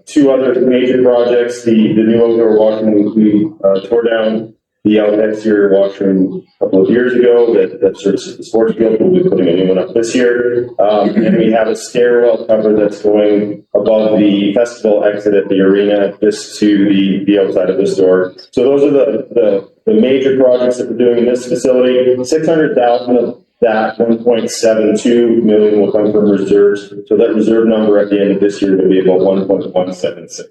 two other major projects, the new outdoor washroom, we tore down the exterior washroom a couple of years ago that services the sports field. We'll be putting a new one up this year. And we have a stairwell cover that's going above the festival exit at the arena, just to the outside of the store. So those are the major projects that we're doing in this facility. 600,000 of that 1.72 million will come from reserves. So that reserve number at the end of this year will be about 1.176.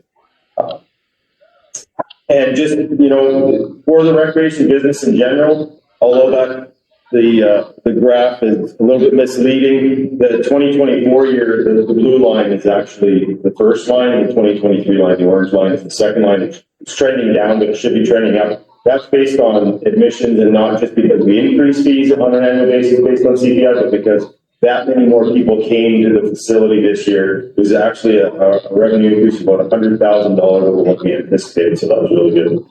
And just, you know, for the recreation business in general, although that the graph is a little bit misleading, the 2024 year, the blue line is actually the first line, and the 2023 line, the orange line, is the second line. It's trending down, but it should be trending up. That's based on admissions, and not just because we increase fees on an annual basis based on CPI, but because that many more people came to the facility this year. It was actually a revenue increase of about $100,000 over what we anticipated, so that was really good.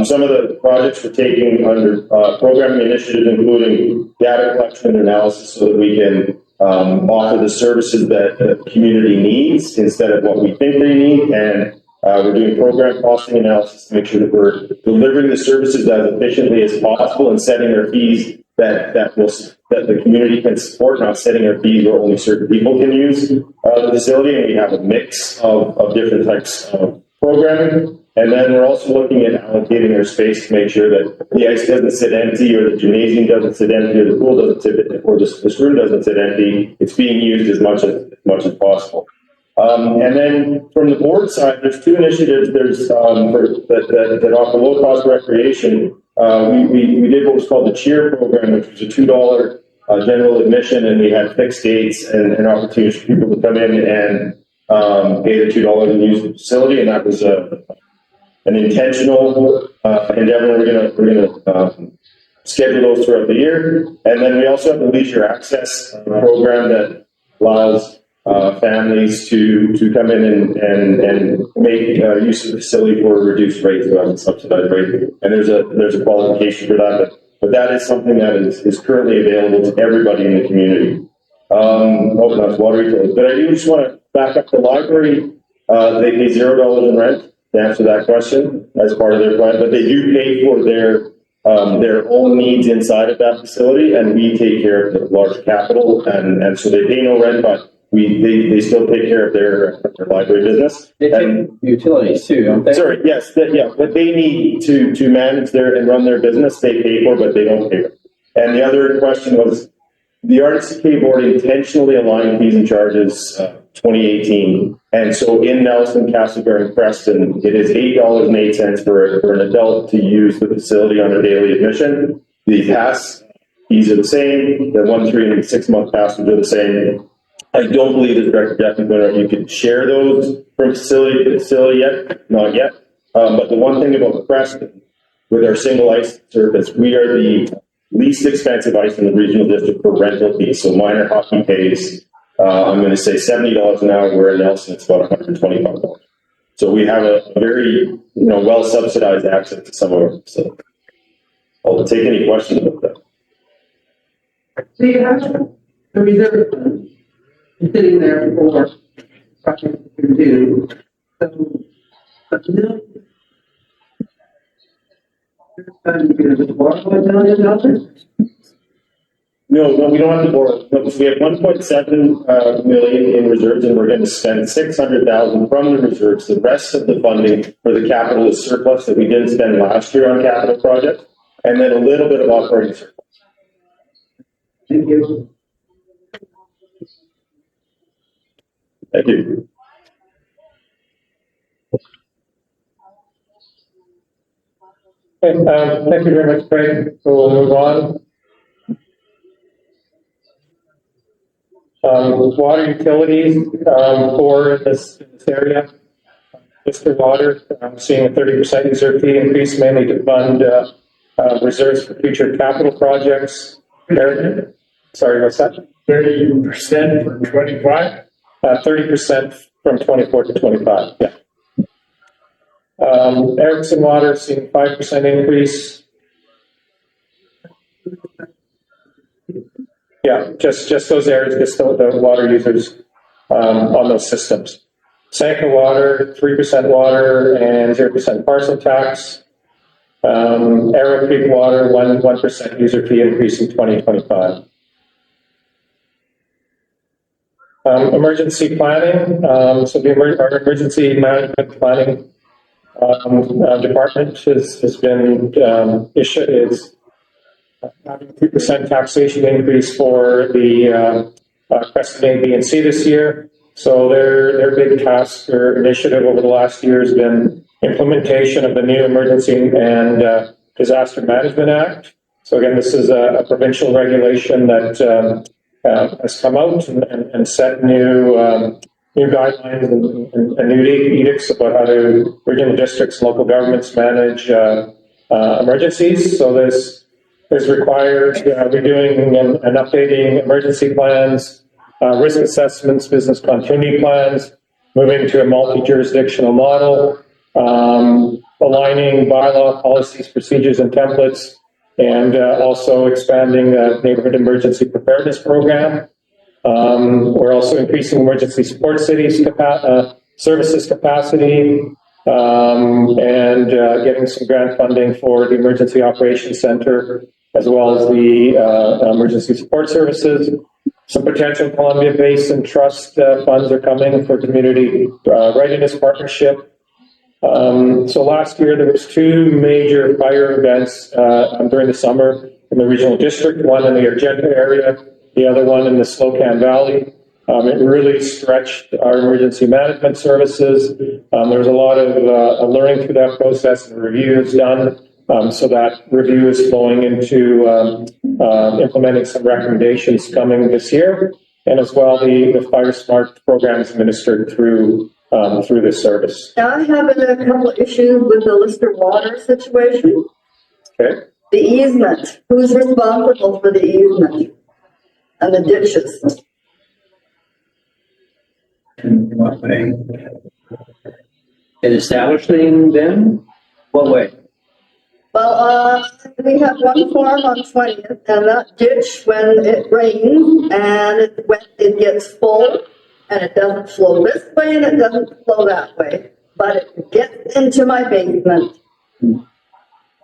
Some of the projects we're taking under programming initiatives, including data collection and analysis, so that we can offer the services that the community needs instead of what we think they need. And we're doing program costing analysis to make sure that we're delivering the services as efficiently as possible and setting their fees that the community can support, not setting our fees where only certain people can use the facility. And we have a mix of different types of programming. And then we're also looking at allocating our space to make sure that the ice doesn't sit empty, or the gymnasium doesn't sit empty, or the pool doesn't sit, or this room doesn't sit empty. It's being used as much as possible. And then from the board side, there's two initiatives. There's that offer low cost recreation. We did what was called the Cheer program, which was a $2 general admission, and we had fixed dates and opportunities for people to come in and pay the $2 and use the facility. And that was an intentional endeavor. We're gonna schedule those throughout the year. And then we also have the leisure access program that allows families to come in and make use of the facility for a reduced rate, so that's a subsidized rate. And there's a qualification for that, but that is something that is currently available to everybody in the community. That's water retailers. But I do just want to back up the library. They pay $0 in rent to answer that question as part of their plan, but they do pay for their their own needs inside of that facility, and we take care of the large capital, and so they pay no rent, but they still take care of their library business. They take utilities too, don't they? Sorry, yes, what they need to manage and run their business, they pay for, but they don't pay for. And the other question was, the RDCK board intentionally aligned fees and charges 2018. And so in Nelson, Castlegar, and Creston, it is $8.08 for an adult to use the facility on a daily admission. The pass fees are the same. The 1, 3, and 6 month passes are the same. I don't believe as Director Jeffrey you could share those from facility to facility yet, not yet. But the one thing about Creston, with our single ice service, we are the least expensive ice in the regional district for rental fees. So minor hockey pays, I'm going to say $70 an hour, where in Nelson it's about $125. So we have a very well subsidized access to some of our facilities. I'll take any questions about that. So you have the reserve fund sitting there for projects to do. So, but no. No, we don't have to borrow. No, we have 1.7 million in reserves, and we're going to spend 600,000 from the reserves. The rest of the funding for the capital is surplus that we didn't spend last year on capital projects, and then a little bit of operating surplus. Thank you. Thank you. Okay, thank you very much, Craig. So we'll move on. Water utilities for this area. Mr. Water, I'm seeing a 30% user fee increase, mainly to fund reserves for future capital projects. Eric, sorry, what's that? 30% for 25? 30% from 24 to 25, yeah. Erickson Water seeing 5% increase. Yeah, just those areas, just the water users on those systems. Sanka Water, 3% water and 0% parcel tax. Arrow Creek Water, 1% user fee increase in 2025. Emergency planning. So our emergency management planning department has been is having a 3% taxation increase for the Creston A, B, and C this year. So their big task or initiative over the last year has been implementation of the new Emergency and Disaster Management Act. So again, this is a provincial regulation that has come out and set new guidelines and new edicts about how to regional districts and local governments manage emergencies. So this is required redoing and updating emergency plans, risk assessments, business continuity plans, moving to a multi-jurisdictional model, aligning bylaw policies, procedures, and templates, and also expanding the neighborhood emergency preparedness program. We're also increasing emergency support cities services capacity, and getting some grant funding for the Emergency Operations Center, as well as the emergency support services. Some potential Columbia Basin Trust funds are coming for community readiness partnership. So last year there was 2 major fire events during the summer in the regional district, one in the Argenta area, the other one in the Slocan Valley. It really stretched our emergency management services. There was a lot of learning through that process and reviews done. So that review is flowing into implementing some recommendations coming this year, and as well the Fire Smart program is administered through this service. Now I have a couple of issues with the Lister Water situation. Okay. The easement, who's responsible for the easement and the ditches? In what way? In establishing them? What way? Well, we have one farm on 20th, and that ditch, when it rains and it gets full, and it doesn't flow this way and it doesn't flow that way, but it gets into my basement.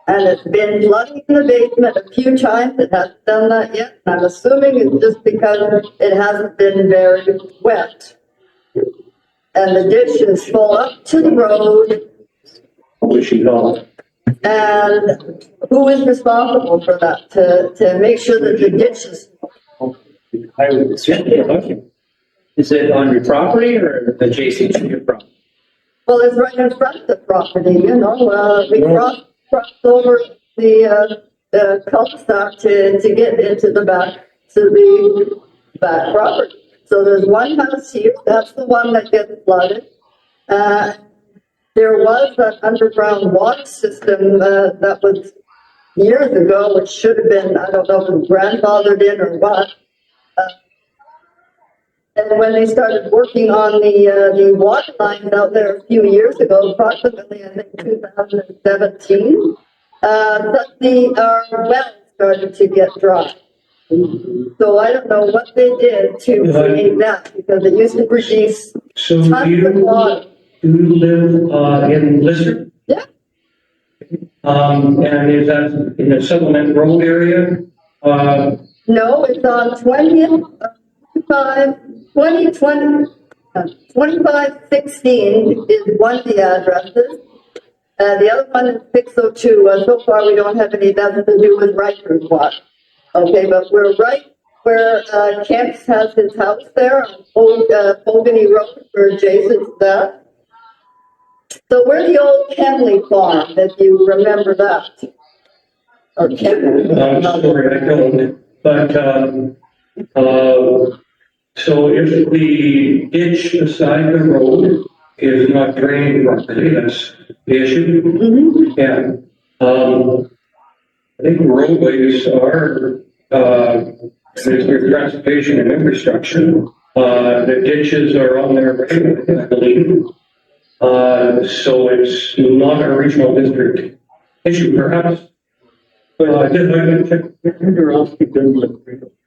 And it's been flooding in the basement a few times. It hasn't done that yet. And I'm assuming it's just because it hasn't been very wet. And the ditch is full up to the road. And who is responsible for that to make sure that the ditch is? I would assume, is it on your property or adjacent to your property? Well, it's right in front of the property, you know, we crossed over the cul-de-sac to get into the back property. So there's one house here, that's the one that gets flooded. There was an underground water system, that was years ago, which should have been, I don't know if it was grandfathered in or what. And when they started working on the water lines out there a few years ago, approximately, I think 2017, suddenly our wells started to get dry. So I don't know what they did to create that, because it used to produce tons of water. Do you live, in Lister? Yeah. And is that in the Settlement Road area? No, it's on 2516 is one of the addresses. The other one is 602. So far, we don't have any nothing to do with Rikers Watch. Okay, but we're right where Kemp's has his house there on Pogany Road. We're adjacent to that. So we're the old Kenley farm, if you remember that. Or Kenley. Sorry, I don't. But, so if the ditch beside the road is not drained properly, that's the issue. Mm-hmm. Yeah. I think roadways are, there's transportation and infrastructure. The ditches are on there, I believe. So it's not a regional district issue, perhaps. But I did check.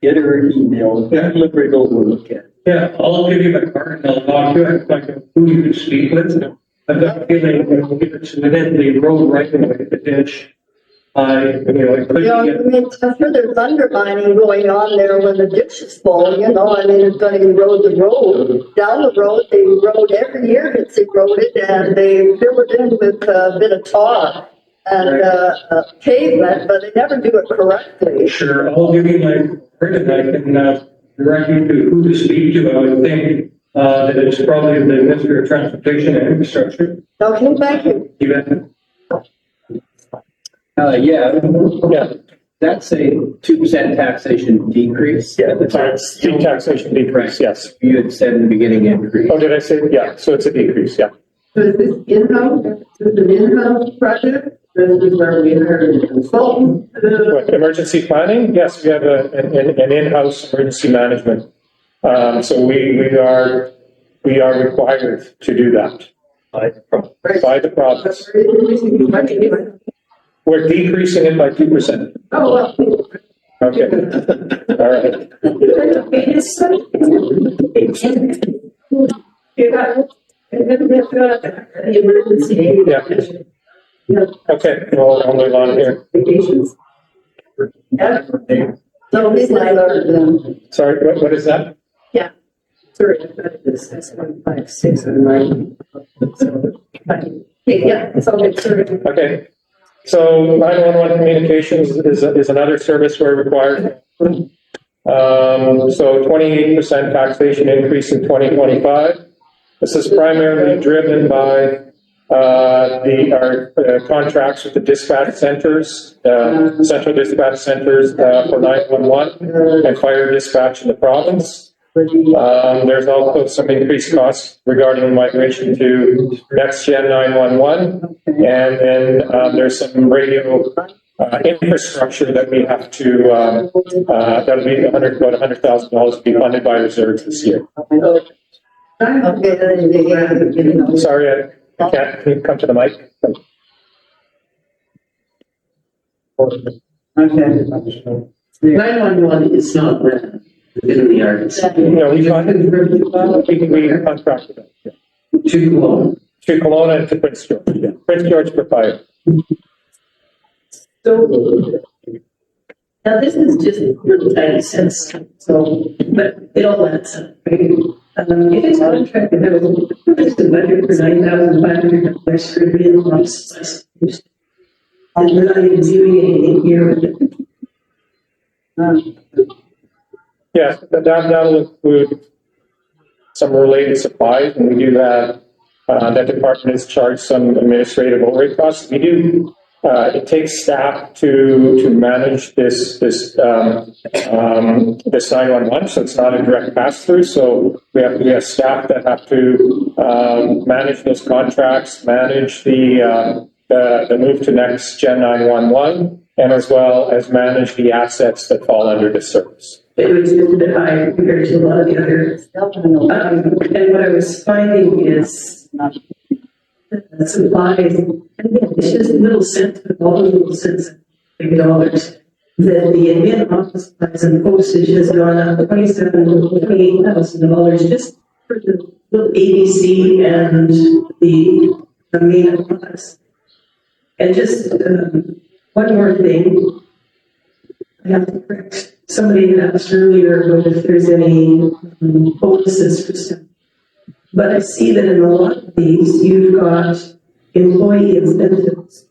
Get her email, look right over, look at it. Yeah, I'll give you my card and I'll talk to you. I'd like who you can speak with. I've got a feeling if it's within the road right away, the ditch. It could You know, I mean, I'm sure there's undermining going on there when the ditch is full, you know, I mean, it's gonna erode the road. Down the road, the road every year gets eroded and they fill it in with a bit of tar and pavement, but they never do it correctly. Sure, I'll give you my card and I can direct you to who to speak to. I would think that it's probably the Minister of Transportation and Infrastructure. Okay, thank you. You bet. Yeah, that's a 2% taxation decrease. Yeah, the taxation decrease, yes. You had said in the beginning increase. Oh, did I say, yeah, so it's a decrease, yeah. So is this in-house, is it an in-house project? This is where we hired a consultant. What, emergency planning? Yes, we have an in-house emergency management. So we are required to do that by the province. We're decreasing it by 2%. Oh, well. Okay. All right. Yeah. Okay, we'll move on here. So this is Sorry, what is that? yeah. Sorry, I thought it was 6.56 and 9. Yeah, it's all good. Sorry. Okay. So 911 communications is another service we're required. So 28% taxation increase in 2025. This is primarily driven by our contracts with the dispatch centers, central dispatch centers for 911 and fire dispatch in the province. There's also some increased costs regarding migration to next gen 911, and then there's some radio infrastructure that we have to that'll be about $100,000 to be funded by reserves this year. Sorry, I can't. Can you come to the mic? Okay. 911 is not within the arts. No, we contracted it. Yeah. To Kelowna. To Kelowna and to Prince George. Yeah. Prince George for fire. So, now this is just a little tiny cents, so, but it all adds up, right? If it's contracted, there was a budget for $9,500 for real office. And we're not even doing anything here with it. Yes, that'll include some related supplies, and we do have, that department is charged some administrative overhead costs. We do, it takes staff to manage this 911, so it's not a direct pass-through, so we have staff that have to, manage those contracts, manage the move to next gen 911, and as well as manage the assets that fall under this service. It was just a bit higher compared to a lot of the other. And what I was finding is the supplies, and again, it's just little cents, but all the little cents, big dollars. That the admin office supplies and postage has gone up $28,000 just for the little ABC and the main office. And just one more thing. I have to correct. Somebody had asked earlier if there's any bonuses for stuff. But I see that in a lot of these, you've got employee incentives,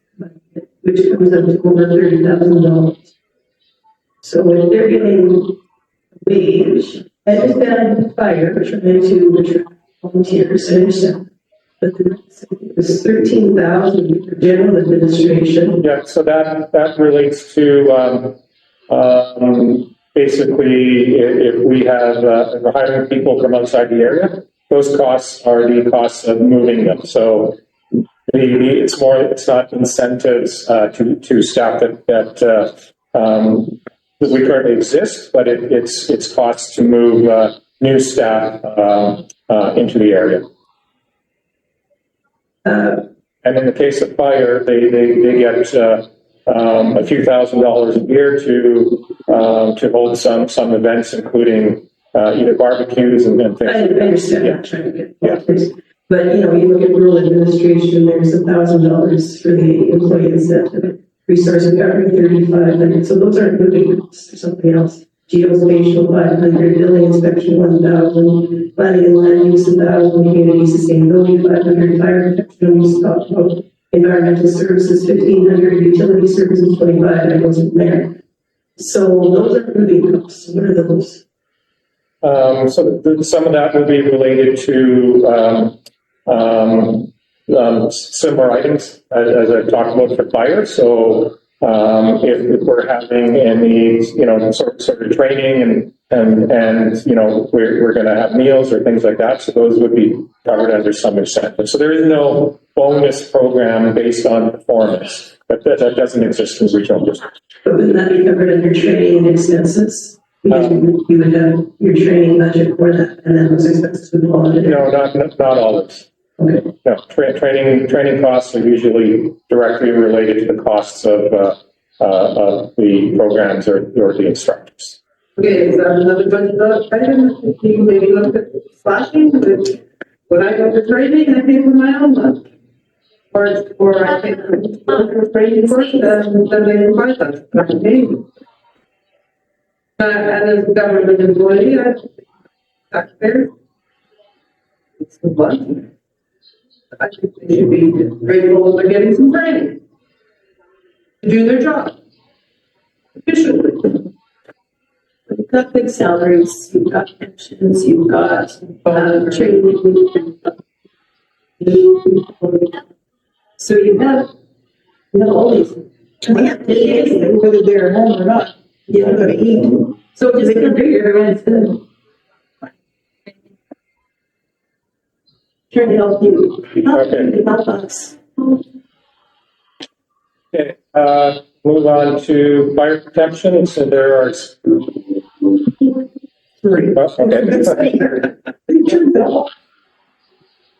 which comes up to over $30,000. So if they're getting a wage, I understand fire trying to attract volunteers, I understand. But the next thing is $13,000 for general administration. Yeah, so that relates to, basically, if we have, if we're hiring people from outside the area, those costs are the costs of moving them. So it's not incentives to staff that we currently exist, but it's costs to move new staff into the area. And in the case of fire, they get a few $1,000s a year to hold some events, including either barbecues and things. I understand. Yeah. Trying to get but you look at rural administration. There's $1,000 for the employee incentive. Resource recovery $3,500. So those aren't moving costs or something else. Geospatial $500, building inspection $1,000, planning and land use $1,000, community sustainability $500, fire protection we just talked about, environmental services $1,500, utility services $25. I wasn't there. So those are moving costs. What are those? Some of that will be related to similar items as I've talked about for fire. So if we're having any sort of training and we're going to have meals or things like that, so those would be covered under some incentive. So there is no bonus program based on performance, but that doesn't exist in regional districts. But wouldn't that be covered under training and expenses? Because you would have your training budget for that, and then those expenses would fall under. No, not always. Okay. No, training costs are usually directly related to the costs of the programs or the instructors. Okay, is that another budget item? You can maybe look at slashing, but when I go to training, I pay for my own lunch. Or I pay for training first, then they invite us. And as a government employee, taxpayer, it's the budget. I think they should be grateful that they're getting some training to do their job efficiently. You've got big salaries, you've got pensions, you've got training. So you have all these. Whether they're home or not, you're going to eat. So just figure everyone's trying to help you. Okay. Help us. Okay, move on to fire protection. So there are. Okay.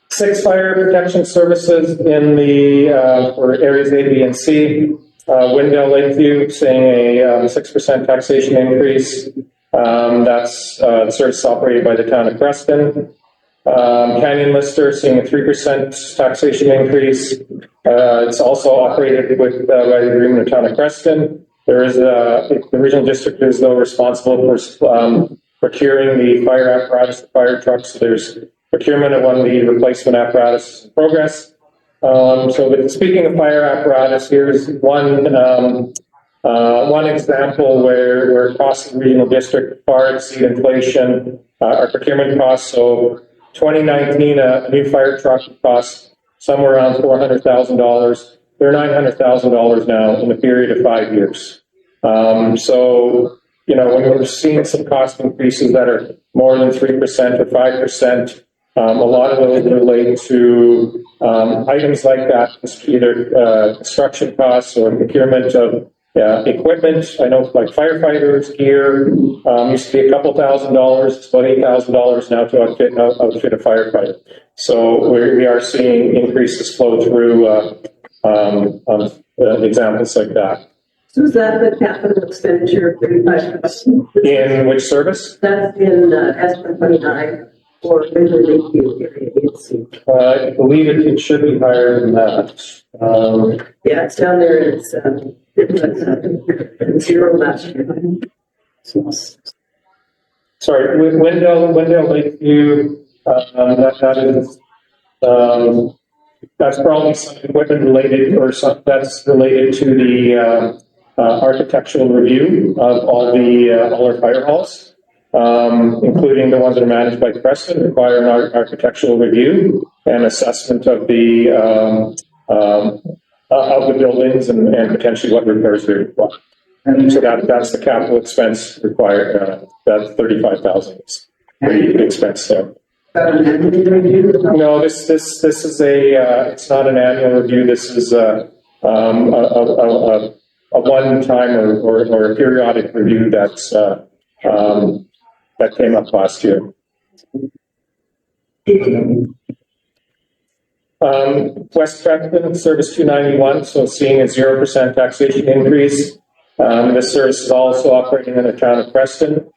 6 fire protection services in the for areas A, B, and C. Windell Lakeview saying a 6% taxation increase. That's service operated by the town of Creston. Canyon Lister seeing a 3% taxation increase. It's also operated with, by the agreement of Town of Creston. There is, the regional district is though responsible for, procuring the fire apparatus, the fire trucks. So there's procurement of one of the replacement apparatus in progress. Speaking of fire apparatus, here's one example where costs of the regional district far exceed inflation, our procurement costs. So 2019, a new fire truck cost somewhere around $400,000. They're $900,000 now in a period of 5 years. When we're seeing some cost increases that are more than 3% or 5%, a lot of those relate to items like that, either construction costs or procurement of equipment. I know like firefighters gear used to be a couple $1,000s, it's about $8,000 now to outfit a firefighter. So we are seeing increases flow through examples like that. So is that the capital expenditure of 35,000? In which service? That's in S129 or Winter Lakeview area agency. I believe it should be higher than that. Yeah, it's down there. It's zero last year. Sorry, Wendell Lakeview, that's probably some equipment related or some that's related to the architectural review of all our fire halls, including the ones that are managed by Creston, require an architectural review and assessment of the buildings and potentially what repairs they require. And so that's the capital expense required. That's 35,000 is the expense there. No, this is it's not an annual review. This is a one-time or a periodic review that came up last year. West Creston, Service 291, so seeing a 0% taxation increase. This service is also operating in the Town of Creston.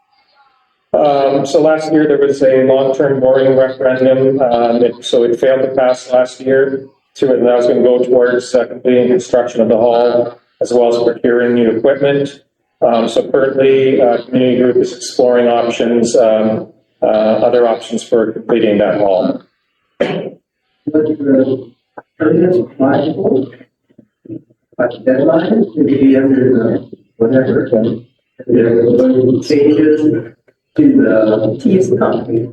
So last year there was a long-term mooring referendum, so it failed to pass last year. So that was going to go towards completing construction of the hall, as well as procuring new equipment. So currently, community group is exploring options, other options for completing that hall. Deadline to be under whatever changes to use the company.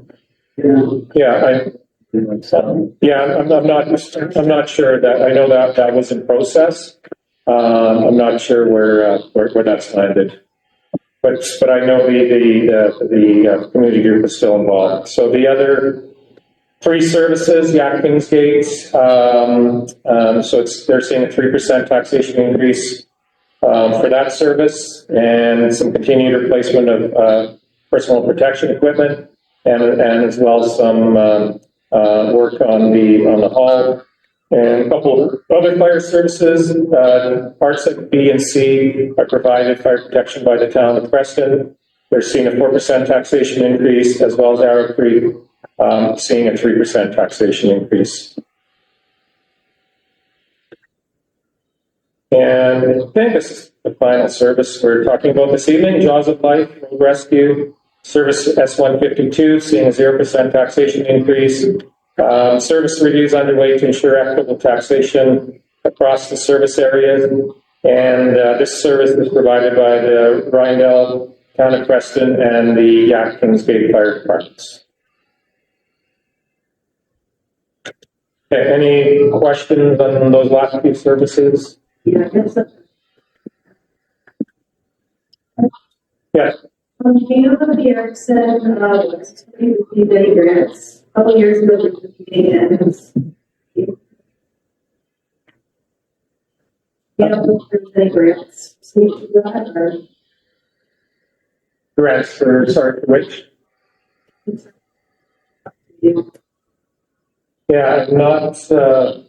I'm not sure that I know that was in process. I'm not sure where that's landed, but I know the community group is still involved. So the other three services, Kingsgate, so they're seeing a 3% taxation increase for that service, and some continued replacement of personal protection equipment, and as well as some work on the hall, and a couple of other fire services. Parts of B and C are provided fire protection by the Town of Creston. They're seeing a 4% taxation increase, as well as Arrow Creek seeing a 3% taxation increase. And I think this is the final service we're talking about this evening. Jaws of Life Road Rescue Service S152 seeing a 0% taxation increase. Service reviews underway to ensure equitable taxation across the service areas. And this service is provided by the Rydell, Town of Creston, and the Kingsgate Fire Departments. Okay, any questions on those last few services? Yeah, I guess so. Yes. You know what the Eric said about many grants? A couple years ago, we were meeting and you know, if there's any grants, speak to that or? Grants for, sorry, which? Yeah, not sure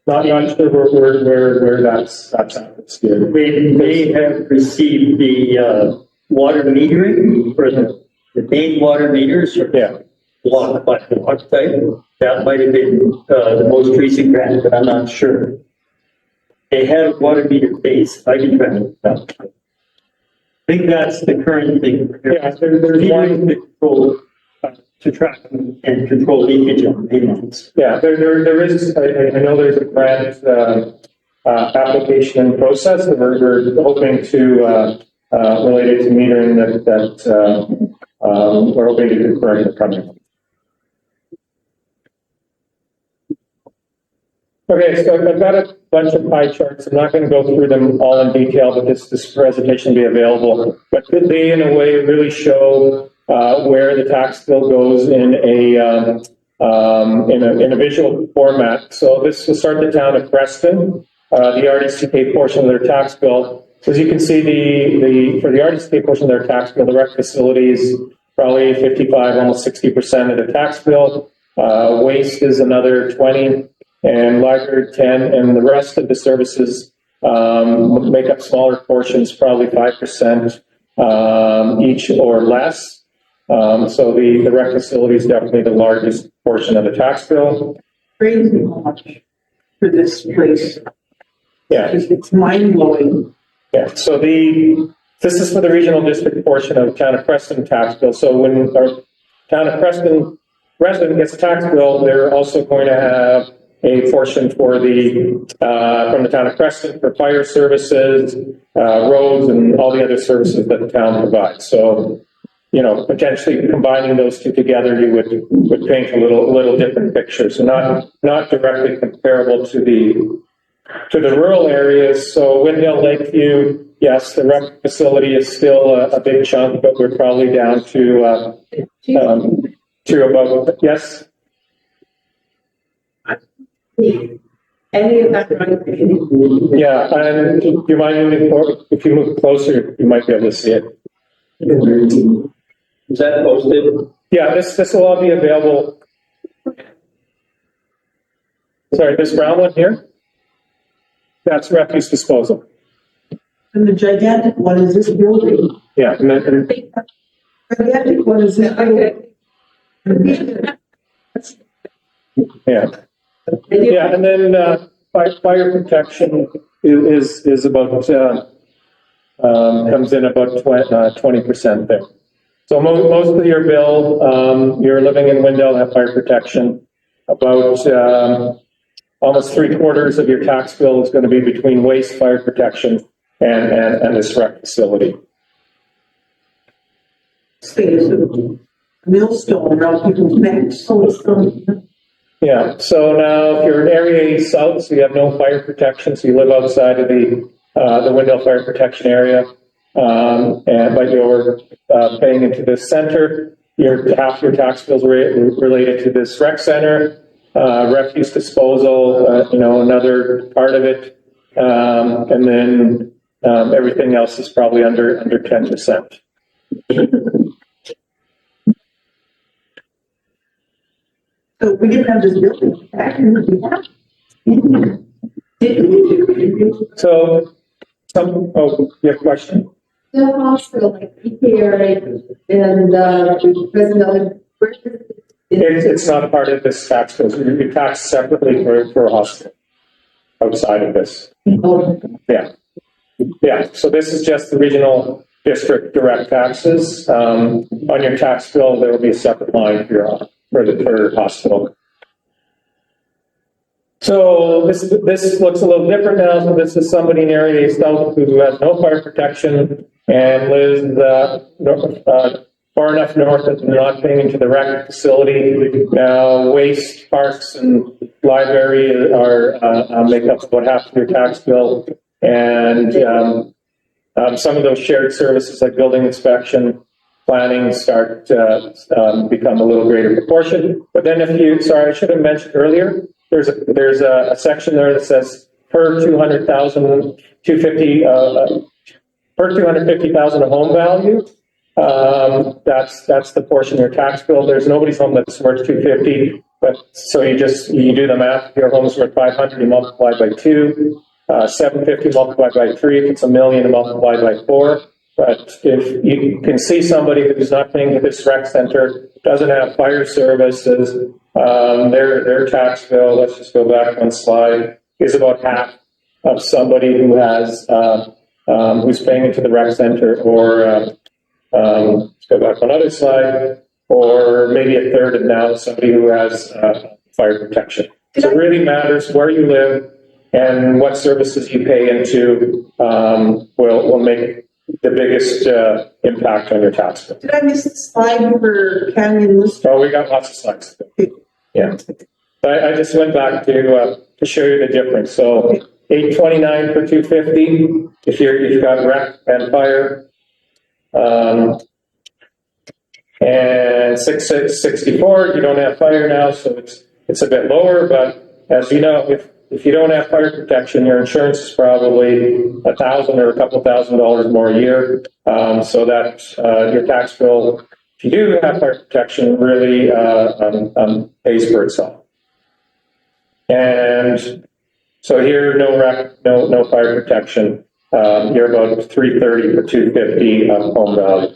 where that's at. We may have received the water metering for the main water meters. Yeah. block by block thing. That might have been, the most recent grant, but I'm not sure. They had a water meter base, I can track it down. I think that's the current thing. Yeah, there's one. To control, to track and control leakage on main lines. Yeah, there is, I know there's a grant, application process that we're hoping to, related to metering that we're hoping to confirm in the coming. Okay, so I've got a bunch of pie charts. I'm not going to go through them all in detail, but this presentation will be available. But they, in a way, really show where the tax bill goes in a visual format. So this will start the town of Creston, the RDCK portion of their tax bill. So as you can see, for the RDCK portion of their tax bill, the rec facilities probably 55, almost 60% of the tax bill. Waste is another 20. And library 10, and the rest of the services make up smaller portions, probably 5% each or less. So the rec facility is definitely the largest portion of the tax bill. Crazy much for this place. Yeah, It's mind blowing. yeah. So this is for the regional district portion of town of Creston tax bill. So when our town of Creston resident gets a tax bill, they're also going to have a portion for from the town of Creston for fire services, roads, and all the other services that the town provides. So, you know, potentially combining those two together, you would paint a little different picture. So not directly comparable to the rural areas. So Windmill, Lakeview, yes, the rec facility is still a big chunk, but we're probably down to about, yes. Any of that right? Yeah, and do you mind moving forward? If you move closer, you might be able to see it. Is that posted? Yeah, this will all be available. Sorry, this brown one here? That's refuse disposal. And the gigantic one is this building. Yeah, and then, Gigantic one is this building. yeah. Yeah, and then fire protection is about comes in about 20% there. So most of your bill, you're living in Wendell, have fire protection. About almost 3/4 of your tax bill is going to be between waste, fire protection, and this rec facility. This thing is a millstone around people's necks. Yeah, so now if you're in Area A South, so you have no fire protection, so you live outside of the Wendell Fire Protection Area, but you're paying into the center, half your tax bills related to this rec center, refuse disposal, another part of it, and then everything else is probably under 10%. So we didn't have this building back in the So, you have a question? The hospital, like here and President, It's not part of this tax bill. You tax separately for a hospital outside of this. Yeah. Yeah. So this is just the regional district direct taxes. On your tax bill, there will be a separate line for the hospital. So this looks a little different now. So this is somebody in Area South who has no fire protection and lives far enough north that they're not paying into the rec facility. Waste, parks, and library are make up about half of your tax bill, and some of those shared services like building inspection, planning start to become a little greater proportion. But then I should have mentioned earlier, there's a section there that says per 250,000 of home value. That's the portion of your tax bill. There's nobody's home that's worth 250, but so you do the math. If your home's worth 500, you multiply by 2, 750 multiplied by 3. If it's $1 million, multiplied by 4. But if you can see somebody who's not paying to this rec center, doesn't have fire services, their tax bill, let's just go back one slide, is about half of somebody who has, who's paying into the rec center, or, let's go back one other slide, or maybe a third of now somebody who has, fire protection. So it really matters where you live and what services you pay into, will make the biggest impact on your tax bill. Did I miss the slide for Canyon List? Oh, we got lots of slides. Yeah. I just went back to show you the difference. So 829 for 250 if you've got rec and fire, and 6664 you don't have fire now, so it's a bit lower. But as you know, if you don't have fire protection, your insurance is probably $1,000 or a couple $1,000s more a year. So that your tax bill, if you do have fire protection, really pays for itself. And so here, no fire protection. You're about 330 for 250 home value.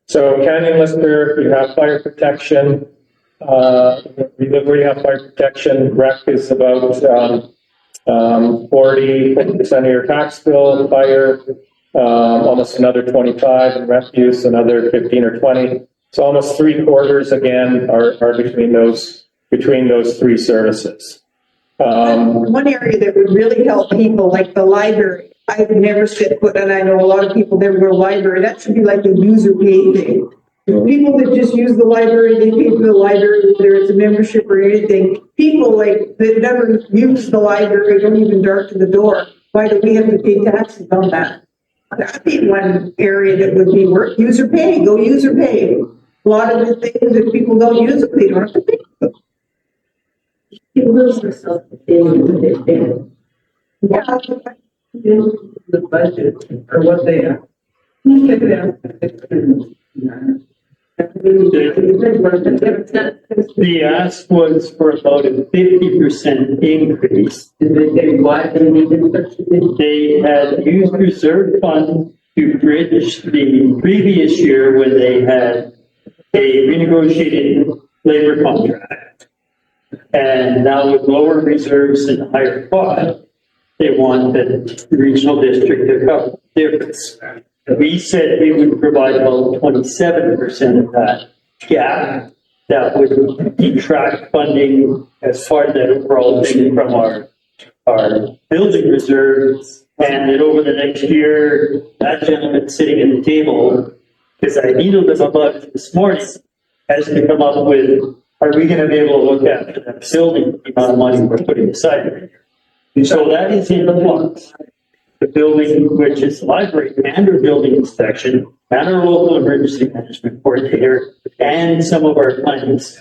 So Canyon Lister, you have fire protection. Where you have fire protection, rec is about 40% of your tax bill, fire almost another 25, and refuse another 15 or 20. So almost 3/4 again are between those three services. One area that would really help people, like the library. I've never set foot, and I know a lot of people never go to the library. That should be like a user pay thing. People that just use the library, they pay for the library, whether it's a membership or anything. People like that never use the library, don't even darken the door. Why do we have to pay taxes on that? That'd be one area that would be worth user pay. Go user pay. A lot of the things that people don't use, they don't have to pay for. People lose themselves in Yeah. the budget or what they are. The ask was for about a 50% increase. Did they say why they needed such a thing? They had used reserve funds to bridge the previous year when they had a renegotiated labor contract. And now with lower reserves and higher cost, they want the regional district to cover the difference. We said we would provide about 27% of that gap. That would detract funding as part of that overall thing from our building reserves. And then over the next year, that gentleman sitting at the table, because I needled him about this morning, has to come up with, are we going to be able to look at that building, the amount of money we're putting aside right here? So that is in the flux. The building, which is the library and our building inspection, and our local emergency management coordinator, and some of our clients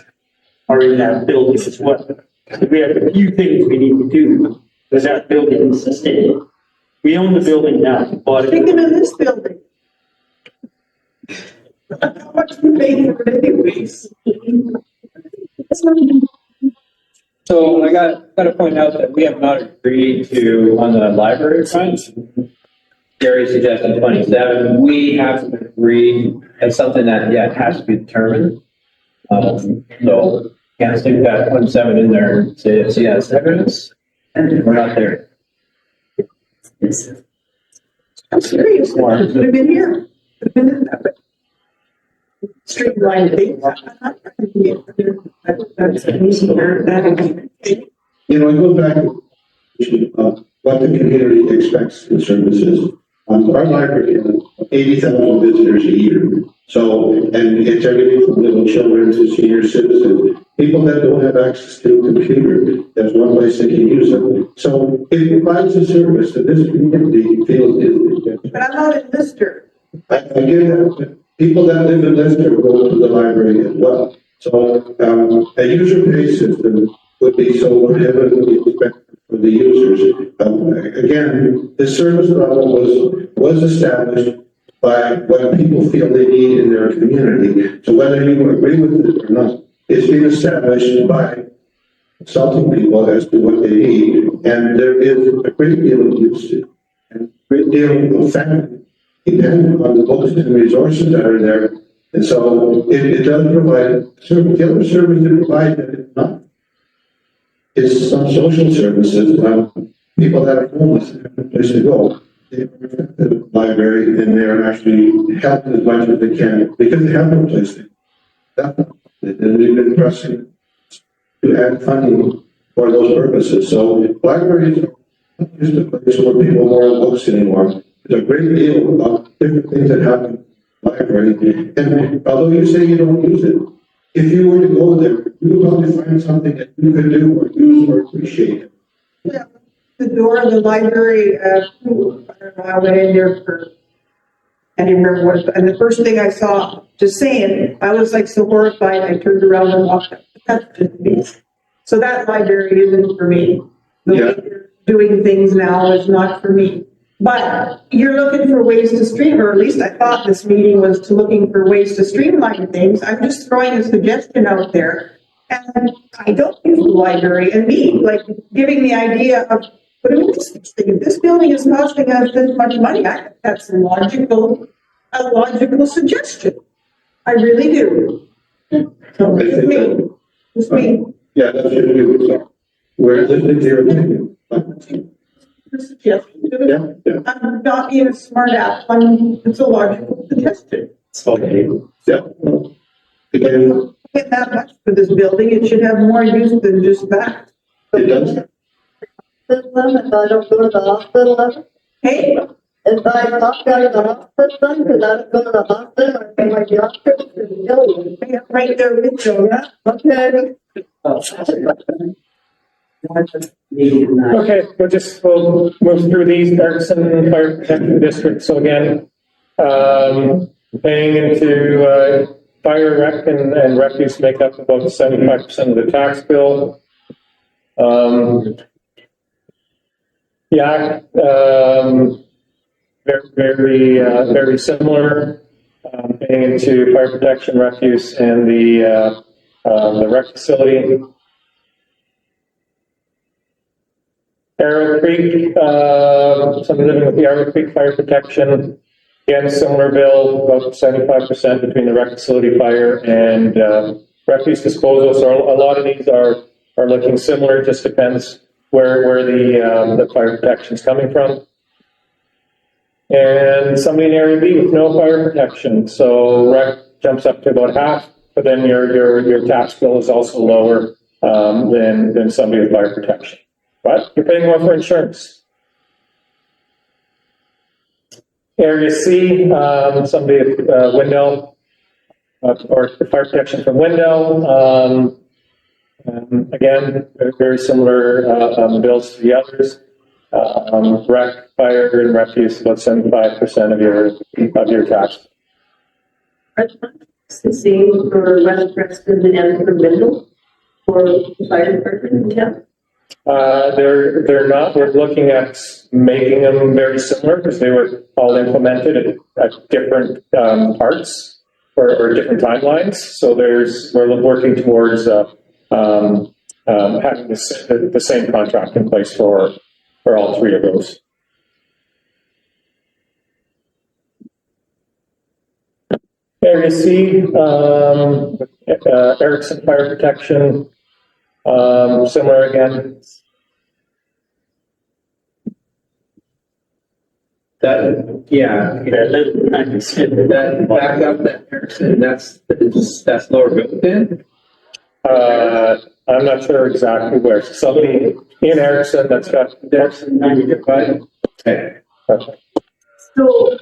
are in that building as well. So we have a few things we need to do because that building is sustained. We own the building now. Bought it. Thinking of this building. How much we pay for it anyways? So I got to point out that we have not agreed to, on the library front, Gary suggested 27. We haven't agreed. It's something that yet has to be determined. So can't stick that 27 in there and say it's yes evidence, and we're not there. I'm serious. Could have been here. Could have been in that. Streamline things. That's easier. You know, it goes back to what the community expects in services. Our library has 80,000 visitors a year. So, and it's everything from little children to senior citizens. People that don't have access to a computer, there's one place they can use it. So it provides a service that this community feels is. But I'm not in Lister. I get that. People that live in Leicester go to the library as well. So a user pay system would be so heavily expected for the users. Again, the service level was established by what people feel they need in their community. So whether you agree with it or not, it's been established by consulting people as to what they need, and there is a great deal of usage. And great deal of family dependent on the books and resources that are there. And so it does provide, the other service it provides that it's not is some social services. People that are homeless and have no place to go. They are at the library and they are actually helped as much as they can because they have no place to go. And we've been pressing to add funding for those purposes. So libraries are not just a place where people borrow books anymore. There's a great deal of different things that happen in the library. And although you say you don't use it, if you were to go there, you would probably find something that you could do or use or appreciate. Yeah, the door of the library, I don't know, I went in there for, I didn't remember what, and the first thing I saw, just saying, I was like so horrified, I turned around and walked up. That's just me. So that library isn't for me. The way they're doing things now is not for me. But you're looking for ways to stream, or at least I thought this meeting was to looking for ways to streamline things. I'm just throwing a suggestion out there. And I don't use the library, and me, like, giving the idea of, what is this thing? If this building is costing us this much money, I think that's a logical suggestion. I really do. So it's me. It's me. Yeah, that's what you do. So we're listening to your opinion. Suggestion. Yeah. I'm not being a smart ass. It's a logical suggestion. Okay. Yeah. Again, Get that much for this building, it should have more use than just that. it does. If I don't go to the hospital ever, Hey, if I walk out of the hospital, because I don't go to the hospital, I pay my doctor to the yeah, right there with you, yeah? Okay. Okay, we'll move through these. Creston Fire Protection District. So again, paying into fire rec and refuse make up about 75% of the tax bill. Very similar. Paying into fire protection, refuse, and the rec facility. Arrow Creek, somebody living with the Arrow Creek Fire Protection. Again, similar bill, about 75% between the rec facility fire and refuse disposal. So a lot of these are looking similar. Just depends where the fire protection is coming from. And somebody in Area B with no fire protection. So rec jumps up to about half, but then your tax bill is also lower than somebody with fire protection. But you're paying more for insurance. Area C, somebody at Wendell, or fire protection from Wendell. Again, very similar bills to the others. Rec, fire, and refuse, about 75% of your tax. Are the same for West Creston and for Wendell for fire department in town? They're not. We're looking at making them very similar because they were all implemented at different parts or different timelines. So we're working towards having the same contract in place for all three of those. Area C, Erickson Fire Protection, similar again. That back up that person, that's lower Middleton. I'm not sure exactly where. Somebody in Erickson that's got Erickson 95. Okay. So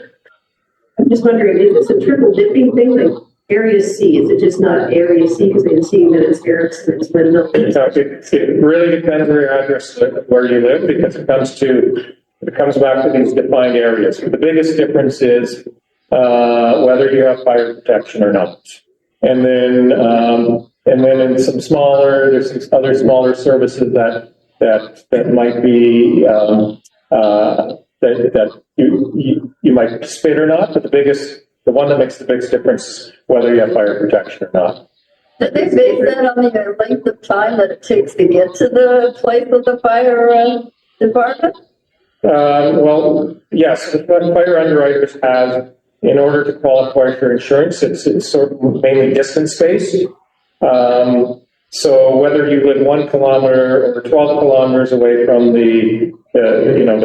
I'm just wondering, is this a triple dipping thing like Area C? Is it just not Area C because I'm seeing that it's Erickson, it's Wendell? It really depends on your address, where you live, because it comes back to these defined areas. The biggest difference is whether you have fire protection or not. And then in some there's some other smaller services that might be that you might participate or not. But the one that makes the biggest difference is whether you have fire protection or not. Did they base that on the length of time that it takes to get to the place of the fire department? Well, yes, what fire underwriters have, in order to qualify for insurance, it's sort of mainly distance-based. So whether you live 1 kilometer or 12 kilometers away from the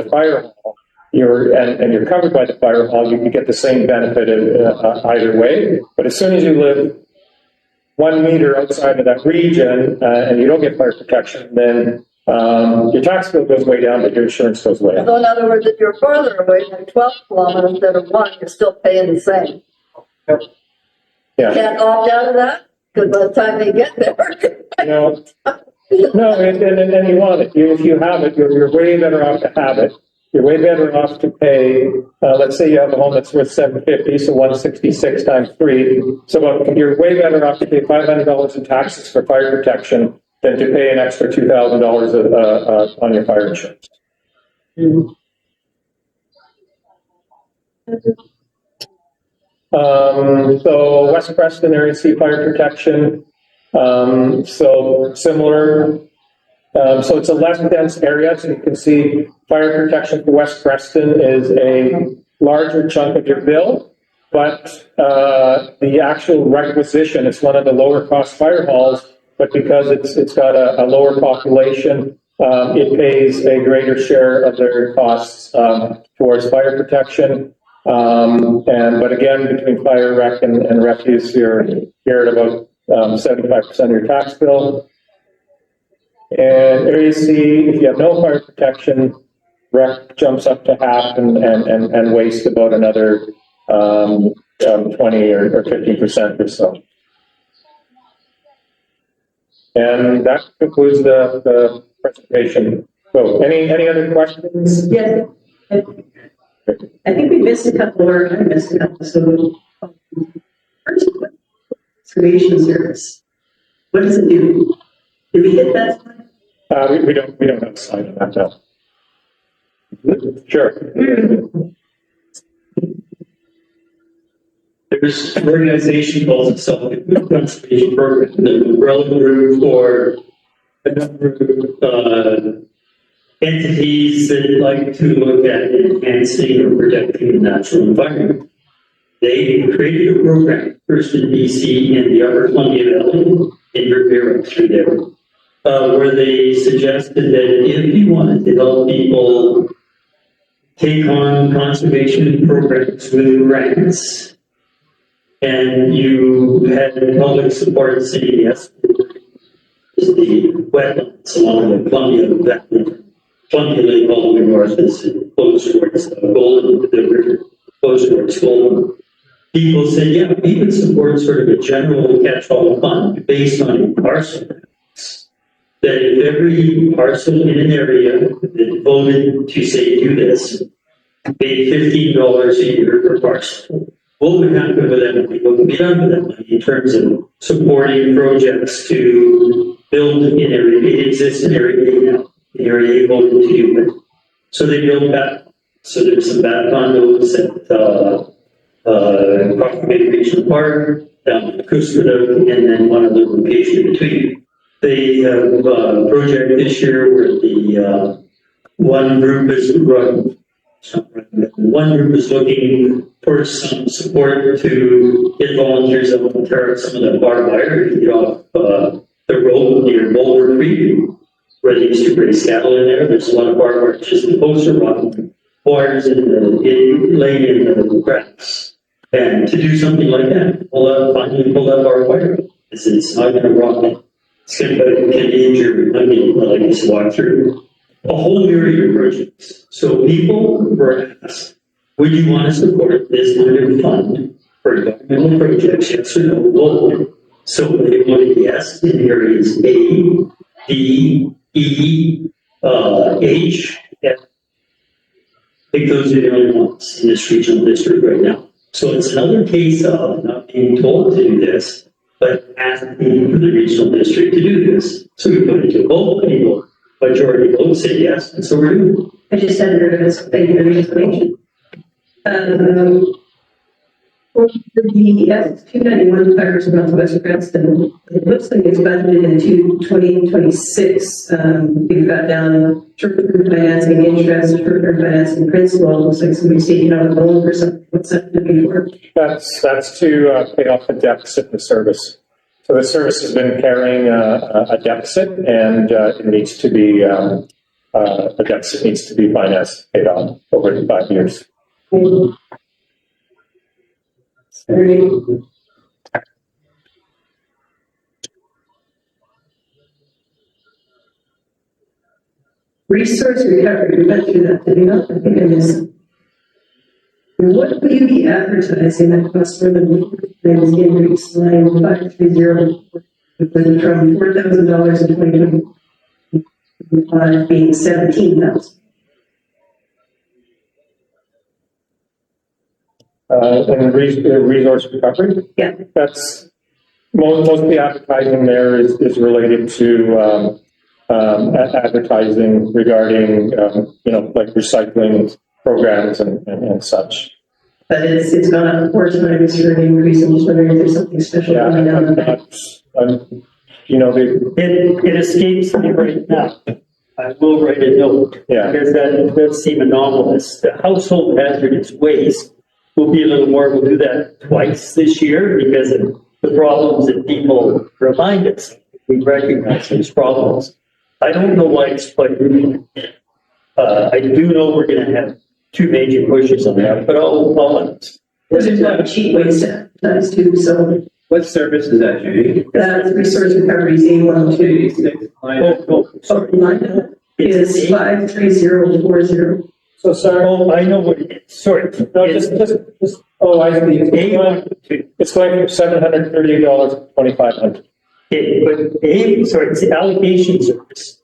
fire hall, you're covered by the fire hall, you get the same benefit either way. But as soon as you live 1 meter outside of that region and you don't get fire protection, then your tax bill goes way down, but your insurance goes way up. So in other words, if you're further away than 12 kilometers instead of 1, you're still paying the same. Yeah. Can't opt out of that, because by the time they get there. No, and you want it. If you have it, you're way better off to have it. You're way better off to pay, let's say you have a home that's worth $750, so 166 times 3. So you're way better off to pay $500 in taxes for fire protection than to pay an extra $2,000 on your fire insurance. So West Creston Area C Fire Protection. So similar. So it's a less dense area, so you can see fire protection for West Creston is a larger chunk of your bill, but the actual requisition, it's one of the lower cost fire halls, but because it's got a lower population, it pays a greater share of their costs towards fire protection. But again, between fire rec and refuse, you're at about 75% of your tax bill. And Area C, if you have no fire protection, rec jumps up to half and waste about another 20 or 50% or so. And that concludes the presentation. So any other questions? Yes. I think we missed a couple, or I missed a couple, so first, excavation service. What does it do? Did we hit that slide? We don't have a slide on that now. Sure. There's an organization called itself the Conservation Program, the umbrella group for a number of entities that like to look at enhancing or protecting the natural environment. They created a program, first in BC and the Upper Columbia Valley, in Rivera through there, where they suggested that if you wanted to help people take on conservation programs with grants, and you had public support saying yes, the wetlands along the Columbia Valley, Columbia Lake all the way north is close towards Golden, the river, close towards Golden. People said, yeah, we would support sort of a general catch-all fund based on parcel. That if every parcel in an area that voted to say do this, paid $15 a year per parcel, what would happen with that money? What would be done with that money in terms of supporting projects to build in area? It exists in area A now. The area A voted to do it. So they built back. So there's some back condos at Proclamation Regional Park, down at Creston, and then one other location in between. They have a project this year where the one group is looking for some support to get volunteers out and tear up some of the barbed wire to get off the road near Boulder Creek, where they used to raise cattle in there. There's a lot of barbed wire, just the posts are rotten, wires laying in the grass. And to do something like that, finally pull that barbed wire. It's not going to rot. It's going to injure. I mean, like I just walked through a whole myriad of projects. So people were asked, would you want to support this kind of fund for governmental projects? Yes or no? Vote. So they voted yes in areas A, D, E, H, F. I think those are the only ones in this regional district right now. So it's another case of not being told to do this, but asking for the regional district to do this. So we put it to a vote, people, majority vote say yes, and so we're doing it. I just had heard of this, thank you for the information. For the S-291 fires in Northwest Creston, it looks like it's budgeted in 2026. We've got down short-term financing interest, short-term financing principal. Looks like somebody's taking out a loan for something. What's that going to be for? That's to pay off the deficit in the service. So the service has been carrying a deficit, and it needs to be the deficit needs to be financed, paid off over 5 years. Sorry. Resource recovery, we went through that, did we not? I think I missed it. What will you be advertising that costs more than things increase line 530 from $4,000 in 2025 being $17,000? And resource recovery? Yeah. That's most of the advertising there is related to advertising regarding, like recycling programs and such. But it's gone up 4 times for an increase. I'm just wondering if there's something special going on. It escapes me right now. I will write a note. Yeah. Because that does seem anomalous. The household hazardous waste will be a little more. We'll do that twice this year because of the problems that people remind us. We recognize those problems. I don't know why it's quite. I do know we're going to have 2 major pushes on that, but I'll There's a lot of cheap ways to advertise too, so. What service is that, Judy? That's resource recovery A12. sorry. Line is 53040. So sorry. Oh, I know what it is. Sorry. No, just, oh, I see. It's going from $738 to $2,500. Okay, but it's the allocation service.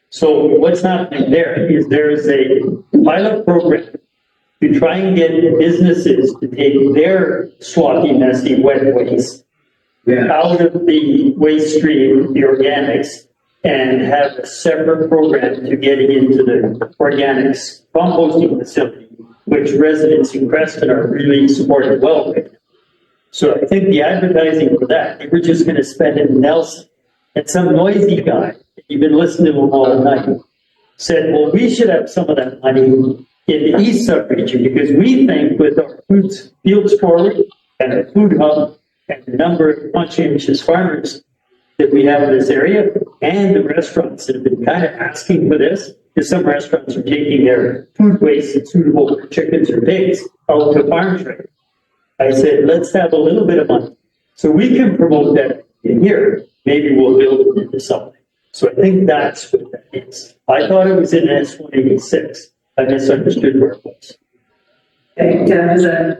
So what's happening there is a pilot program to try and get businesses to take their swampy, messy, wet waste out of the waste stream, the organics, and have a separate program to get it into the organics composting facility, which residents in Creston are really supporting well with. So I think the advertising for that, they were just going to spend it in Nelson. And some noisy guy, you've been listening to him all night, said, well, we should have some of that money in the east sub-region because we think with our fields forward and our food hub and the number of conscientious farmers that we have in this area and the restaurants that have been kind of asking for this, because some restaurants are taking their food waste that's suitable for chickens or pigs out to farm trade. I said, let's have a little bit of money so we can promote that in here. Maybe we'll build it into something. So I think that's what that is. I thought it was in S-186. I misunderstood where it was. Okay, yeah,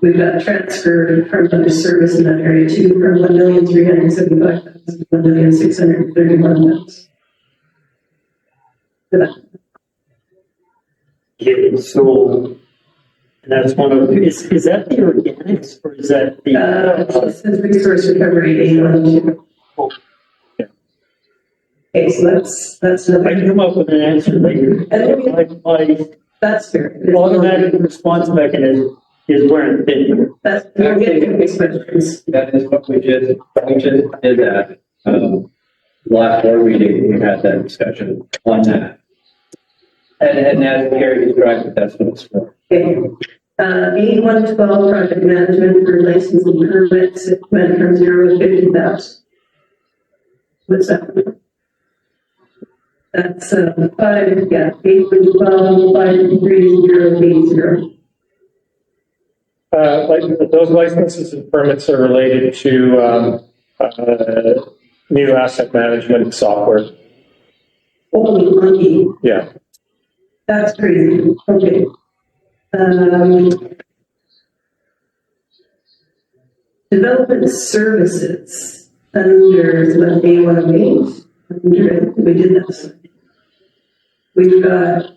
we've got transfer from under service in that area too, from 1,375,000 to 1,631,000. Okay, so that's one of, is that the organics or is that the? It says resource recovery A12. Okay, so that's I can come up with an answer later. That's fair. Automatic response mechanism is where it's been. That's, we'll get to these questions. That is what we just did that. Last board meeting, we had that discussion on that. And as Gary described it, that's what it's for. Okay. A112 project management for license and permits, it went from 0 to 50,000. What's that? That's 5, yeah, 812, 53080. Like those licenses and permits are related to new asset management software. Holy monkey. Yeah. That's crazy. Okay. Development services under the A108. We did that. We've got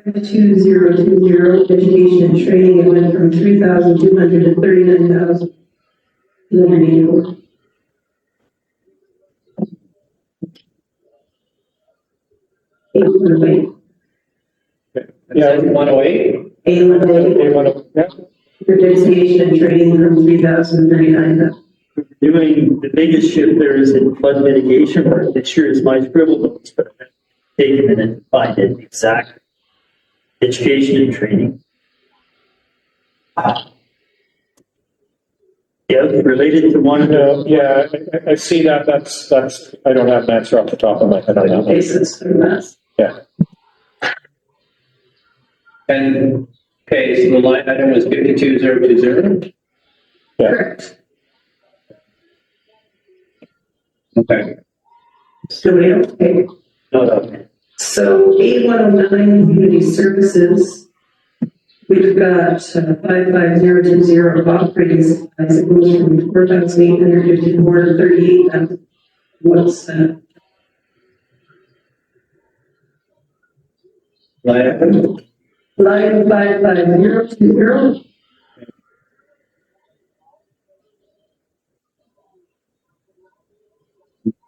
52020 education and training. It went from 3,200 to 39,284. Yeah, 108. A108. Yeah. Investigation and training from 3,000 to 39,000. Doing the biggest shift there is in flood mitigation work. This year is my scribble notes, but I've taken it and find it exact. Education and training. Yeah, related to one. No, yeah, I see that, that's, I don't have an answer off the top of my head on that one. Basis for that. Yeah. And, okay, so the line item was 52020? Yeah. Correct. Okay. Somebody else, okay. No. So A109 Community Services, we've got 55020 operating supplies. It goes from 4,854 to 38,000. What's that? Line item? Line 55020.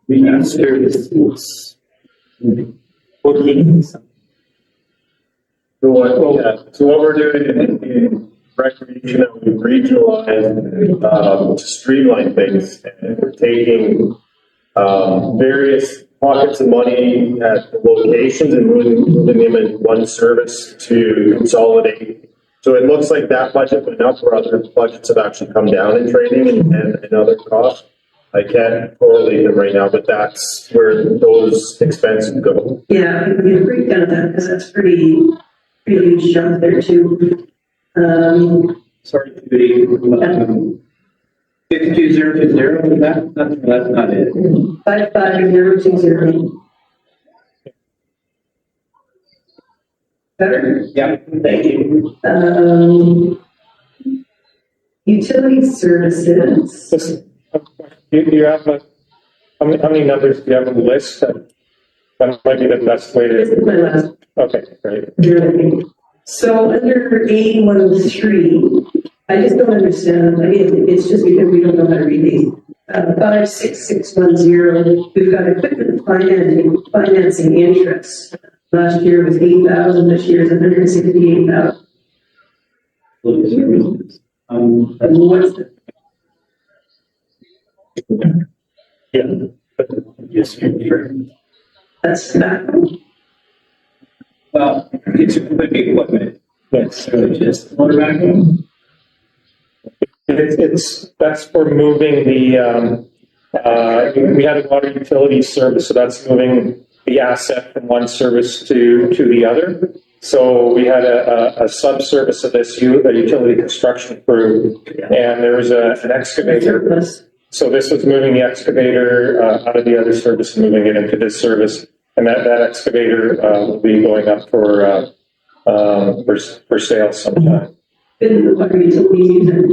We have services. 14. So what we're doing in recreation, that we've regionalized, to streamline things, and we're taking, various pockets of money at the locations and moving them in one service to consolidate. So it looks like that budget went up where other budgets have actually come down in training and other costs. I can't correlate them right now, but that's where those expenses go. Yeah, we can break down that because that's pretty huge jump there too. Sorry, 52020, that's not it. 55020. Better? Yeah, thank you. Utility services. Just, do you have how many numbers do you have on the list? That might be the best way This is to, my last. okay, great. So under A103, I just don't understand. I mean, it's just because we don't know how to read these. 56610, we've got equipment financing interest. Last year was 8,000, this year is 168,000. And what's the? Yeah. Yes, That's tobacco. Well, it's equipment. Yes. So just motor tobacco. That's for moving the, we had a water utility service, so that's moving the asset from one service to the other. So we had a sub-service of this, a utility construction crew, and there was an excavator. So this was moving the excavator out of the other service and moving it into this service. And that excavator will be going up for sale sometime. Been the water utility user.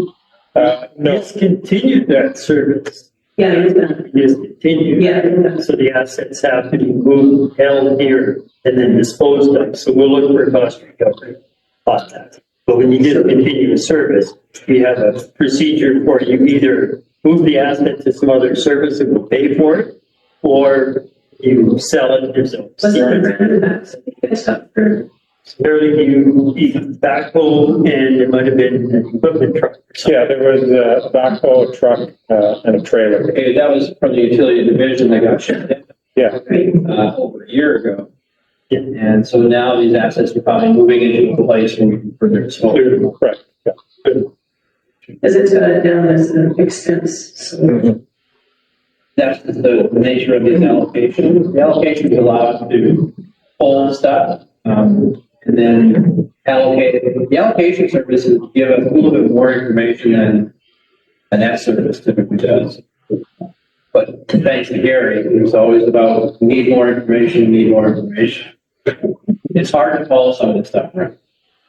No. It's continued that service. Yeah, it's done. It's continued. Yeah. So the assets have to be moved, held here, and then disposed of. So we'll look for cost recovery on that. But when you get a continuous service, we have a procedure for you either move the asset to some other service that will pay for it, or you sell it yourself. What's the brand of that? You guys got for? There you either backhoe and there might have been an equipment truck. Yeah, there was a backhoe, a truck, and a trailer. Okay, that was from the utility division that got shut down. Yeah. Over a year ago. Yeah. And so now these assets are probably moving into a place for their disposal. Correct. Yeah. As it's got it down as an expense. So. That's the nature of these allocations. The allocations allow us to pull stuff, and then allocate. The allocation services give us a little bit more information than an S service typically does. But thanks to Gary, it's always about need more information. It's hard to follow some of this stuff, right?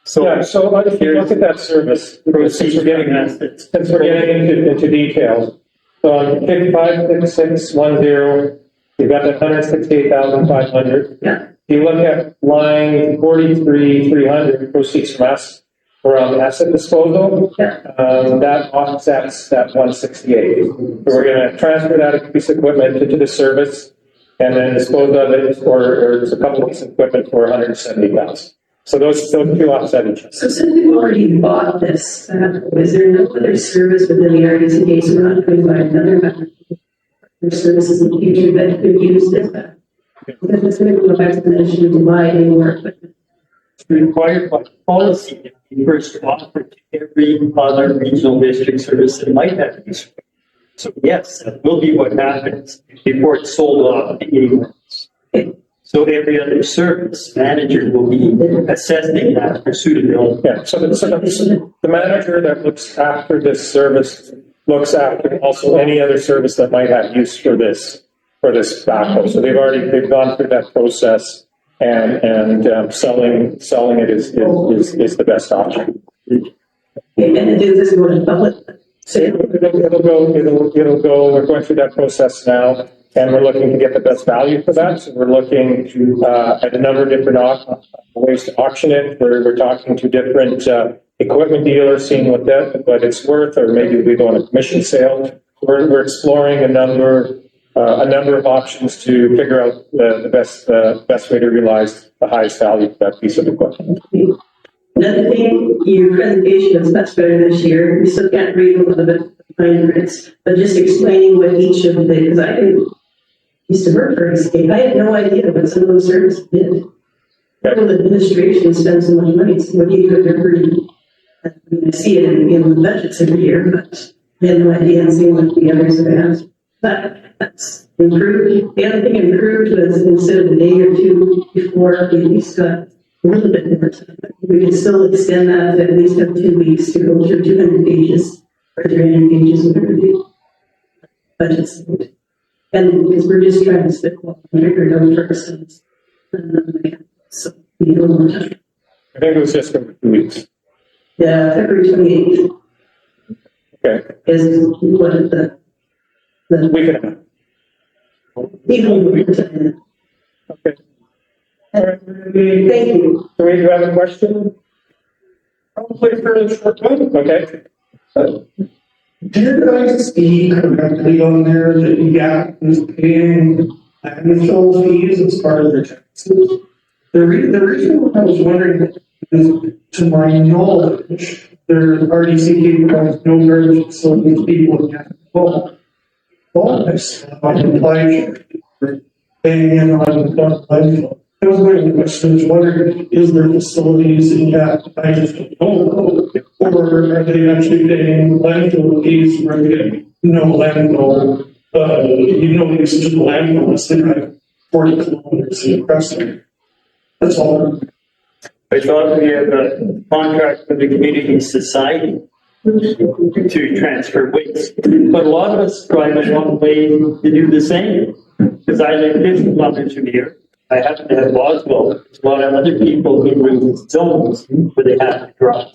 So if you look at that service, since we're getting into details, so on 55610, you've got the 168,500. Yeah. You look at line 43,300, proceeds from asset disposal. Yeah. That offsets that 168. So we're going to transfer that piece of equipment into the service and then dispose of it, or there's a couple of pieces of equipment for 170,000. So those two offset each other. So since we've already bought this, is there no other service within the RDCA, so we're not going to buy another vendor for services in the future that could use this? Because it's going to go back to the issue of buying more equipment. It's required by policy to be first offered to every other regional district service that might have these. So yes, that will be what happens before it's sold off to anyone else. So every other service manager will be assessing that for suitability. Yeah, so the manager that looks after this service looks after also any other service that might have use for this backhoe. So they've gone through that process and selling it is the best option. And do this go to public sale? It'll go, we're going through that process now, and we're looking to get the best value for that. So we're looking at a number of different ways to auction it. We're talking to different equipment dealers, seeing what it's worth, or maybe we go on a commission sale. We're exploring a number of options to figure out the best way to realize the highest value for that piece of equipment. Another thing, your presentation is much better this year. We still can't read a lot of it, fine prints, but just explaining what each of the, because I used to work for Escape. I had no idea what some of those services did. Federal administration spends so much money, so what do you do every, I see it in the budgets every year, but I had no idea and seeing what the others have asked. But that's improved. The other thing improved was instead of a day or two before, we at least got a little bit more time. We can still extend that to at least have 2 weeks to go through 200 pages or 300 pages, whatever the budget's. And because we're just trying to stick on the record first. So we don't want to. I think it was just over 2 weeks. Yeah, February 28th. Okay. Is what the week and a half. Okay. All right. Thank you. Do we have a question? Probably fairly short one. Okay. Do you guys see correctly on there that YAP is paying landfill fees as part of their taxes? The reason why I was wondering is, to my knowledge, their RDCK provides no garbage facilities people in Canada. Bonus on applied paying in on landfill. That was my question. I was wondering, is there facilities in YAP? I just don't know. Or are they actually paying landfill fees where they get no landfill? It's just a landfill that's in 40 kilometers in Creston. That's all. I thought we had a contract with the community society to transfer waste. But a lot of us drive a long way to do the same. Because I live 50 kilometers from here. I happen to have Boswell. There's a lot of other people who live in zones where they have to drive.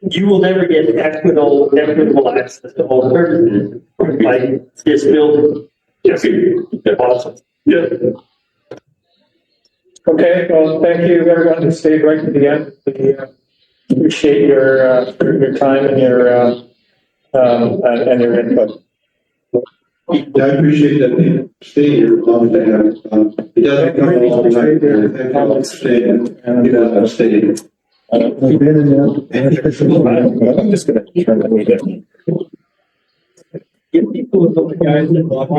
You will never get equitable access to all services by this building. Yes. Awesome. Yeah. Okay, well, thank you everyone who stayed right to the end. We appreciate your time and your input. Yeah, I appreciate that they stay here long to have, it doesn't come along night there. Thank you all for staying and, staying. I'm just gonna turn the meeting. Give people the guys that walk